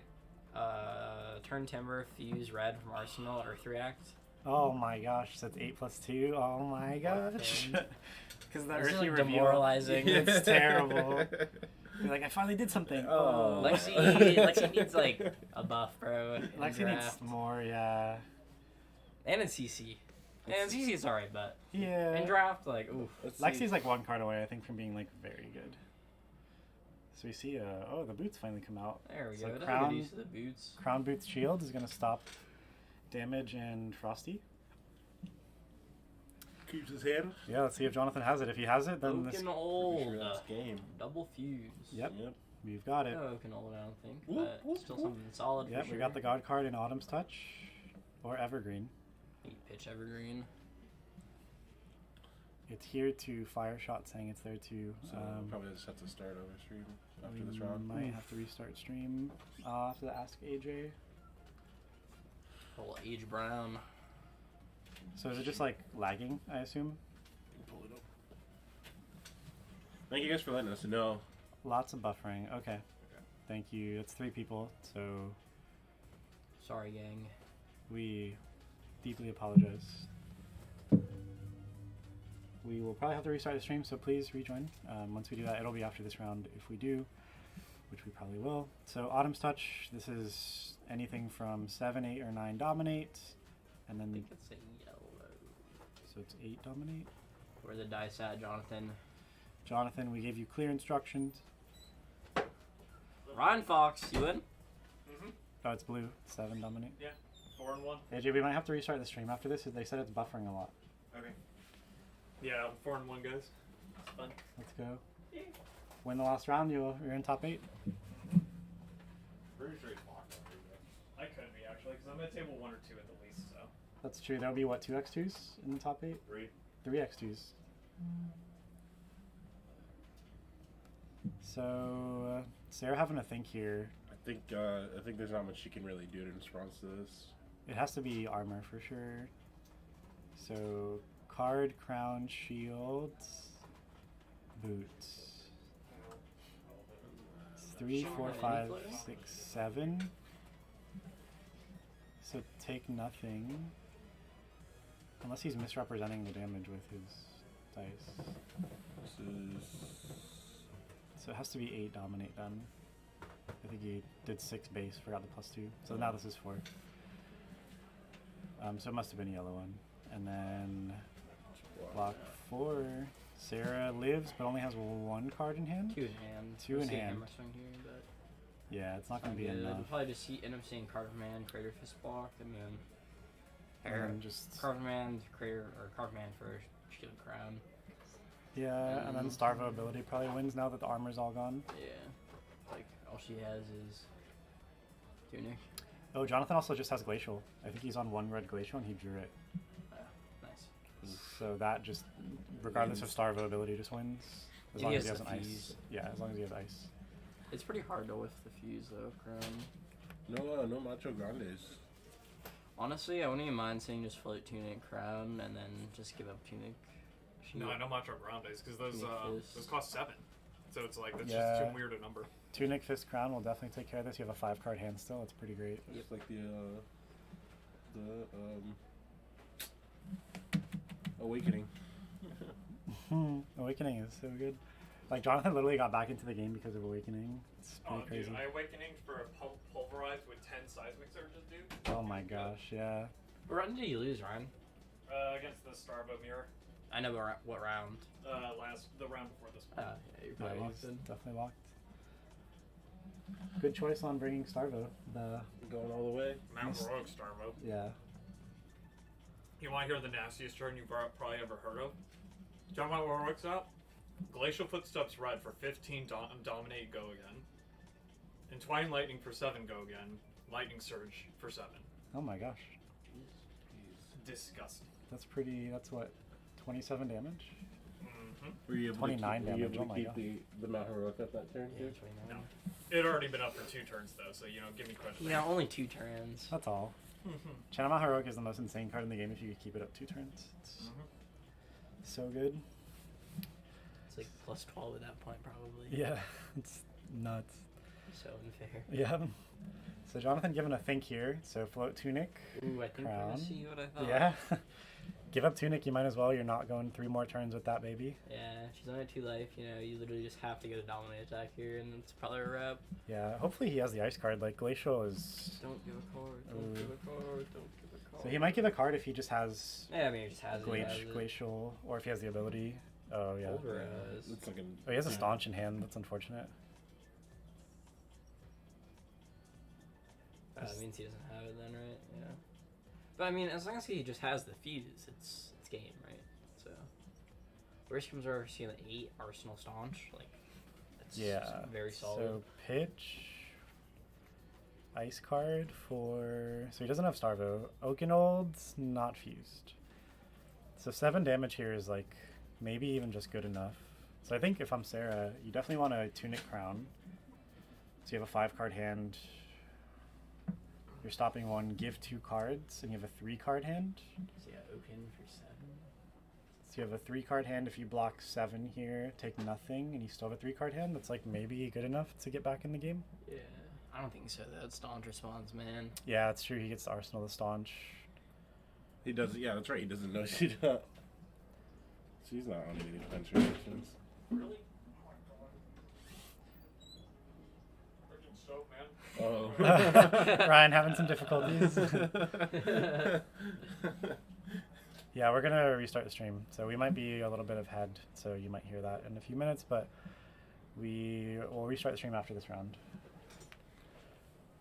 Turn timber, fuse red from arsenal, earth react. Oh my gosh, that's 8 plus 2. Oh my gosh. Okay. Because the This is, earthy like, reveal. demoralizing. It's terrible. You're like, I finally did something. Oh. Lexi needs like a buff, bro. in Lexi draft. needs more, yeah. And in CC. And CC is alright, but Yeah. in draft, like, oof. Lexi's like 1 card away, I think, from being like very good. So we see, oh, the boots finally come out. There we So go. That's a crown- good use of the boots. Crown Boots Shield is going to stop damage and Frosty. Keeps his hand. Yeah, let's see if Jonathan has it. If he has it, then this, Oaken Pretty old. sure that's game. Double fuse. Yep. Yep. we've got it. No Oaken old, I don't think. Whoop, But whoop, still whoop. something solid for Yep, sure. we got the God card in Autumn's Touch or Evergreen. Pitch Evergreen. It's here to Fire Shot, saying it's there to. So probably just have to start over stream after this we round. might have to restart stream. I'll have to ask AJ. Little Age Brown. So is it just like lagging, I assume? Pull it up. Thank you guys for letting us know. Lots of buffering. Okay. Thank you. That's 3 people, so Sorry, gang. we deeply apologize. We will probably have to restart the stream, so please rejoin. Once we do that, it'll be after this round if we do, which we probably will. So Autumn's Touch, this is anything from 7, 8, or 9 dominate, and I then think it's a yellow. so it's 8 dominate. Where the dice at, Jonathan? Jonathan, we gave you clear instructions. Ryan Fox, you in? Oh, it's blue. 7 dominate. 4 and 1. AJ, we might have to restart the stream after this. They said it's buffering a lot. Okay. Yeah, 4 and 1 guys. Fun. Let's go. win the last round, you're in top 8. Pretty sure he's locked up. I could be actually, because I'm at table 1 or 2 at the least. So That's true. There'll be what, 2 X2s in the top 8? 3. 3 X2s. So Sarah having to think here. I think there's not much she can really do in response to this. It has to be armor for sure. So card, crown, shields, boots. It's 3, 4, 5, 6, 7. So take nothing. Unless he's misrepresenting the damage with his dice. This is So it has to be 8 dominate then. I think he did 6 base, forgot the +2. So now this is 4. So it must have been a yellow one. And then block 4. Sarah lives but only has 1 card in hand. 2 in hand. 2 We'll in see a hand. hammer swing here, but Yeah, it's not going to be good. enough. We'll probably just end up seeing Card of Man, Crater Fist block, and then And then just Card of Man, Crater, or Card of Man for Shield Crown. yeah, and then Starvo ability probably wins now that the armor's all gone. Yeah. Like, all she has is Tunic. Oh, Jonathan also just has Glacial. I think he's on 1 red Glacial and he drew it. Nice. So that just, regardless of Starvo ability, just wins. As If long he as he has has the an ice. fuse. Yeah, as long as he has ice. It's pretty hard to whiff the fuse, though, Crown. no Macho Grandes. Honestly, I wouldn't even mind saying just float Tunic, Crown, and then just give up Tunic. no, I know Macho Grandes because those Tunic Fist. those cost 7. So it's like that's Yeah. just too weird a number. Tunic, Fist, Crown will definitely take care of this. You have a 5 card hand still. It's pretty great. Just like the Awakening. Awakening is so good. Like, Jonathan literally got back into the game because of Awakening. It's pretty Oh, crazy. dude, I Awakening for a pulverized with 10 seismic surges, dude. Oh my gosh, yeah. What round did you lose, Ryan? Against the Starvo Mirror. I know what round. The round before this one. Yeah, you're Yeah, probably he's locked in. definitely locked. Good choice on bringing Starvo. The Going all the way. Mount Heroic Starvo. yeah. You want to hear the nastiest turn you've probably ever heard of? John Mount Heroic's out. Glacial Footsteps red for 15 dominate go again. Entwine Lightning for 7 go again. Lightning Surge for 7. Oh my gosh. Disgusting. That's pretty. That's what, 27 damage. Mm-hmm. Were you able 29 to keep, were you damage, able oh to my keep gosh. the Mount Heroic up that turn Yeah, too? 29. No. It had already been up for 2 turns though, so give me credit. Yeah, only 2 turns. That's all. Mm-hmm. Channel Heroic is the most insane card in the game if you could keep it up 2 turns. It's so good. It's like plus 12 at that point, probably. Yeah, it's nuts. So unfair. Yeah. So Jonathan given a think here. So float Tunic. Ooh, I think we're Crown. gonna see what I thought. Yeah. Give up Tunic, you might as well. You're not going 3 more turns with that baby. Yeah, she's only at 2 life. You literally just have to get a dominate attack here, and it's probably a wrap. Yeah, hopefully he has the ice card. Like, Glacial is... Don't give a card. Don't Ooh. give a card. Don't give a card. So he might give a card if he just has Yeah, I mean, he just has it. he has it. Glacial, or if he has the ability. Oh, yeah. Pulverize. It's like an, Oh, he has a Staunch in hand. That's unfortunate. That means he doesn't have it then, right? Yeah. But I mean, as long as he just has the fuse, it's game, right? So, worst comes over, see an 8 Arsenal Staunch, like that's Yeah. very solid. So pitch, ice card for. So he doesn't have Starvo. Oakenold's not fused. So 7 damage here is like maybe even just good enough. So I think if I'm Sarah, you definitely want a Tunic Crown. So you have a 5 card hand. You're stopping 1, give 2 cards, and you have a 3 card hand. So yeah, Oaken for 7. So you have a 3 card hand. If you block 7 here, take nothing, and you still have a 3 card hand. That's like maybe good enough to get back in the game. Yeah, I don't think so. That Staunch responds, man. Yeah, it's true. He gets the Arsenal the Staunch. he does. Yeah, that's right. He doesn't know she's not. She's not on any defense reactions. Really? Oh my god. Freaking soap, man. Oh. Ryan having some difficulties. Yeah, we're gonna restart the stream, so we might be a little bit ahead, so you might hear that in a few minutes, but we'll restart the stream after this round.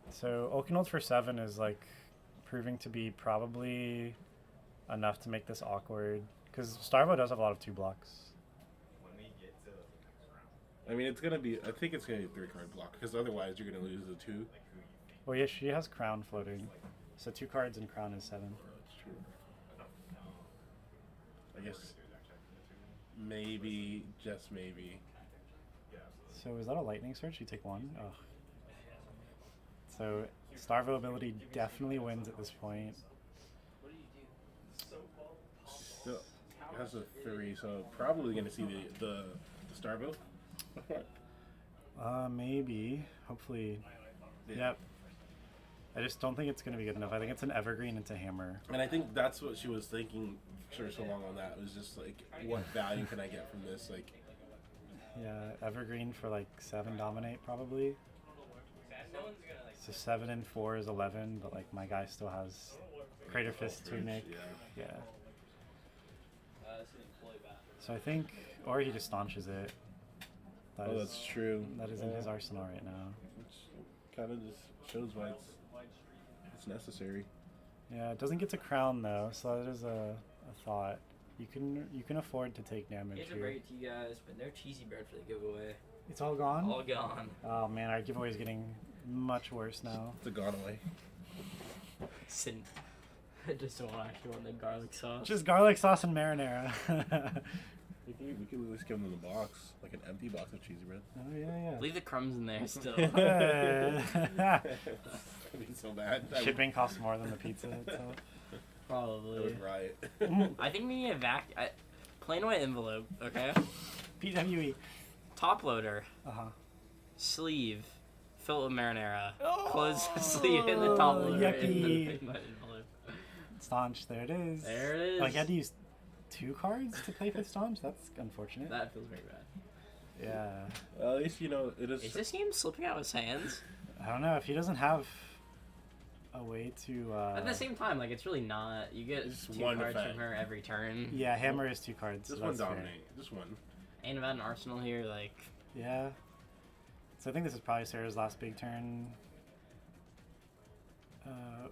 So Oakenold for 7 is like proving to be probably enough to make this awkward, because Starvo does have a lot of 2 blocks. When we get to the next round. I mean, it's gonna be. I think it's gonna be a 3-card block because otherwise you're gonna lose the 2. Well, yeah, she has crown floating, so 2 cards and crown is 7. That's true. I guess maybe, just maybe. So is that a lightning surge? You take 1. Ugh. So Starvo ability definitely wins at this point. Still has a 3, so probably gonna see the Starvo. Maybe. Hopefully. Yep. I just don't think it's gonna be good enough. I think it's an evergreen into hammer. And I think that's what she was thinking for so long on that. It was just like, what value can I get from this? Like, Yeah, evergreen for like 7 dominate probably. So 7 and 4 is 11, but like my guy still has Crater Fist Tunic. yeah. Yeah. So I think, or he just staunches it. That Oh, is- that's true. That is in his arsenal right now. Which kind of just shows why it's necessary. Yeah, it doesn't get to crown though, so that is a thought. You can afford to take damage Hate to here. break it to you guys, but no cheesy bread for the giveaway. It's all gone? All gone. Oh man, our giveaway is getting much worse now. It's a gone away. Sin. I just don't actually want the garlic sauce. Just garlic sauce and marinara. We could at least give them the box, like an empty box of cheesy bread. Oh yeah, Leave the crumbs in there still. yeah. That'd be so bad. Shipping costs more than the pizza itself. I Probably. would riot. I think we need a plain white envelope, okay? PWE. Top loader, sleeve, fill it with marinara. Close the sleeve in the top loader. yucky. In the plain white envelope. Staunch, there it is. There it is. Like, you had to use 2 cards to play for Staunch? That's unfortunate. That feels very bad. Yeah. Well, at least, you know, it is. Is this game slipping out of his hands? I don't know, if he doesn't have a way to... At the same time, like, it's really not. You get It's 2 one cards effect. from her every turn. Yeah, hammer is 2 cards. Just so one that's fair. dominate. Just one. And about an arsenal here, like... Yeah. So I think this is probably Sarah's last big turn.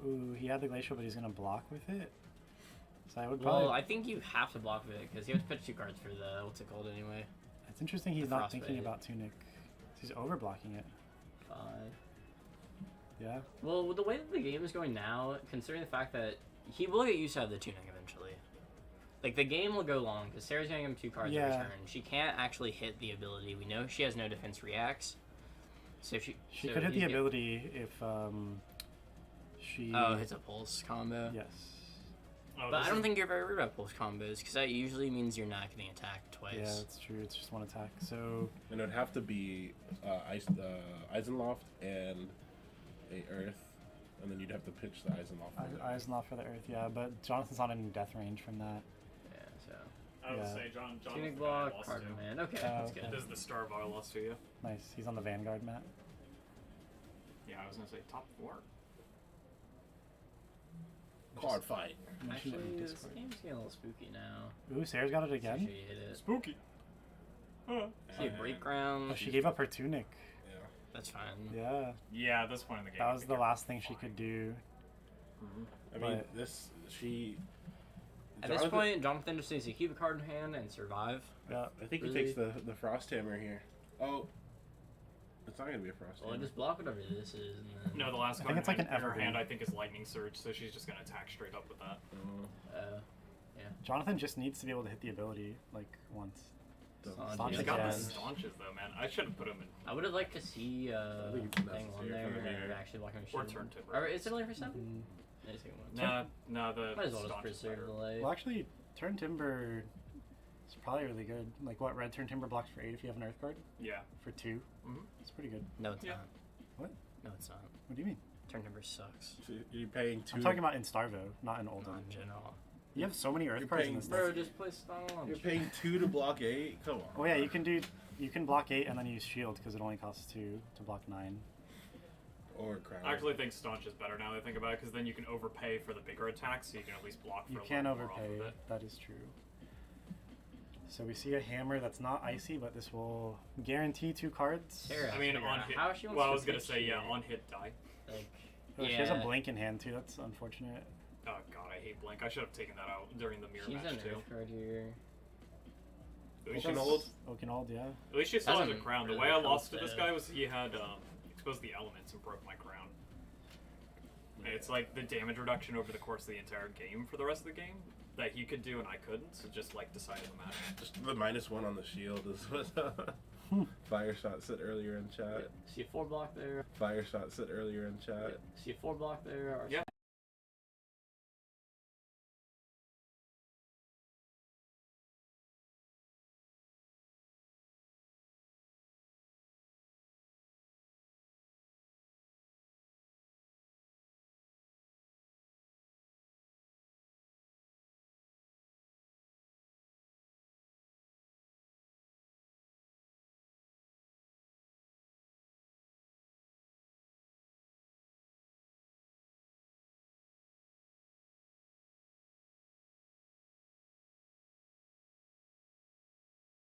Ooh, he had the glacial, but he's gonna block with it. So I would probably. Well, I think you have to block with it, because you have to put 2 cards for the... What's it called anyway? It's interesting he's the not thinking frostbite. about Tunic. He's overblocking it. 5. Yeah. Well, with the way that the game is going now, considering the fact that he will get used to have the tunic eventually. Like, the game will go long, because Sarah's going to give him 2 cards every Yeah. turn. She can't actually hit the ability. We know she has no defense reacts. So She so could hit the he's get- ability if she. Oh, hits a pulse combo? Yes. Oh, But this I don't is- think you're very worried about pulse combos, because that usually means you're not getting attacked twice. Yeah, that's true. It's just 1 attack. So And it would have to be Eisenloft and a Earth, and then you'd have to pitch the Eisenloft. for the- eyes not for the earth. Yeah, but Jonathan's not in death range from that. Yeah, so. I would Yeah. say John. Tunic I block, lost card to. command. Okay, Oh, that's okay. good. This is the star of our loss to you. Nice. He's on the Vanguard mat. Yeah, I was gonna say top 4. Card fight. Actually, this Discord. game's getting a little spooky now. Ooh, Sarah's got it again. Usually you hit it. Spooky. Huh. See a break ground. Oh, she gave up her Tunic. Yeah. That's fine. Yeah. Yeah, at this point in the game. That I was think the you're last thing she could do. I mean, But- she. At this Jonathan- point, Jonathan just needs to keep a card in hand and survive. Yeah. I think Really? he takes the Frost Hammer here. Oh. It's not gonna be a Frost Well, Hammer. just block whatever this is. And then, No, the last I card think it's like in an her evergreen. hand, I think, is Lightning Surge, so she's just gonna attack straight up with that. Jonathan just needs to be able to hit the ability like once. Staunch Staunch He's again. got the again. staunches though, man. I should have put him in. I would have liked to see I think it's thing necessary on for there the game. and actually blocking Or shield. turn timber. Or is it only for 7? Yeah, it's one. No, the Might as well just staunch is preserve better. the light. Well, actually, Turn Timber is probably really good. Like what? Red Turn Timber blocks for 8 if you have an Earth card. Yeah. For 2. Mhm. It's pretty good. No, it's Yeah. not. What? No, it's not. What do you mean? Turn number sucks. So you're paying 2. I'm talking about in Starvo, not in Olden. Not in general. You have so many Earth You're cards in paying- this. Bro, list. just play staunch. You're paying 2 to block 8? Come on. Oh yeah, you can block 8 and then use shield because it only costs 2 to block 9. Or Crown. I actually think staunch is better now that I think about it, because then you can overpay for the bigger attacks, so you can at least block for You a can little more off overpay. of it. That is true. So we see a hammer that's not icy, but this will guarantee 2 cards. Sarah. I mean, figure on out hit. how she wants Well, I to was gonna pitch say yeah, here. on hit die. Like, Oh, yeah. She has a blink in hand too. That's unfortunate. Oh god, I hate blink. I should have taken that out during the mirror She's match an too. Earth card here. least Open you- hold. Oaken Hold, yeah. At least you still have the Doesn't crown. The really way I help lost to this the- guy was he had exposed the elements and broke my crown. And it's like the damage reduction over the course of the entire game for the rest of the game that he could do and I couldn't, so just like decided to matter. Just the -1 on the shield is what Fire Shot said earlier in chat. See a 4 block there. Fire Shot said earlier in chat. See a 4 block there. Or Yeah.